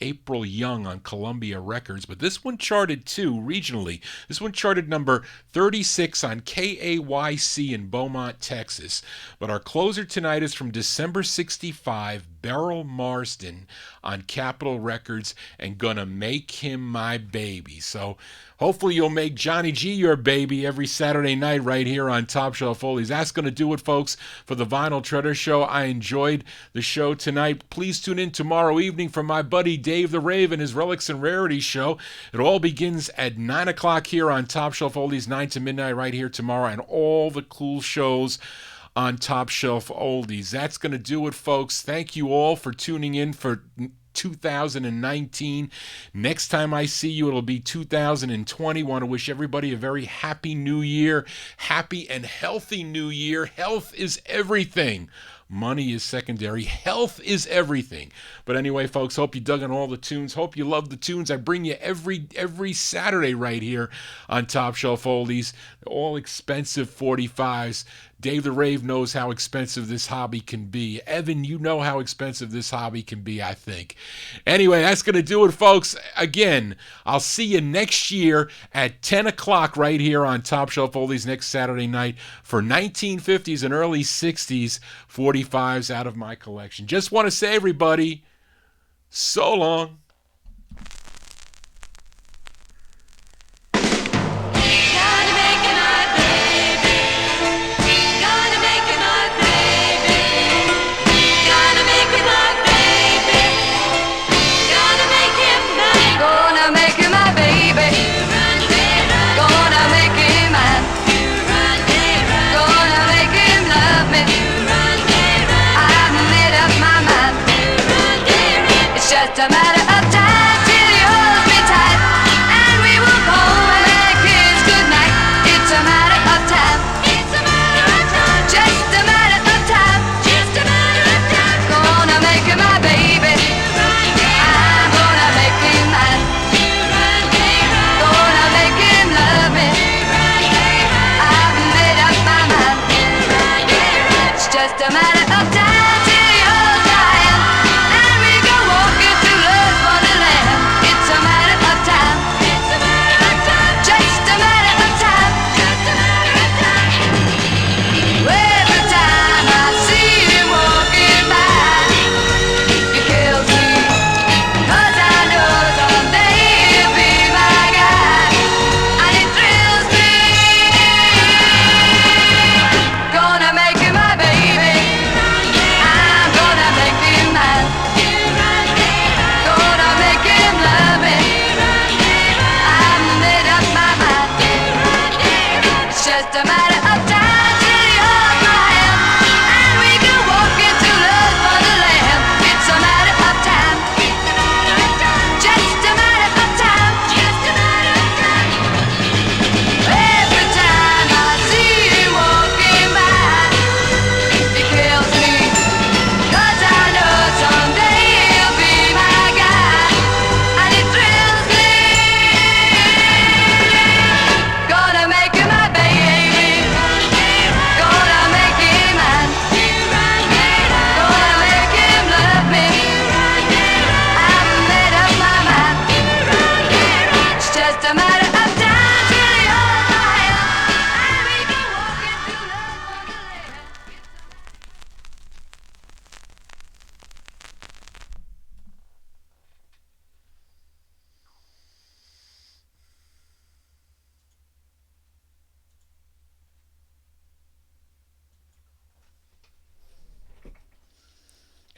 April Young on Columbia Records, but this one charted too regionally. This one charted number 36 on KAYC in Beaumont, Texas. But our closer tonight is from December 65, Beryl Marston on Capitol Records, and Gonna Make Him My Baby. So hopefully you'll make Johnny G your baby every Saturday night right here on Top Shelf Oldies. That's going to do it, folks, for the Vinyl Treasure Show. I enjoyed the show tonight. Please tune in tomorrow evening for my buddy Dave the Rave and his Relics and Rarities show. It all begins at 9 o'clock here on Top Shelf Oldies, 9 to midnight right here tomorrow, and all the cool shows on Top Shelf Oldies. That's going to do it, folks. Thank you all for tuning in for 2019. Next time I see you, it'll be 2020. Want to wish everybody a very happy new year. Happy and healthy new year. Health is everything. Money is secondary. Health is everything. But anyway, folks, hope you dug on all the tunes. Hope you love the tunes I bring you every Saturday right here on Top Shelf Oldies. All expensive 45s. Dave the Rave knows how expensive this hobby can be. Evan, you know how expensive this hobby can be, I think. Anyway, that's going to do it, folks. Again, I'll see you next year at 10 o'clock right here on Top Shelf Oldies next Saturday night for 1950s and early 60s 45s out of my collection. Just want to say, everybody, so long. Just a matter of time till he holds me tight, and we walk home and kiss goodnight. It's a matter of time. It's a matter of time. Just a matter of time. Just a matter of time. Gonna make him my baby. I'm gonna make him mine. Gonna make him love me. I've made up my mind. It's just a matter of time till he holds my hand, and we go walking through love.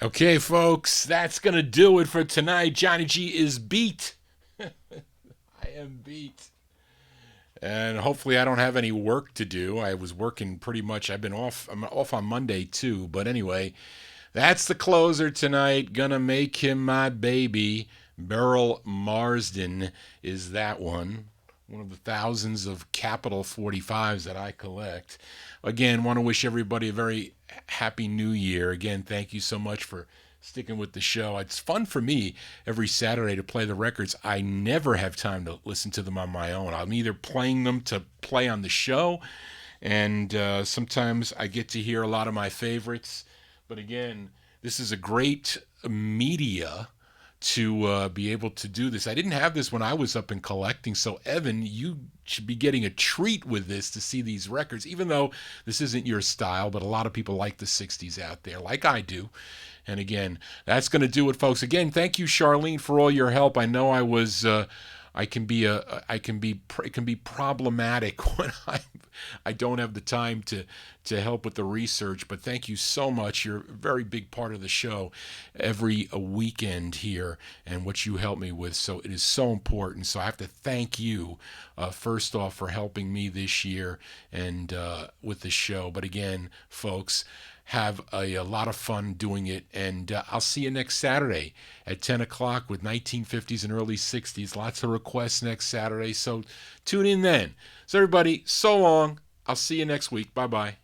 Okay, folks, that's going to do it for tonight. Johnny G is beat. I am beat. And hopefully I don't have any work to do. I was working pretty much. I'm off on Monday too. But anyway, that's the closer tonight. Gonna make him my baby. Beryl Marsden is that one. One of the thousands of Capitol 45s that I collect. Again, want to wish everybody a very happy new year. Again, thank you so much for sticking with the show. It's fun for me every Saturday to play the records. I never have time to listen to them on my own. I'm either playing them to play on the show, and sometimes I get to hear a lot of my favorites. But again, this is a great media to be able to do this. I didn't have this when I was up in collecting, so Evan, you should be getting a treat with this to see these records, even though this isn't your style, but a lot of people like the 60s out there, like I do. And again, that's going to do it, folks. Again, thank you, Charlene, for all your help. I know it can be problematic when I don't have the time to help with the research, but thank you so much. You're a very big part of the show every weekend here and what you help me with. So it is so important. So I have to thank you first off for helping me this year and with the show. But again, folks, have a lot of fun doing it, and I'll see you next Saturday at 10 o'clock with 1950s and early 60s. Lots of requests next Saturday, so tune in then. So everybody, so long. I'll see you next week. Bye-bye.